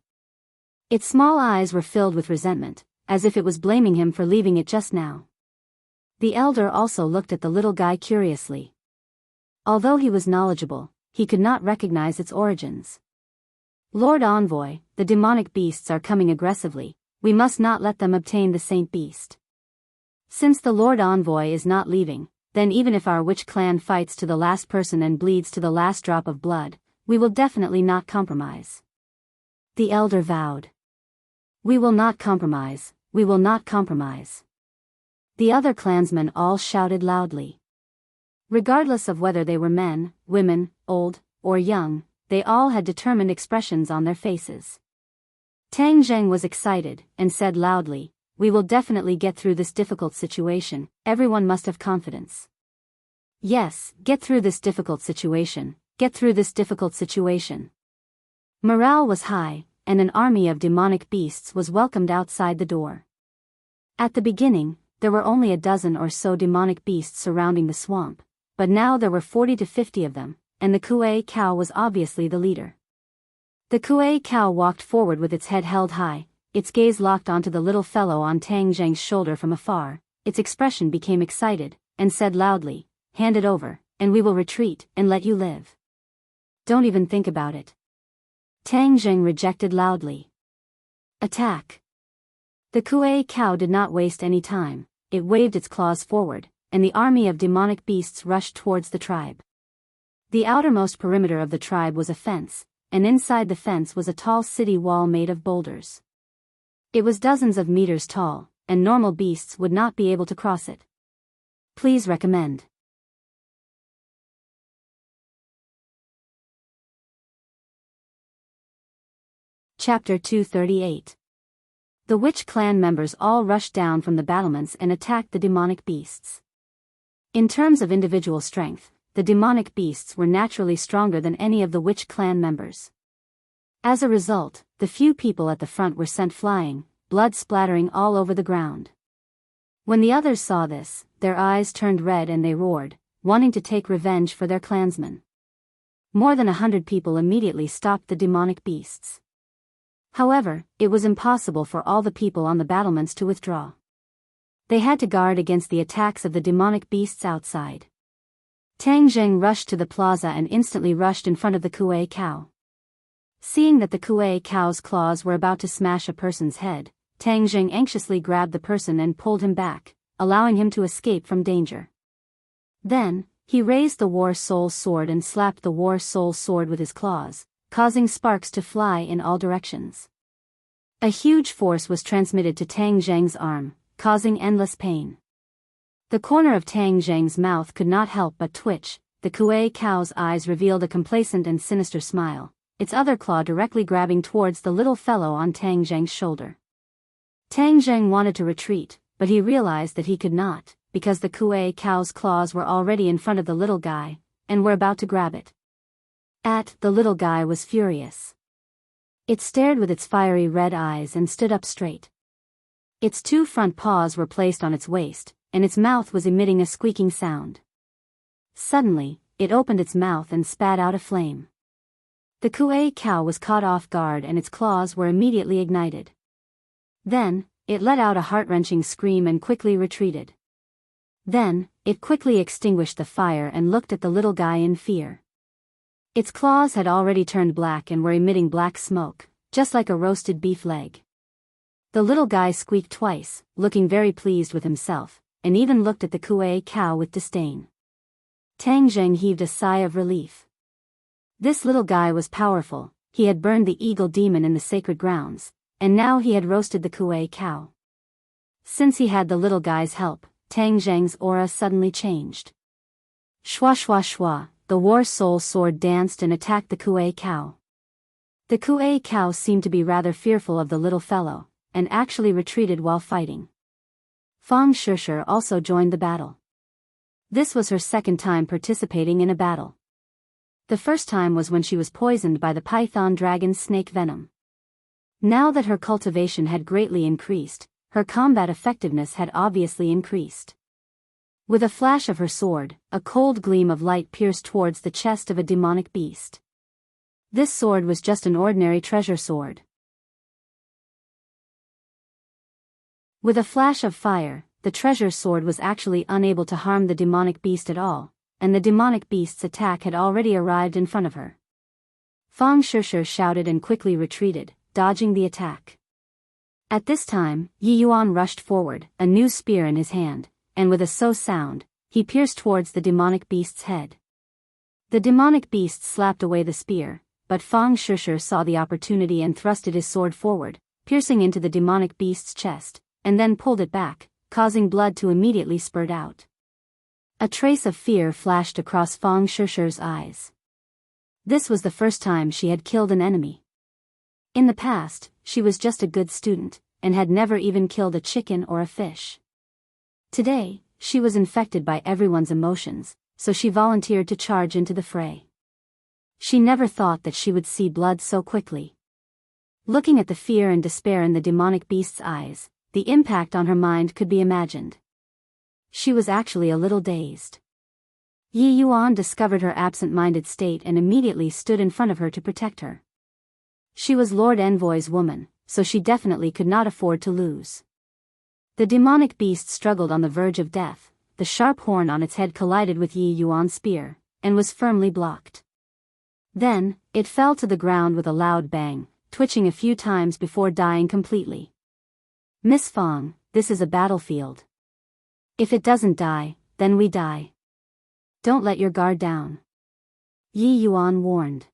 A: Its small eyes were filled with resentment, as if it was blaming him for leaving it just now. The elder also looked at the little guy curiously. Although he was knowledgeable, he could not recognize its origins. "Lord Envoy, the demonic beasts are coming aggressively. We must not let them obtain the Saint Beast. Since the Lord Envoy is not leaving, then even if our witch clan fights to the last person and bleeds to the last drop of blood, we will definitely not compromise." The elder vowed. "We will not compromise, we will not compromise." The other clansmen all shouted loudly. Regardless of whether they were men, women, old, or young, they all had determined expressions on their faces. Tang Jing was excited, and said loudly, "We will definitely get through this difficult situation. Everyone must have confidence." "Yes, get through this difficult situation, get through this difficult situation." Morale was high, and an army of demonic beasts was welcomed outside the door. At the beginning, there were only a dozen or so demonic beasts surrounding the swamp, but now there were 40 to 50 of them, and the Kuei cow was obviously the leader. The Kuei cow walked forward with its head held high, its gaze locked onto the little fellow on Tang Jing's shoulder from afar. Its expression became excited, and said loudly, "Hand it over, and we will retreat and let you live. Don't even think about it." Tang Jing rejected loudly. "Attack!" The Kuei cow did not waste any time. It waved its claws forward, and the army of demonic beasts rushed towards the tribe. The outermost perimeter of the tribe was a fence, and inside the fence was a tall city wall made of boulders. It was dozens of meters tall, and normal beasts would not be able to cross it. Please recommend. Chapter 238. The witch clan members all rushed down from the battlements and attacked the demonic beasts. In terms of individual strength, the demonic beasts were naturally stronger than any of the witch clan members. As a result, the few people at the front were sent flying, blood splattering all over the ground. When the others saw this, their eyes turned red and they roared, wanting to take revenge for their clansmen. More than 100 people immediately stopped the demonic beasts. However, it was impossible for all the people on the battlements to withdraw. They had to guard against the attacks of the demonic beasts outside. Tang Jing rushed to the plaza and instantly rushed in front of the Kuei cow. Seeing that the Kuei cow's claws were about to smash a person's head, Tang Jing anxiously grabbed the person and pulled him back, allowing him to escape from danger. Then, he raised the War Soul Sword and slapped the War Soul Sword with his claws, causing sparks to fly in all directions. A huge force was transmitted to Tang Jing's arm, causing endless pain. The corner of Tang Zheng's mouth could not help but twitch. The Kuei cow's eyes revealed a complacent and sinister smile, its other claw directly grabbing towards the little fellow on Tang Zheng's shoulder. Tang Zheng wanted to retreat, but he realized that he could not, because the Kuei cow's claws were already in front of the little guy, and were about to grab it. The little guy was furious. It stared with its fiery red eyes and stood up straight. Its two front paws were placed on its waist, and its mouth was emitting a squeaking sound. Suddenly, it opened its mouth and spat out a flame. The Kuei cow was caught off guard and its claws were immediately ignited. Then, it let out a heart-wrenching scream and quickly retreated. Then, it quickly extinguished the fire and looked at the little guy in fear. Its claws had already turned black and were emitting black smoke, just like a roasted beef leg. The little guy squeaked twice, looking very pleased with himself, and even looked at the Kuei cow with disdain. Tang Zheng heaved a sigh of relief. This little guy was powerful. He had burned the eagle demon in the sacred grounds, and now he had roasted the Kuei cow. Since he had the little guy's help, Tang Zheng's aura suddenly changed. Shwa shwa shwa, the war soul sword danced and attacked the Kuei cow. The Kuei cow seemed to be rather fearful of the little fellow, and actually retreated while fighting. Fang Shishir also joined the battle. This was her second time participating in a battle. The first time was when she was poisoned by the python dragon's snake venom. Now that her cultivation had greatly increased, her combat effectiveness had obviously increased. With a flash of her sword, a cold gleam of light pierced towards the chest of a demonic beast. This sword was just an ordinary treasure sword. With a flash of fire, the treasure sword was actually unable to harm the demonic beast at all, and the demonic beast's attack had already arrived in front of her. Fang Shishir shouted and quickly retreated, dodging the attack. At this time, Yi Yuan rushed forward, a new spear in his hand, and with a so sound, he pierced towards the demonic beast's head. The demonic beast slapped away the spear, but Fang Shishir saw the opportunity and thrusted his sword forward, piercing into the demonic beast's chest, and then pulled it back, causing blood to immediately spurt out. A trace of fear flashed across Fang Shishir's eyes. This was the first time she had killed an enemy. In the past, she was just a good student, and had never even killed a chicken or a fish. Today, she was infected by everyone's emotions, so she volunteered to charge into the fray. She never thought that she would see blood so quickly. Looking at the fear and despair in the demonic beast's eyes, the impact on her mind could be imagined. She was actually a little dazed. Yi Yuan discovered her absent-minded state and immediately stood in front of her to protect her. She was Lord Envoy's woman, so she definitely could not afford to lose. The demonic beast struggled on the verge of death. The sharp horn on its head collided with Yi Yuan's spear, and was firmly blocked. Then, it fell to the ground with a loud bang, twitching a few times before dying completely. Miss Fang, this is a battlefield. If it doesn't die, then we die. Don't let your guard down. Yi Yuan warned.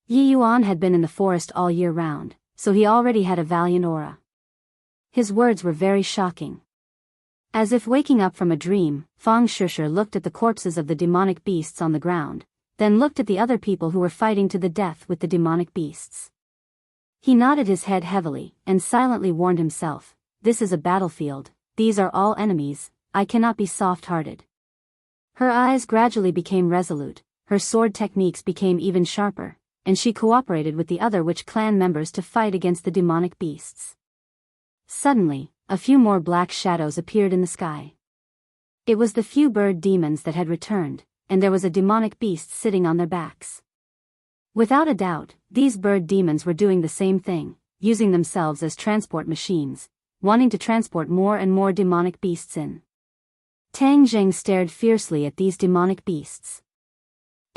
A: Yi Yuan had been in the forest all year round, so he already had a valiant aura. His words were very shocking. As if waking up from a dream, Fang Shishir looked at the corpses of the demonic beasts on the ground, then looked at the other people who were fighting to the death with the demonic beasts. He nodded his head heavily, and silently warned himself, this is a battlefield, these are all enemies, I cannot be soft-hearted. Her eyes gradually became resolute, her sword techniques became even sharper, and she cooperated with the other witch clan members to fight against the demonic beasts. Suddenly, a few more black shadows appeared in the sky. It was the few bird demons that had returned, and there was a demonic beast sitting on their backs. Without a doubt, these bird demons were doing the same thing, using themselves as transport machines, wanting to transport more and more demonic beasts in. Tang Zheng stared fiercely at these demonic beasts.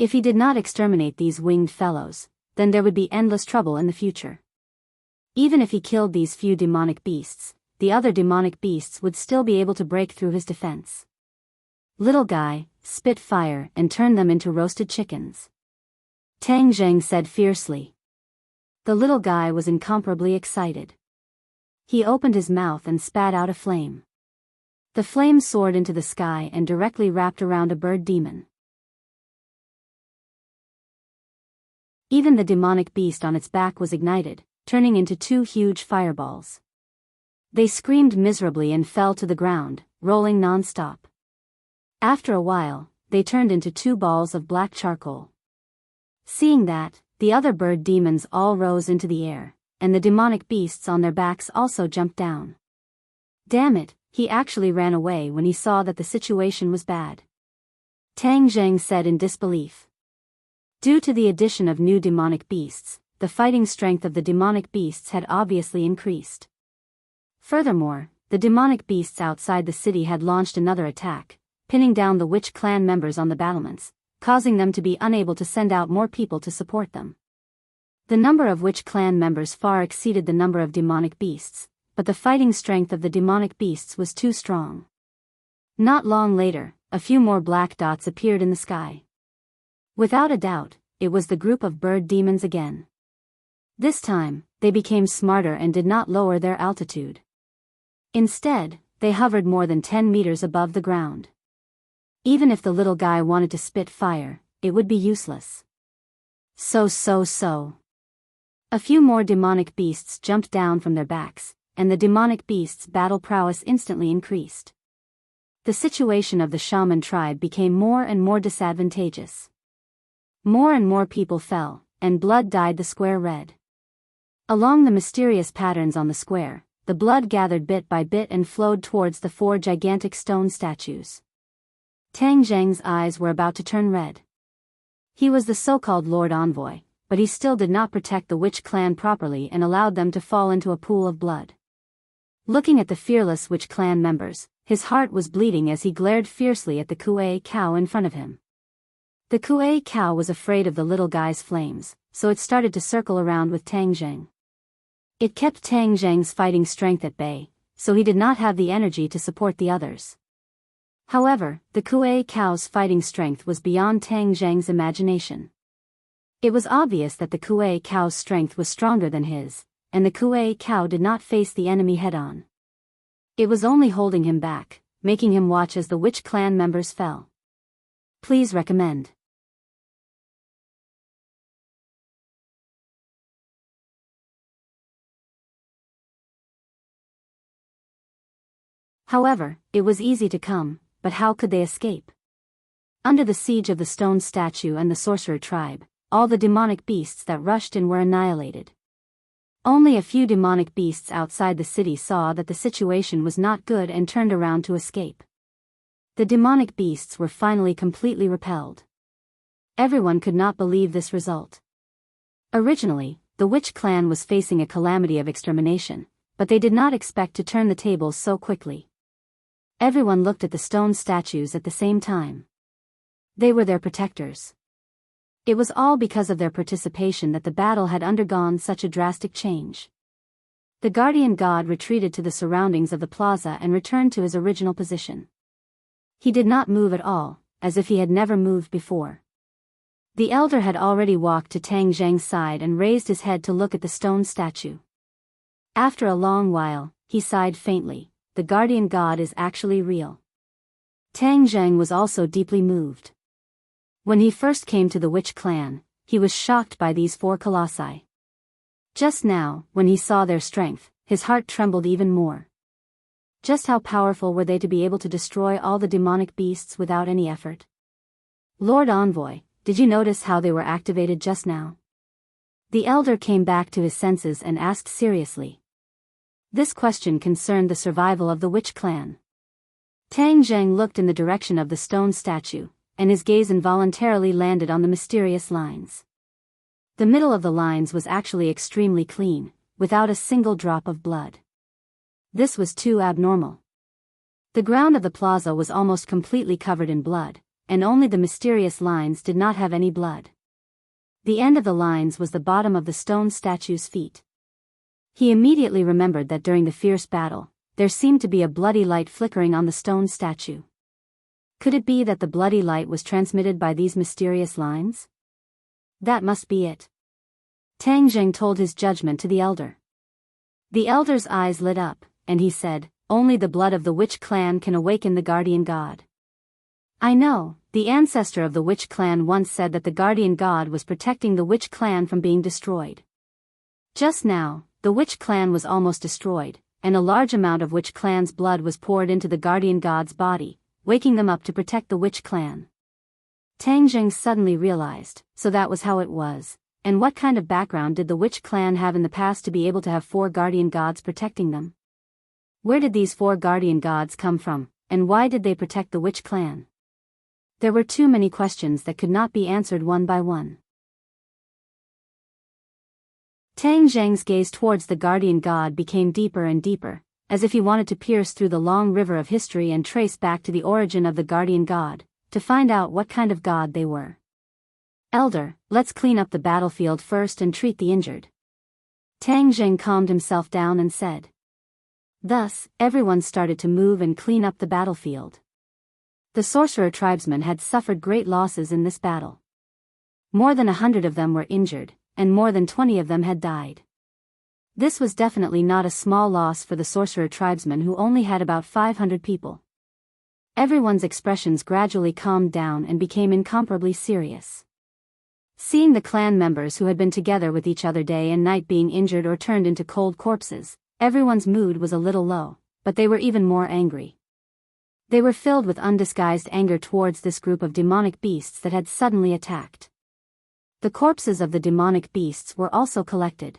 A: If he did not exterminate these winged fellows, then there would be endless trouble in the future. Even if he killed these few demonic beasts, the other demonic beasts would still be able to break through his defense. Little guy, spit fire and turn them into roasted chickens. Tang Zheng said fiercely. The little guy was incomparably excited. He opened his mouth and spat out a flame. The flame soared into the sky and directly wrapped around a bird demon. Even the demonic beast on its back was ignited, turning into two huge fireballs. They screamed miserably and fell to the ground, rolling non-stop. After a while, they turned into two balls of black charcoal. Seeing that, the other bird demons all rose into the air, and the demonic beasts on their backs also jumped down. Damn it, he actually ran away when he saw that the situation was bad. Tang Zheng said in disbelief. Due to the addition of new demonic beasts, the fighting strength of the demonic beasts had obviously increased. Furthermore, the demonic beasts outside the city had launched another attack, pinning down the witch clan members on the battlements, causing them to be unable to send out more people to support them. The number of witch clan members far exceeded the number of demonic beasts, but the fighting strength of the demonic beasts was too strong. Not long later, a few more black dots appeared in the sky. Without a doubt, it was the group of bird demons again. This time, they became smarter and did not lower their altitude. Instead, they hovered more than 10 meters above the ground. Even if the little guy wanted to spit fire, it would be useless. So. A few more demonic beasts jumped down from their backs, and the demonic beasts' battle prowess instantly increased. The situation of the shaman tribe became more and more disadvantageous. More and more people fell, and blood dyed the square red. Along the mysterious patterns on the square, the blood gathered bit by bit and flowed towards the four gigantic stone statues. Tang Zheng's eyes were about to turn red. He was the so-called Lord Envoy, but he still did not protect the witch clan properly and allowed them to fall into a pool of blood. Looking at the fearless witch clan members, his heart was bleeding as he glared fiercely at the Kuei cow in front of him. The Kuei cow was afraid of the little guy's flames, so it started to circle around with Tang Zheng. It kept Tang Zheng's fighting strength at bay, so he did not have the energy to support the others. However, the Kuei cow's fighting strength was beyond Tang Zheng's imagination. It was obvious that the Kuei cow's strength was stronger than his, and the Kuei cow did not face the enemy head-on. It was only holding him back, making him watch as the witch clan members fell. Please recommend. However, it was easy to come, but how could they escape? Under the siege of the stone statue and the sorcerer tribe, all the demonic beasts that rushed in were annihilated. Only a few demonic beasts outside the city saw that the situation was not good and turned around to escape. The demonic beasts were finally completely repelled. Everyone could not believe this result. Originally, the witch clan was facing a calamity of extermination, but they did not expect to turn the tables so quickly. Everyone looked at the stone statues at the same time. They were their protectors. It was all because of their participation that the battle had undergone such a drastic change. The guardian god retreated to the surroundings of the plaza and returned to his original position. He did not move at all, as if he had never moved before. The elder had already walked to Tang Zheng's side and raised his head to look at the stone statue. After a long while, he sighed faintly. The guardian god is actually real. Tang Zheng was also deeply moved. When he first came to the witch clan, he was shocked by these four colossi. Just now, when he saw their strength, his heart trembled even more. Just how powerful were they to be able to destroy all the demonic beasts without any effort? Lord Envoy, did you notice how they were activated just now? The elder came back to his senses and asked seriously. This question concerned the survival of the witch clan. Tang Zheng looked in the direction of the stone statue, and his gaze involuntarily landed on the mysterious lines. The middle of the lines was actually extremely clean, without a single drop of blood. This was too abnormal. The ground of the plaza was almost completely covered in blood, and only the mysterious lines did not have any blood. The end of the lines was the bottom of the stone statue's feet. He immediately remembered that during the fierce battle, there seemed to be a bloody light flickering on the stone statue. Could it be that the bloody light was transmitted by these mysterious lines? That must be it. Tang Zheng told his judgment to the elder. The elder's eyes lit up, and he said, only the blood of the witch clan can awaken the guardian god. I know, the ancestor of the witch clan once said that the guardian god was protecting the witch clan from being destroyed. Just now, the witch clan was almost destroyed, and a large amount of witch clan's blood was poured into the guardian god's body, waking them up to protect the witch clan. Tang Jing suddenly realized, so that was how it was, and what kind of background did the witch clan have in the past to be able to have 4 guardian gods protecting them? Where did these 4 guardian gods come from, and why did they protect the witch clan? There were too many questions that could not be answered one by one. Tang Zheng's gaze towards the guardian god became deeper and deeper, as if he wanted to pierce through the long river of history and trace back to the origin of the guardian god, to find out what kind of god they were. Elder, let's clean up the battlefield first and treat the injured. Tang Zheng calmed himself down and said. Thus, everyone started to move and clean up the battlefield. The sorcerer tribesmen had suffered great losses in this battle. More than 100 of them were injured, and more than 20 of them had died. This was definitely not a small loss for the sorcerer tribesmen who only had about 500 people. Everyone's expressions gradually calmed down and became incomparably serious. Seeing the clan members who had been together with each other day and night being injured or turned into cold corpses, everyone's mood was a little low, but they were even more angry. They were filled with undisguised anger towards this group of demonic beasts that had suddenly attacked. The corpses of the demonic beasts were also collected.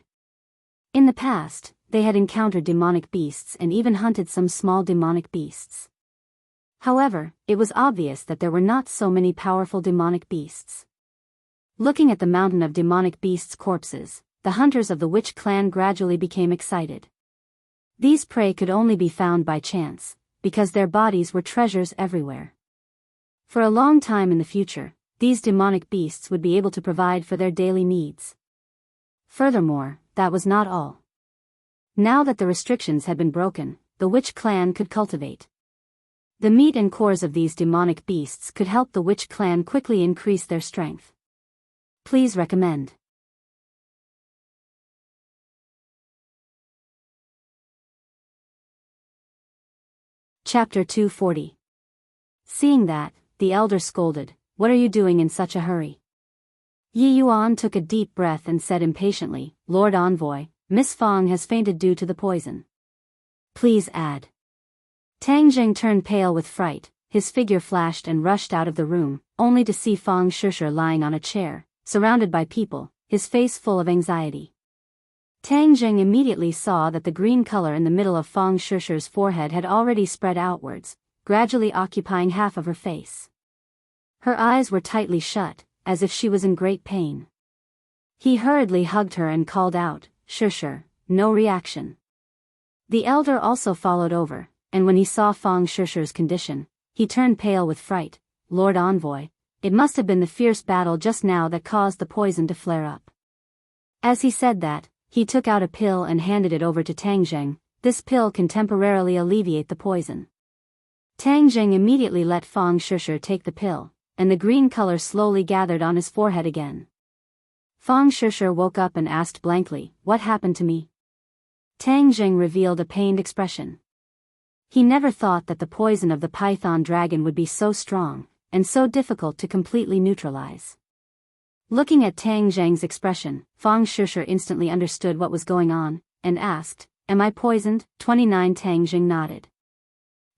A: In the past, they had encountered demonic beasts and even hunted some small demonic beasts. However, it was obvious that there were not so many powerful demonic beasts. Looking at the mountain of demonic beasts' corpses, the hunters of the witch clan gradually became excited. These prey could only be found by chance, because their bodies were treasures everywhere. For a long time in the future, these demonic beasts would be able to provide for their daily needs. Furthermore, that was not all. Now that the restrictions had been broken, the witch clan could cultivate. The meat and cores of these demonic beasts could help the witch clan quickly increase their strength. Please recommend. Chapter 240. Seeing that, the elder scolded, "What are you doing in such a hurry?" Yi Yuan took a deep breath and said impatiently, "Lord Envoy, Miss Fong has fainted due to the poison." Please add. Tang Jing turned pale with fright, his figure flashed and rushed out of the room, only to see Fong Shusher lying on a chair, surrounded by people, his face full of anxiety. Tang Jing immediately saw that the green color in the middle of Fong Shusher's forehead had already spread outwards, gradually occupying half of her face. Her eyes were tightly shut, as if she was in great pain. He hurriedly hugged her and called out, "Shusher," no reaction. The elder also followed over, and when he saw Fong Shusher's condition, he turned pale with fright. "Lord Envoy, it must have been the fierce battle just now that caused the poison to flare up." As he said that, he took out a pill and handed it over to Tang Jing. "This pill can temporarily alleviate the poison." Tang Jing immediately let Fong Shusher take the pill, and the green color slowly gathered on his forehead again. Fong Shusher woke up and asked blankly, "What happened to me?" Tang Jing revealed a pained expression. He never thought that the poison of the python dragon would be so strong, and so difficult to completely neutralize. Looking at Tang Jing's expression, Fong Shusher instantly understood what was going on, and asked, "Am I poisoned?" 29 Tang Jing nodded.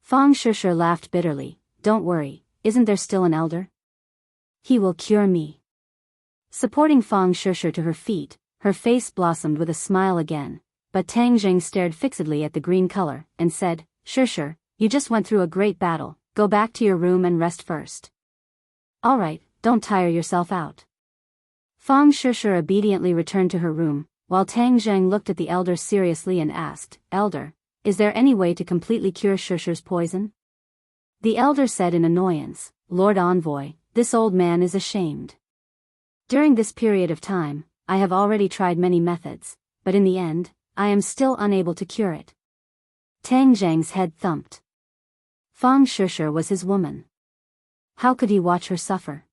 A: Fong Shusher laughed bitterly, "Don't worry, isn't there still an elder? He will cure me." Supporting Fong Shusher to her feet, her face blossomed with a smile again, but Tang Jing stared fixedly at the green color, and said, "Shusher, you just went through a great battle, go back to your room and rest first." "All right, don't tire yourself out." Fong Shusher obediently returned to her room, while Tang Jing looked at the elder seriously and asked, "Elder, is there any way to completely cure Shusher's poison?" The elder said in annoyance, "Lord Envoy, this old man is ashamed. During this period of time, I have already tried many methods, but in the end, I am still unable to cure it." Tang Jing's head thumped. Fong Shusher was his woman. How could he watch her suffer?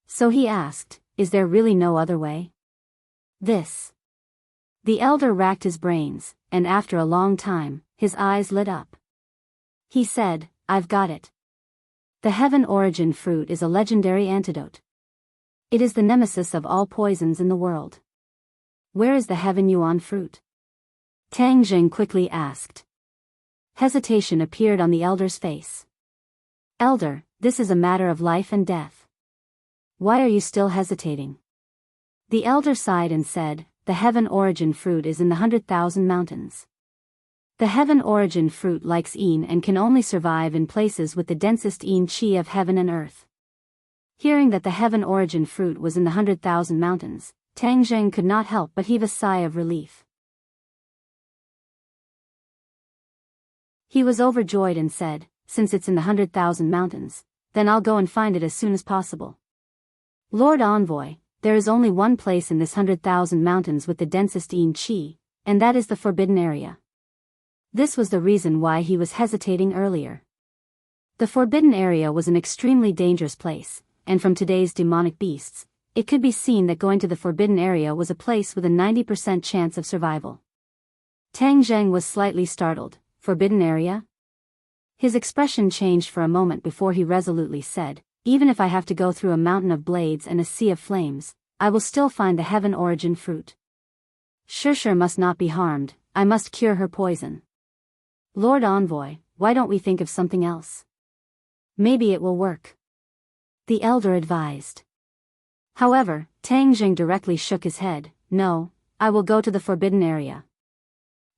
A: So he asked, "Is there really no other way?" The elder racked his brains, and after a long time, his eyes lit up. He said, "I've got it. The heaven origin fruit is a legendary antidote. It is the nemesis of all poisons in the world." "Where is the heaven yuan fruit?" Tang Jing quickly asked. Hesitation appeared on the elder's face. "Elder, this is a matter of life and death. Why are you still hesitating?" The elder sighed and said, "The heaven origin fruit is in the 100,000 mountains. The heaven origin fruit likes Yin and can only survive in places with the densest Yin chi of heaven and earth." Hearing that the heaven origin fruit was in the 100,000 mountains, Tang Jing could not help but heave a sigh of relief. He was overjoyed and said, "Since it's in the 100,000 mountains, then I'll go and find it as soon as possible." "Lord Envoy, there is only one place in this 100,000 mountains with the densest Yin chi, and that is the forbidden area." This was the reason why he was hesitating earlier. The forbidden area was an extremely dangerous place, and from today's demonic beasts, it could be seen that going to the forbidden area was a place with a 90% chance of survival. Tang Zheng was slightly startled. "Forbidden area?" His expression changed for a moment before he resolutely said, "Even if I have to go through a mountain of blades and a sea of flames, I will still find the heaven origin fruit. Shusher must not be harmed, I must cure her poison. Lord Envoy, why don't we think of something else? Maybe it will work," the elder advised. However, Tang Jing directly shook his head. "No, I will go to the forbidden area.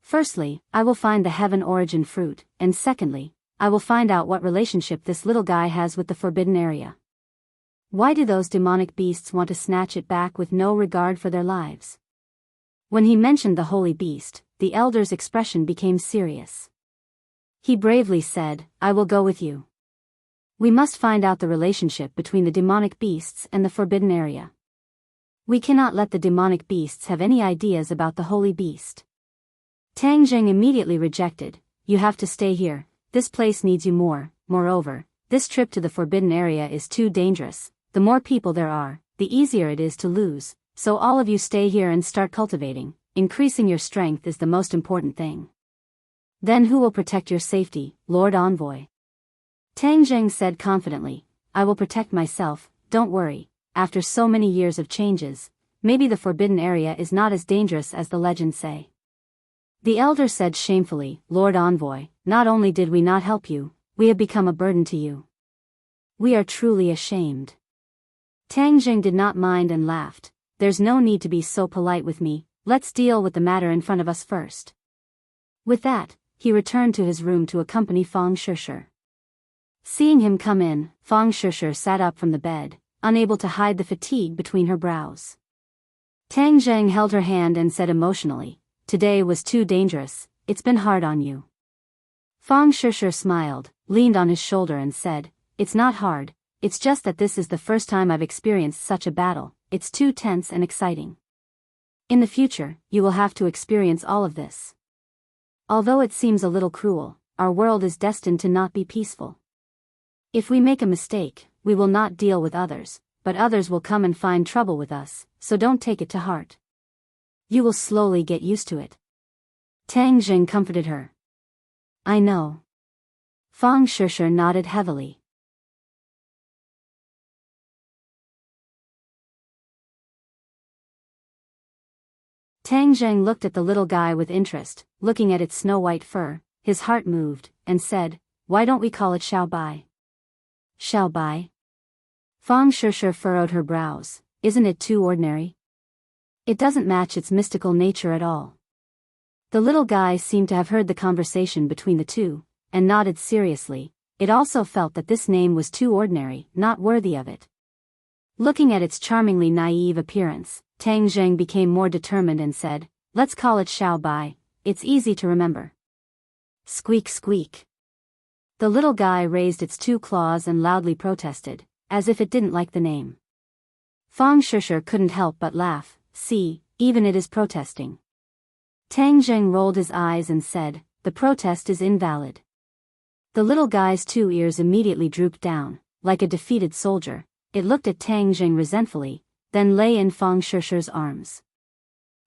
A: Firstly, I will find the heaven origin fruit, and secondly, I will find out what relationship this little guy has with the forbidden area. Why do those demonic beasts want to snatch it back with no regard for their lives?" When he mentioned the holy beast, the elder's expression became serious. He bravely said, "I will go with you. We must find out the relationship between the demonic beasts and the forbidden area. We cannot let the demonic beasts have any ideas about the holy beast." Tang Jing immediately rejected, "You have to stay here, this place needs you more. Moreover, this trip to the forbidden area is too dangerous. The more people there are, the easier it is to lose, so all of you stay here and start cultivating. Increasing your strength is the most important thing. Then who will protect your safety, Lord Envoy?" Tang Jing said confidently, "I will protect myself, don't worry. After so many years of changes, maybe the forbidden area is not as dangerous as the legends say." The elder said shamefully, "Lord Envoy, not only did we not help you, we have become a burden to you. We are truly ashamed." Tang Jing did not mind and laughed, "There's no need to be so polite with me, let's deal with the matter in front of us first." With that, he returned to his room to accompany Fang Shusher. Seeing him come in, Fang Shusher sat up from the bed, unable to hide the fatigue between her brows. Tang Zheng held her hand and said emotionally, "Today was too dangerous, it's been hard on you." Fang Shusher smiled, leaned on his shoulder and said, "It's not hard, it's just that this is the first time I've experienced such a battle, it's too tense and exciting. In the future, you will have to experience all of this. Although it seems a little cruel, our world is destined to not be peaceful. If we make a mistake, we will not deal with others, but others will come and find trouble with us, so don't take it to heart. You will slowly get used to it." Tang Jing comforted her. "I know." Fang Shusher nodded heavily. Tang Zheng looked at the little guy with interest, looking at its snow-white fur, his heart moved, and said, "Why don't we call it Xiao Bai?" "Xiao Bai?" Fang Shusher furrowed her brows, "Isn't it too ordinary? It doesn't match its mystical nature at all." The little guy seemed to have heard the conversation between the two, and nodded seriously. It also felt that this name was too ordinary, not worthy of it. Looking at its charmingly naive appearance, Tang Zheng became more determined and said, "Let's call it Xiao Bai, it's easy to remember." Squeak squeak. The little guy raised its two claws and loudly protested, as if it didn't like the name. Fang Shusher couldn't help but laugh, "See, even it is protesting." Tang Zheng rolled his eyes and said, "The protest is invalid." The little guy's two ears immediately drooped down, like a defeated soldier. It looked at Tang Zheng resentfully, then lay in Fang Shusher's arms.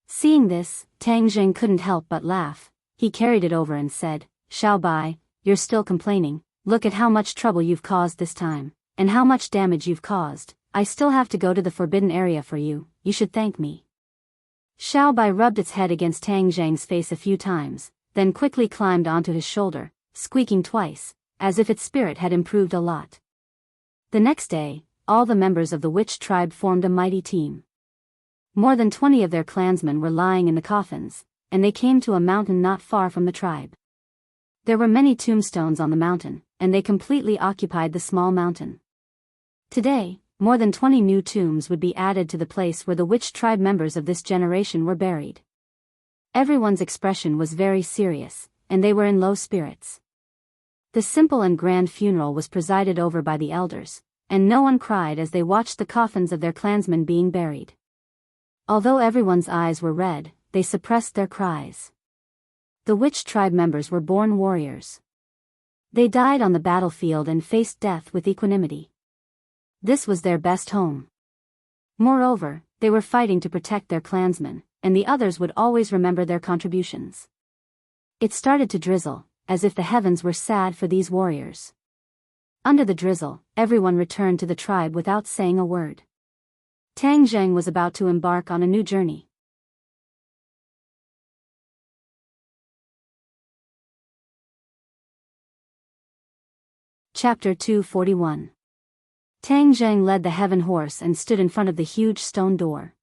A: Seeing this, Tang Zheng couldn't help but laugh. he carried it over and said, "Xiao Bai, you're still complaining. Look at how much trouble you've caused this time, and how much damage you've caused. I still have to go to the forbidden area for you. You should thank me." Xiao Bai rubbed its head against Tang Zhang's face a few times, then quickly climbed onto his shoulder, squeaking twice, as if its spirit had improved a lot. The next day, all the members of the witch tribe formed a mighty team. More than 20 of their clansmen were lying in the coffins, and they came to a mountain not far from the tribe. There were many tombstones on the mountain, and they completely occupied the small mountain. Today, more than 20 new tombs would be added to the place where the witch tribe members of this generation were buried. Everyone's expression was very serious, and they were in low spirits. The simple and grand funeral was presided over by the elders, and no one cried as they watched the coffins of their clansmen being buried. Although everyone's eyes were red, they suppressed their cries. The witch tribe members were born warriors. They died on the battlefield and faced death with equanimity. This was their best home. Moreover, they were fighting to protect their clansmen, and the others would always remember their contributions. It started to drizzle, as if the heavens were sad for these warriors. Under the drizzle, everyone returned to the tribe without saying a word. Tang Zhang was about to embark on a new journey. Chapter 241. Tang Zhang led the heaven horse and stood in front of the huge stone door.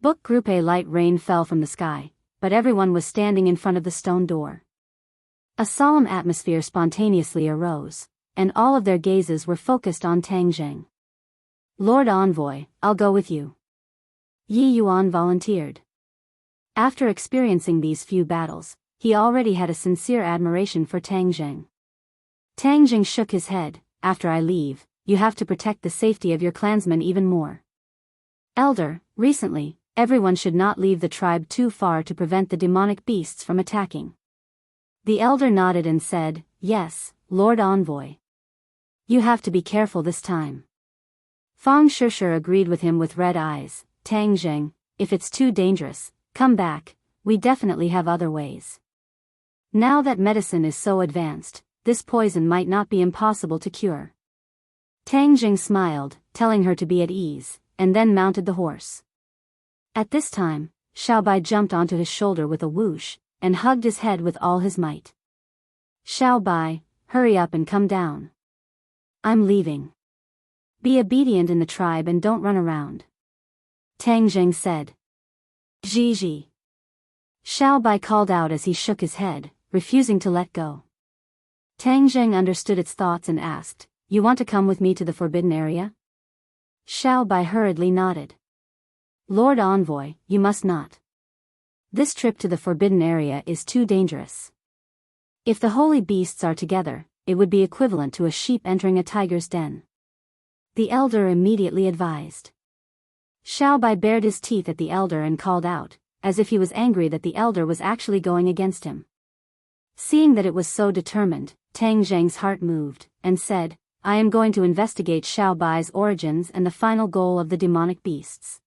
A: Book Group A light rain fell from the sky, but everyone was standing in front of the stone door. A solemn atmosphere spontaneously arose, and all of their gazes were focused on Tang Zhang. "Lord Envoy, I'll go with you." Yi Yuan volunteered. After experiencing these few battles, he already had a sincere admiration for Tang Zhang. Tang Zhang shook his head. "After I leave, you have to protect the safety of your clansmen even more. Elder, recently, everyone should not leave the tribe too far to prevent the demonic beasts from attacking." The elder nodded and said, "Yes, Lord Envoy. You have to be careful this time." Fang Shishir agreed with him with red eyes. "Tang Zhang, if it's too dangerous, come back, we definitely have other ways. Now that medicine is so advanced, this poison might not be impossible to cure." Tang Zhang smiled, telling her to be at ease, and then mounted the horse. At this time, Xiao Bai jumped onto his shoulder with a whoosh, and hugged his head with all his might. "Xiao Bai, hurry up and come down. I'm leaving. Be obedient in the tribe and don't run around," Tang Zhang said. "Ji." Xiao Bai called out as he shook his head, refusing to let go. Tang Zhang understood its thoughts and asked, "You want to come with me to the forbidden area?" Xiao Bai hurriedly nodded. "Lord Envoy, you must not. This trip to the forbidden area is too dangerous. If the holy beasts are together, it would be equivalent to a sheep entering a tiger's den," the elder immediately advised. Xiao Bai bared his teeth at the elder and called out, as if he was angry that the elder was actually going against him. Seeing that it was so determined, Tang Zhang's heart moved, and said, "I am going to investigate Xiao Bai's origins and the final goal of the demonic beasts.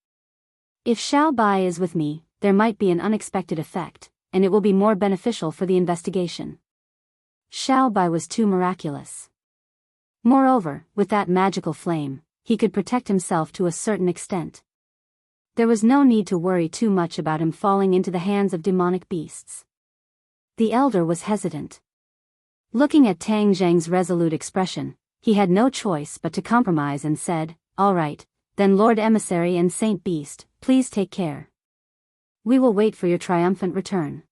A: If Xiao Bai is with me, there might be an unexpected effect, and it will be more beneficial for the investigation." Xiao Bai was too miraculous. Moreover, with that magical flame, he could protect himself to a certain extent. There was no need to worry too much about him falling into the hands of demonic beasts. The elder was hesitant. Looking at Tang Zhang's resolute expression, he had no choice but to compromise and said, "All right, then Lord Emissary and Saint Beast, please take care. We will wait for your triumphant return."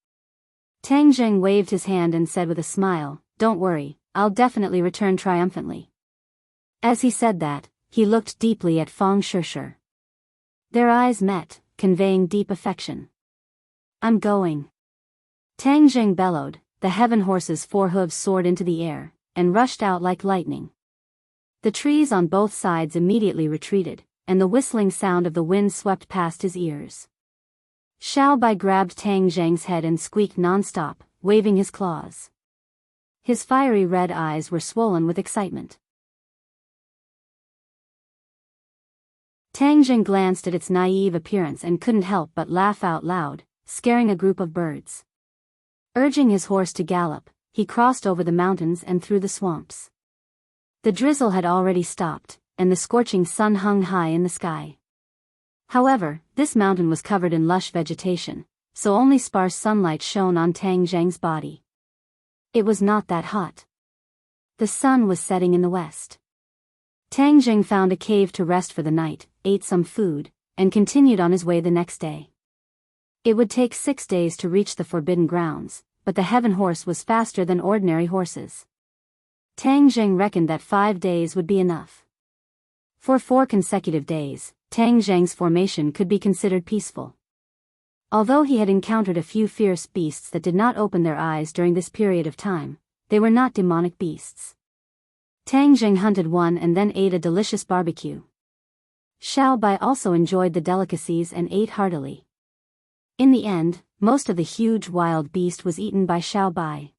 A: Tang Zhang waved his hand and said with a smile, "Don't worry, I'll definitely return triumphantly." As he said that, he looked deeply at Fang Shishir. Their eyes met, conveying deep affection. "I'm going." Tang Zhang bellowed, the heaven horse's 4 hooves soared into the air, and rushed out like lightning. The trees on both sides immediately retreated, and the whistling sound of the wind swept past his ears. Xiao Bai grabbed Tang Zhang's head and squeaked non-stop, waving his claws. His fiery red eyes were swollen with excitement. Tang Zhang glanced at its naive appearance and couldn't help but laugh out loud, scaring a group of birds. Urging his horse to gallop, he crossed over the mountains and through the swamps. The drizzle had already stopped, and the scorching sun hung high in the sky. However, this mountain was covered in lush vegetation, so only sparse sunlight shone on Tang Zheng's body. It was not that hot. The sun was setting in the west. Tang Zheng found a cave to rest for the night, ate some food, and continued on his way the next day. It would take 6 days to reach the forbidden grounds, but the heaven horse was faster than ordinary horses. Tang Zheng reckoned that 5 days would be enough. For 4 consecutive days, Tang Zheng's formation could be considered peaceful. Although he had encountered a few fierce beasts that did not open their eyes during this period of time, they were not demonic beasts. Tang Zheng hunted one and then ate a delicious barbecue. Xiao Bai also enjoyed the delicacies and ate heartily. In the end, most of the huge wild beast was eaten by Xiao Bai.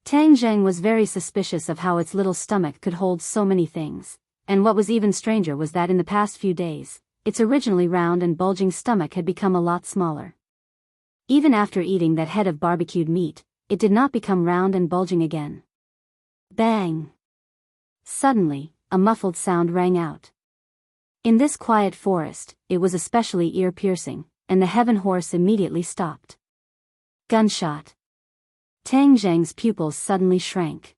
A: Tang Zheng was very suspicious of how its little stomach could hold so many things, and what was even stranger was that in the past few days, its originally round and bulging stomach had become a lot smaller. Even after eating that head of barbecued meat, it did not become round and bulging again. Bang! Suddenly, a muffled sound rang out. In this quiet forest, it was especially ear-piercing, and the heaven horse immediately stopped. Gunshot. Tang Zheng's pupils suddenly shrank.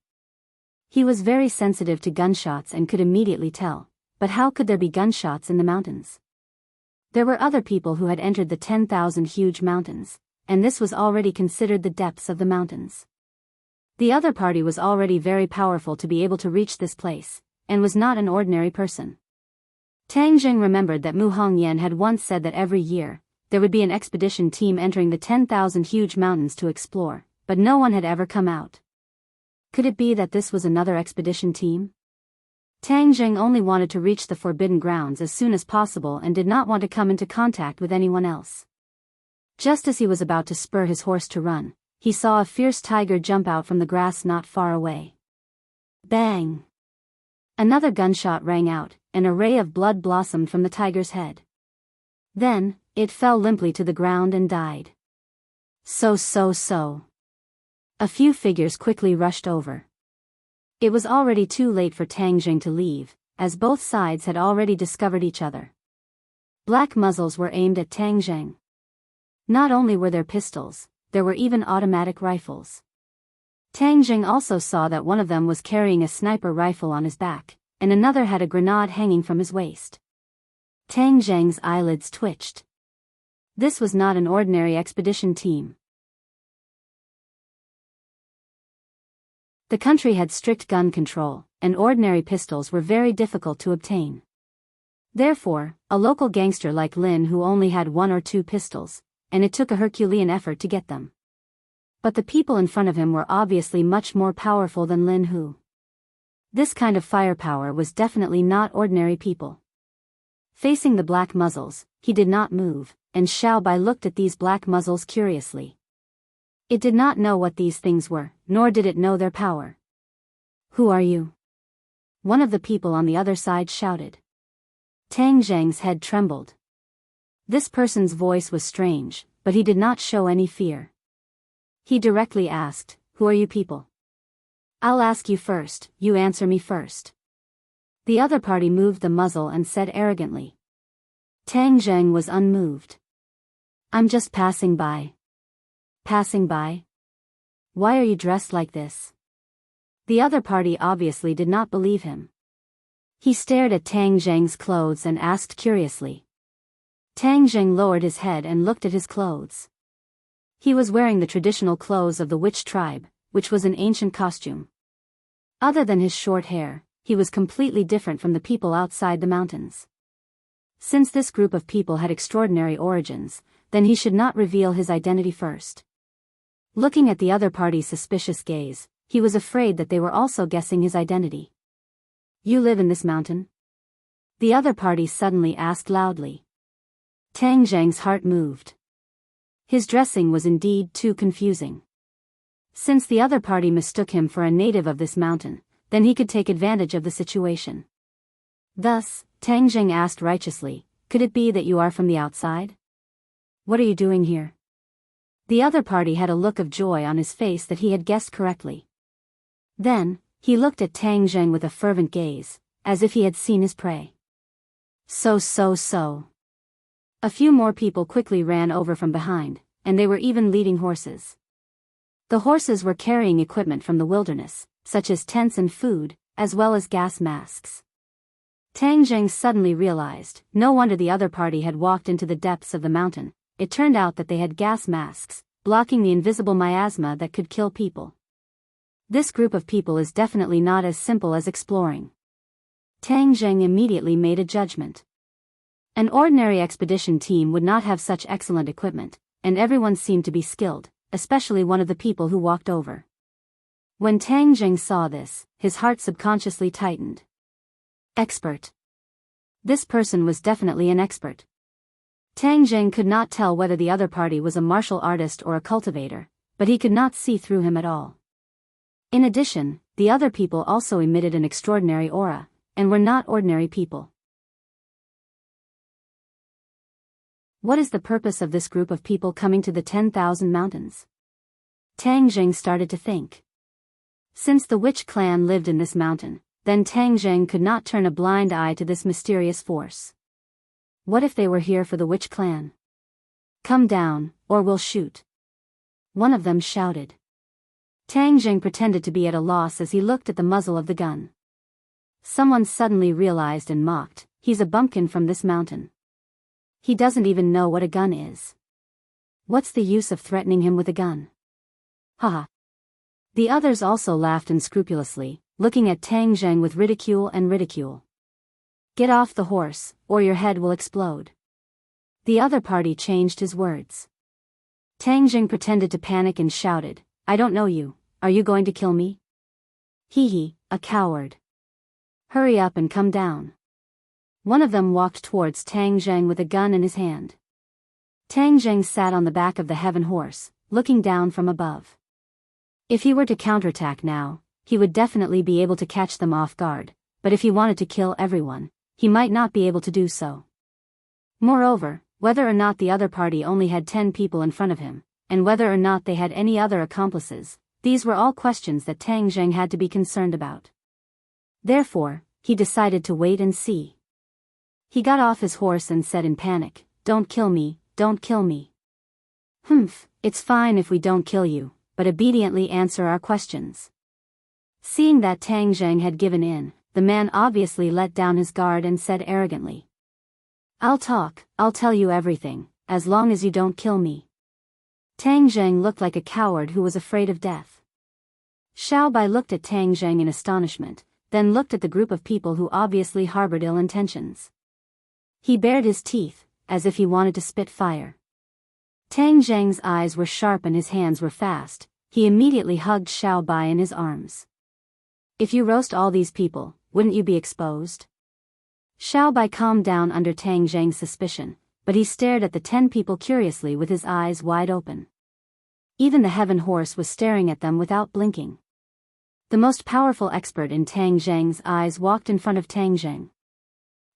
A: He was very sensitive to gunshots and could immediately tell, but how could there be gunshots in the mountains? There were other people who had entered the 10,000 huge mountains, and this was already considered the depths of the mountains. The other party was already very powerful to be able to reach this place, and was not an ordinary person. Tang Zheng remembered that Mu Hongyan had once said that every year, there would be an expedition team entering the 10,000 huge mountains to explore, but no one had ever come out. Could it be that this was another expedition team? Tang Zheng only wanted to reach the forbidden grounds as soon as possible and did not want to come into contact with anyone else. Just as he was about to spur his horse to run, he saw a fierce tiger jump out from the grass not far away. Bang! Another gunshot rang out, and a ray of blood blossomed from the tiger's head. Then, it fell limply to the ground and died. So. A few figures quickly rushed over. It was already too late for Tang Zheng to leave, as both sides had already discovered each other. Black muzzles were aimed at Tang Zheng. Not only were there pistols, there were even automatic rifles. Tang Zheng also saw that one of them was carrying a sniper rifle on his back, and another had a grenade hanging from his waist. Tang Zheng's eyelids twitched. This was not an ordinary expedition team. The country had strict gun control, and ordinary pistols were very difficult to obtain. Therefore, a local gangster like Lin Hu only had 1 or 2 pistols, and it took a Herculean effort to get them. But the people in front of him were obviously much more powerful than Lin Hu. This kind of firepower was definitely not ordinary people. Facing the black muzzles, he did not move, and Xiao Bai looked at these black muzzles curiously. It did not know what these things were, nor did it know their power. Who are you? One of the people on the other side shouted. Tang Zheng's head trembled. This person's voice was strange, but he did not show any fear. He directly asked, "Who are you people?" "I'll ask you first, you answer me first." The other party moved the muzzle and said arrogantly. Tang Zheng was unmoved. "I'm just passing by." "Passing by? Why are you dressed like this?" The other party obviously did not believe him. He stared at Tang Zheng's clothes and asked curiously. Tang Zheng lowered his head and looked at his clothes. He was wearing the traditional clothes of the witch tribe, which was an ancient costume. Other than his short hair, he was completely different from the people outside the mountains. Since this group of people had extraordinary origins, then he should not reveal his identity first. Looking at the other party's suspicious gaze, he was afraid that they were also guessing his identity. "You live in this mountain?" The other party suddenly asked loudly. Tang Zheng's heart moved. His dressing was indeed too confusing. Since the other party mistook him for a native of this mountain, then he could take advantage of the situation. Thus, Tang Zheng asked righteously, "Could it be that you are from the outside? What are you doing here?" The other party had a look of joy on his face that he had guessed correctly. Then, he looked at Tang Zheng with a fervent gaze, as if he had seen his prey. So. A few more people quickly ran over from behind, and they were even leading horses. The horses were carrying equipment from the wilderness, such as tents and food, as well as gas masks. Tang Zheng suddenly realized, no wonder the other party had walked into the depths of the mountain. It turned out that they had gas masks, blocking the invisible miasma that could kill people. This group of people is definitely not as simple as exploring. Tang Zheng immediately made a judgment. An ordinary expedition team would not have such excellent equipment, and everyone seemed to be skilled, especially one of the people who walked over. When Tang Zheng saw this, his heart subconsciously tightened. Expert. This person was definitely an expert. Tang Zheng could not tell whether the other party was a martial artist or a cultivator, but he could not see through him at all. In addition, the other people also emitted an extraordinary aura, and were not ordinary people. What is the purpose of this group of people coming to the 10,000 mountains? Tang Zheng started to think. Since the witch clan lived in this mountain, then Tang Zheng could not turn a blind eye to this mysterious force. What if they were here for the witch clan? Come down, or we'll shoot. One of them shouted. Tang Zheng pretended to be at a loss as he looked at the muzzle of the gun. Someone suddenly realized and mocked, he's a bumpkin from this mountain. He doesn't even know what a gun is. What's the use of threatening him with a gun? Haha. The others also laughed unscrupulously, looking at Tang Zheng with ridicule. Get off the horse, or your head will explode. The other party changed his words. Tang Zheng pretended to panic and shouted, I don't know you, are you going to kill me? Hee, a coward. Hurry up and come down. One of them walked towards Tang Zheng with a gun in his hand. Tang Zheng sat on the back of the heaven horse, looking down from above. If he were to counterattack now, he would definitely be able to catch them off guard, but if he wanted to kill everyone, he might not be able to do so. Moreover, whether or not the other party only had 10 people in front of him, and whether or not they had any other accomplices, these were all questions that Tang Zheng had to be concerned about. Therefore, he decided to wait and see. He got off his horse and said in panic, Don't kill me, don't kill me. Humph, it's fine if we don't kill you, but obediently answer our questions. Seeing that Tang Zheng had given in, the man obviously let down his guard and said arrogantly. I'll tell you everything, as long as you don't kill me. Tang Zheng looked like a coward who was afraid of death. Xiao Bai looked at Tang Zheng in astonishment, then looked at the group of people who obviously harbored ill intentions. He bared his teeth, as if he wanted to spit fire. Tang Zheng's eyes were sharp and his hands were fast. He immediately hugged Xiao Bai in his arms. If you roast all these people, wouldn't you be exposed? Xiao Bai calmed down under Tang Zheng's suspicion, but he stared at the 10 people curiously with his eyes wide open. Even the heaven horse was staring at them without blinking. The most powerful expert in Tang Zheng's eyes walked in front of Tang Zheng.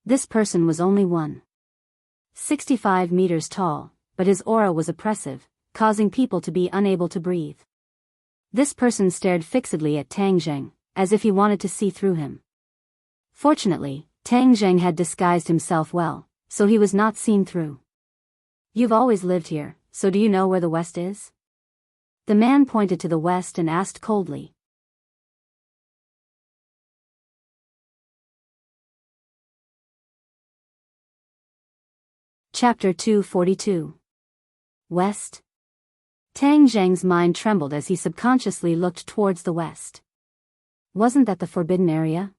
A: This person was only 1.65 meters tall, but his aura was oppressive, causing people to be unable to breathe. This person stared fixedly at Tang Zheng, as if he wanted to see through him. Fortunately, Tang Zheng had disguised himself well, so he was not seen through. You've always lived here, so do you know where the west is? The man pointed to the west and asked coldly. Chapter 242. West? Tang Zheng's mind trembled as he subconsciously looked towards the west. Wasn't that the forbidden area?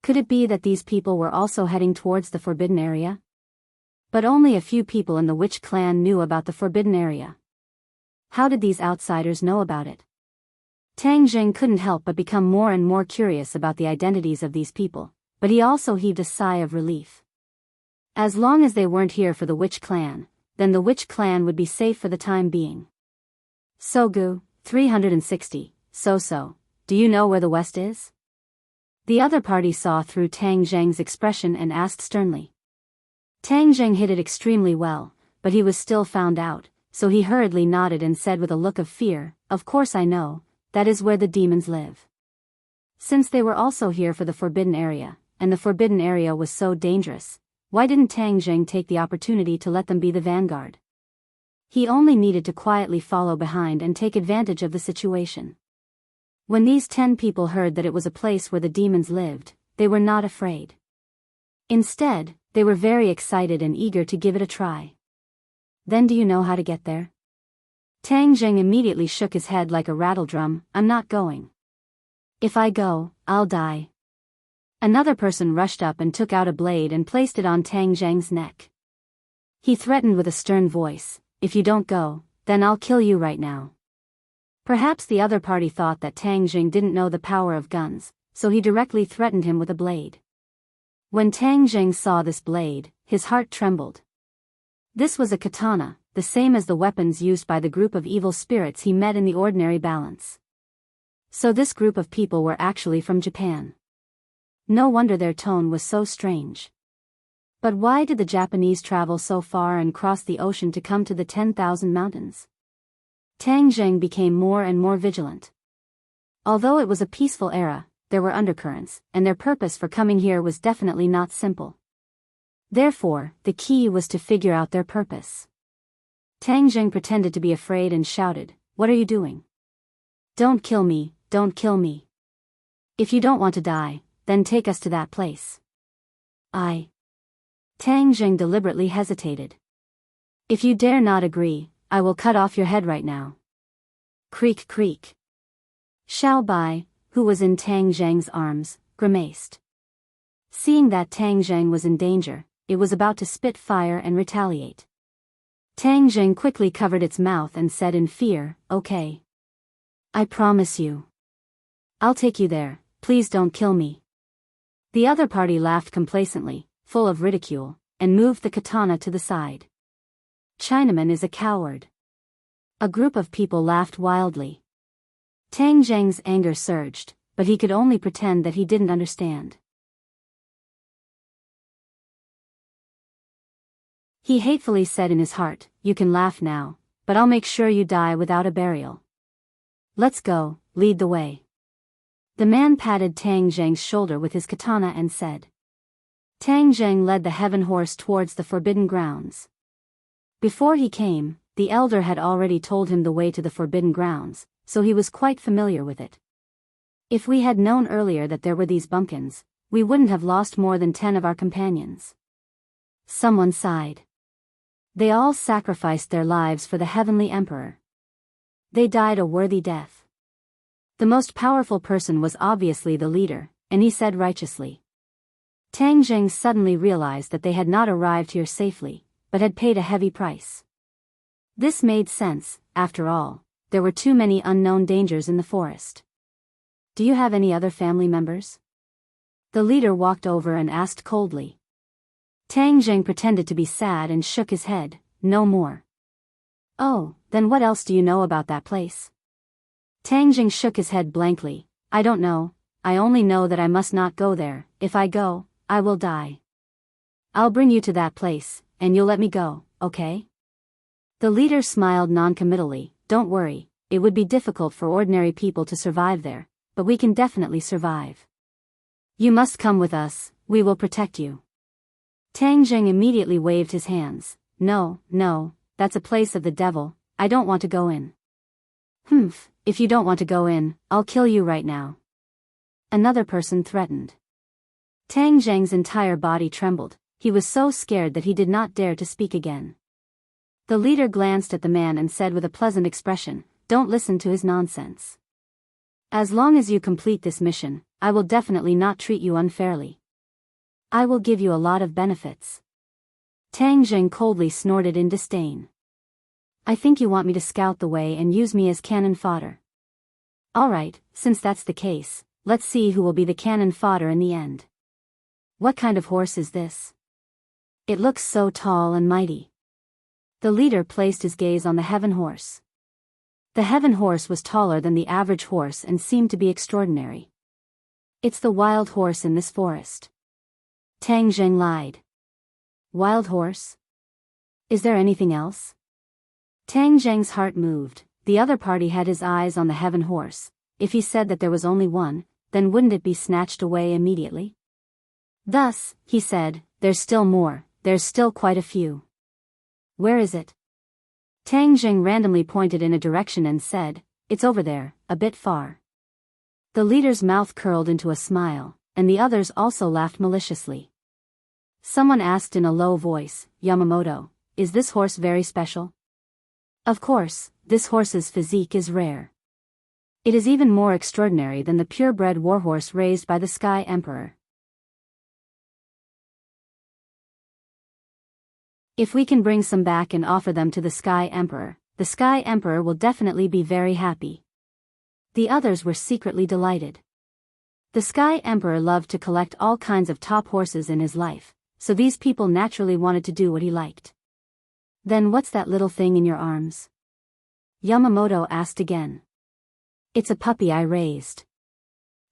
A: Could it be that these people were also heading towards the forbidden area? But only a few people in the witch clan knew about the forbidden area. How did these outsiders know about it? Tang Zheng couldn't help but become more and more curious about the identities of these people, but he also heaved a sigh of relief. As long as they weren't here for the witch clan, then the witch clan would be safe for the time being. Sogu, 360, so, do you know where the west is? The other party saw through Tang Zheng's expression and asked sternly. Tang Zheng hid it extremely well, but he was still found out, so he hurriedly nodded and said with a look of fear, "Of course I know, that is where the demons live." Since they were also here for the forbidden area, and the forbidden area was so dangerous, why didn't Tang Jing take the opportunity to let them be the vanguard? He only needed to quietly follow behind and take advantage of the situation. When these 10 people heard that it was a place where the demons lived, they were not afraid. Instead, they were very excited and eager to give it a try. "Then do you know how to get there?" Tang Jing immediately shook his head like a rattledrum. "I'm not going. If I go, I'll die." Another person rushed up and took out a blade and placed it on Tang Jing's neck. He threatened with a stern voice, "If you don't go, then I'll kill you right now." Perhaps the other party thought that Tang Jing didn't know the power of guns, so he directly threatened him with a blade. When Tang Jing saw this blade, his heart trembled. This was a katana, the same as the weapons used by the group of evil spirits he met in the ordinary balance. So this group of people were actually from Japan. No wonder their tone was so strange. But why did the Japanese travel so far and cross the ocean to come to the 10,000 mountains? Tang Jing became more and more vigilant. Although it was a peaceful era, there were undercurrents, and their purpose for coming here was definitely not simple. Therefore, the key was to figure out their purpose. Tang Jing pretended to be afraid and shouted, "What are you doing? Don't kill me, don't kill me. If you don't want to die, then take us to that place." Tang Jing deliberately hesitated. "If you dare not agree, I will cut off your head right now." Creak creak. Xiao Bai, who was in Tang Jing's arms, grimaced. Seeing that Tang Jing was in danger, it was about to spit fire and retaliate. Tang Jing quickly covered its mouth and said in fear, "Okay. I promise you. I'll take you there, please don't kill me." The other party laughed complacently, full of ridicule, and moved the katana to the side. "Chinaman is a coward." A group of people laughed wildly. Tang Jing's anger surged, but he could only pretend that he didn't understand. He hatefully said in his heart, "You can laugh now, but I'll make sure you die without a burial. Let's go, lead the way." The man patted Tang Jing's shoulder with his katana and said. Tang Jing led the heaven horse towards the forbidden grounds. Before he came, the elder had already told him the way to the forbidden grounds, so he was quite familiar with it. If we had known earlier that there were these bumpkins, we wouldn't have lost more than 10 of our companions. Someone sighed. They all sacrificed their lives for the heavenly emperor. They died a worthy death. The most powerful person was obviously the leader, and he said righteously. Tang Jing suddenly realized that they had not arrived here safely, but had paid a heavy price. This made sense, after all, there were too many unknown dangers in the forest. "Do you have any other family members?" The leader walked over and asked coldly. Tang Jing pretended to be sad and shook his head, "No more." "Oh, then what else do you know about that place?" Tang Jing shook his head blankly. "I don't know, I only know that I must not go there. If I go, I will die. I'll bring you to that place, and you'll let me go, okay?" The leader smiled noncommittally. "Don't worry, it would be difficult for ordinary people to survive there, but we can definitely survive. You must come with us, we will protect you." Tang Jing immediately waved his hands. No, that's a place of the devil, I don't want to go in." "Humph, if you don't want to go in, I'll kill you right now." Another person threatened. Tang Jing's entire body trembled, he was so scared that he did not dare to speak again. The leader glanced at the man and said with a pleasant expression, "Don't listen to his nonsense. As long as you complete this mission, I will definitely not treat you unfairly. I will give you a lot of benefits." Tang Jing coldly snorted in disdain. "I think you want me to scout the way and use me as cannon fodder. Alright, since that's the case, let's see who will be the cannon fodder in the end. What kind of horse is this? It looks so tall and mighty." The leader placed his gaze on the heaven horse. The heaven horse was taller than the average horse and seemed to be extraordinary. "It's the wild horse in this forest." Tang Jing lied. "Wild horse? Is there anything else?" Tang Zheng's heart moved. The other party had his eyes on the heaven horse. If he said that there was only one, then wouldn't it be snatched away immediately? Thus, he said, there's still more, there's still quite a few. Where is it? Tang Zheng randomly pointed in a direction and said, it's over there, a bit far. The leader's mouth curled into a smile, and the others also laughed maliciously. Someone asked in a low voice, Yamamoto, is this horse very special? Of course, this horse's physique is rare. It is even more extraordinary than the purebred warhorse raised by the Sky Emperor. If we can bring some back and offer them to the Sky Emperor will definitely be very happy. The others were secretly delighted. The Sky Emperor loved to collect all kinds of top horses in his life, so these people naturally wanted to do what he liked. Then what's that little thing in your arms? Yamamoto asked again. It's a puppy I raised.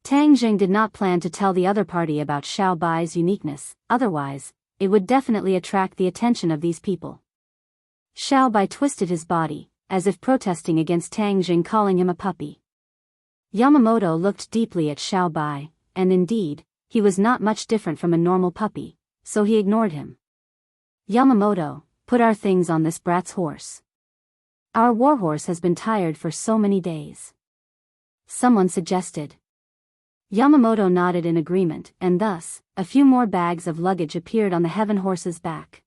A: Tang Zheng did not plan to tell the other party about Xiao Bai's uniqueness, otherwise, it would definitely attract the attention of these people. Xiao Bai twisted his body, as if protesting against Tang Zheng calling him a puppy. Yamamoto looked deeply at Xiao Bai, and indeed, he was not much different from a normal puppy, so he ignored him. Yamamoto, put our things on this brat's horse. Our warhorse has been tired for so many days. Someone suggested. Yamamoto nodded in agreement, and thus, a few more bags of luggage appeared on the heaven horse's back.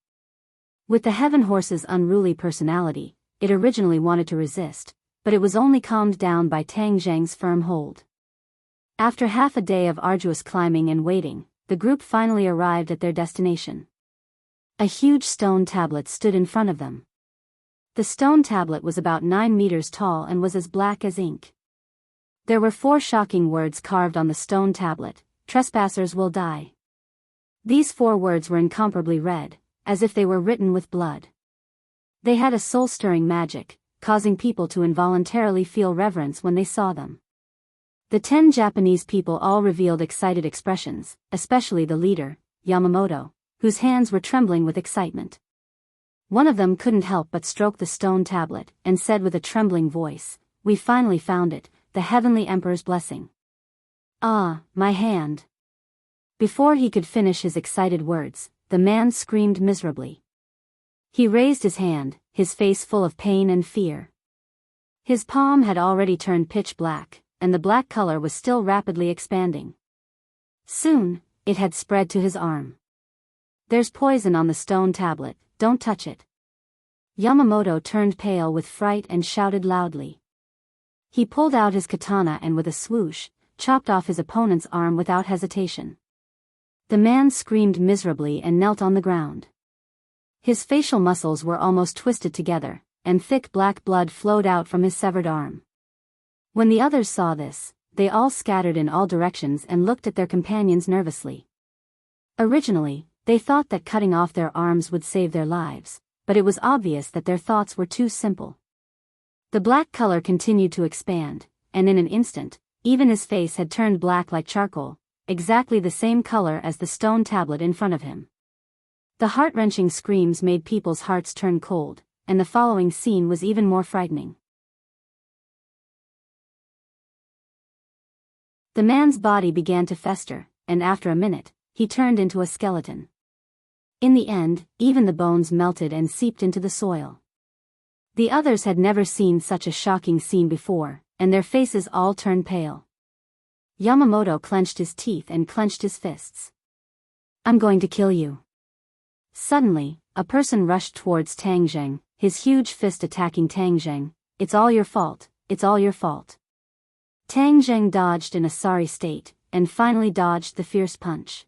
A: With the heaven horse's unruly personality, it originally wanted to resist, but it was only calmed down by Tang Zheng's firm hold. After half a day of arduous climbing and waiting, the group finally arrived at their destination. A huge stone tablet stood in front of them. The stone tablet was about 9 meters tall and was as black as ink. There were 4 shocking words carved on the stone tablet: trespassers will die. These 4 words were incomparably red, as if they were written with blood. They had a soul-stirring magic, causing people to involuntarily feel reverence when they saw them. The 10 Japanese people all revealed excited expressions, especially the leader, Yamamoto, whose hands were trembling with excitement. One of them couldn't help but stroke the stone tablet, and said with a trembling voice, "We finally found it, the Heavenly Emperor's blessing." "Ah, my hand." Before he could finish his excited words, the man screamed miserably. He raised his hand, his face full of pain and fear. His palm had already turned pitch black, and the black color was still rapidly expanding. Soon, it had spread to his arm. "There's poison on the stone tablet, don't touch it." Yamamoto turned pale with fright and shouted loudly. He pulled out his katana and with a swoosh, chopped off his opponent's arm without hesitation. The man screamed miserably and knelt on the ground. His facial muscles were almost twisted together, and thick black blood flowed out from his severed arm. When the others saw this, they all scattered in all directions and looked at their companions nervously. Originally, they thought that cutting off their arms would save their lives, but it was obvious that their thoughts were too simple. The black color continued to expand, and in an instant, even his face had turned black like charcoal, exactly the same color as the stone tablet in front of him. The heart-wrenching screams made people's hearts turn cold, and the following scene was even more frightening. The man's body began to fester, and after a minute, he turned into a skeleton. In the end, even the bones melted and seeped into the soil. The others had never seen such a shocking scene before, and their faces all turned pale. Yamamoto clenched his teeth and clenched his fists. "I'm going to kill you." Suddenly, a person rushed towards Tang Zheng, his huge fist attacking Tang Zheng. "It's all your fault, it's all your fault." Tang Zheng dodged in a sorry state, and finally dodged the fierce punch.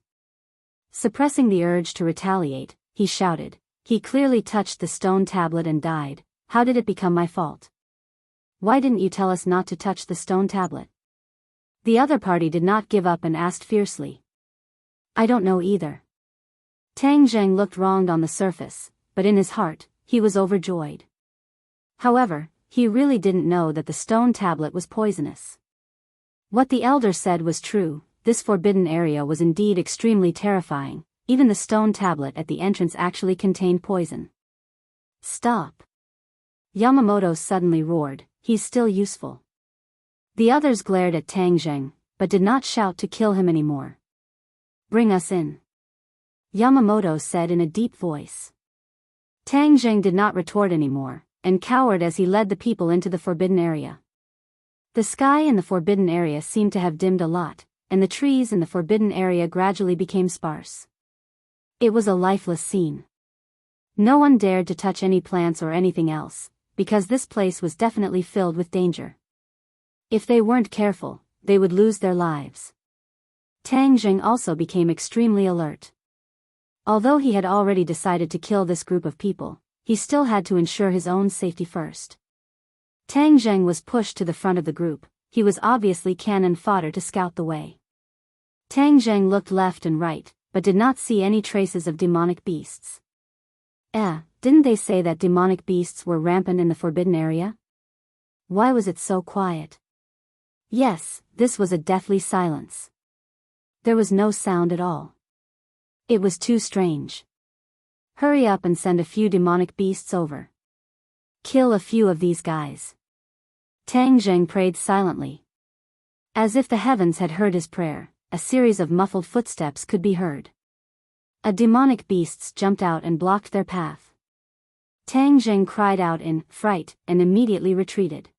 A: Suppressing the urge to retaliate, he shouted, "He clearly touched the stone tablet and died. How did it become my fault? Why didn't you tell us not to touch the stone tablet?" The other party did not give up and asked fiercely. "I don't know either." Tang Zheng looked wronged on the surface, but in his heart, he was overjoyed. However, he really didn't know that the stone tablet was poisonous. What the elder said was true, this forbidden area was indeed extremely terrifying, even the stone tablet at the entrance actually contained poison. "Stop!" Yamamoto suddenly roared, "He's still useful." The others glared at Tang Zheng, but did not shout to kill him anymore. "Bring us in," Yamamoto said in a deep voice. Tang Zheng did not retort anymore, and cowered as he led the people into the forbidden area. The sky in the forbidden area seemed to have dimmed a lot, and the trees in the forbidden area gradually became sparse. It was a lifeless scene. No one dared to touch any plants or anything else, because this place was definitely filled with danger. If they weren't careful, they would lose their lives. Tang Zheng also became extremely alert. Although he had already decided to kill this group of people, he still had to ensure his own safety first. Tang Zheng was pushed to the front of the group. He was obviously cannon fodder to scout the way. Tang Zheng looked left and right, but did not see any traces of demonic beasts. Didn't they say that demonic beasts were rampant in the forbidden area? Why was it so quiet? Yes, this was a deathly silence. There was no sound at all. It was too strange. Hurry up and send a few demonic beasts over. Kill a few of these guys. Tang Zheng prayed silently. As if the heavens had heard his prayer, a series of muffled footsteps could be heard. Demonic beasts jumped out and blocked their path. Tang Zheng cried out in fright and immediately retreated.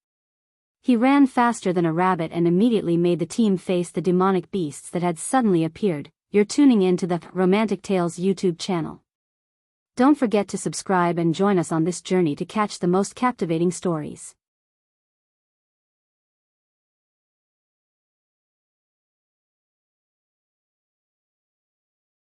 A: He ran faster than a rabbit and immediately made the team face the demonic beasts that had suddenly appeared. You're tuning in to the Romantic Tales YouTube channel. Don't forget to subscribe and join us on this journey to catch the most captivating stories.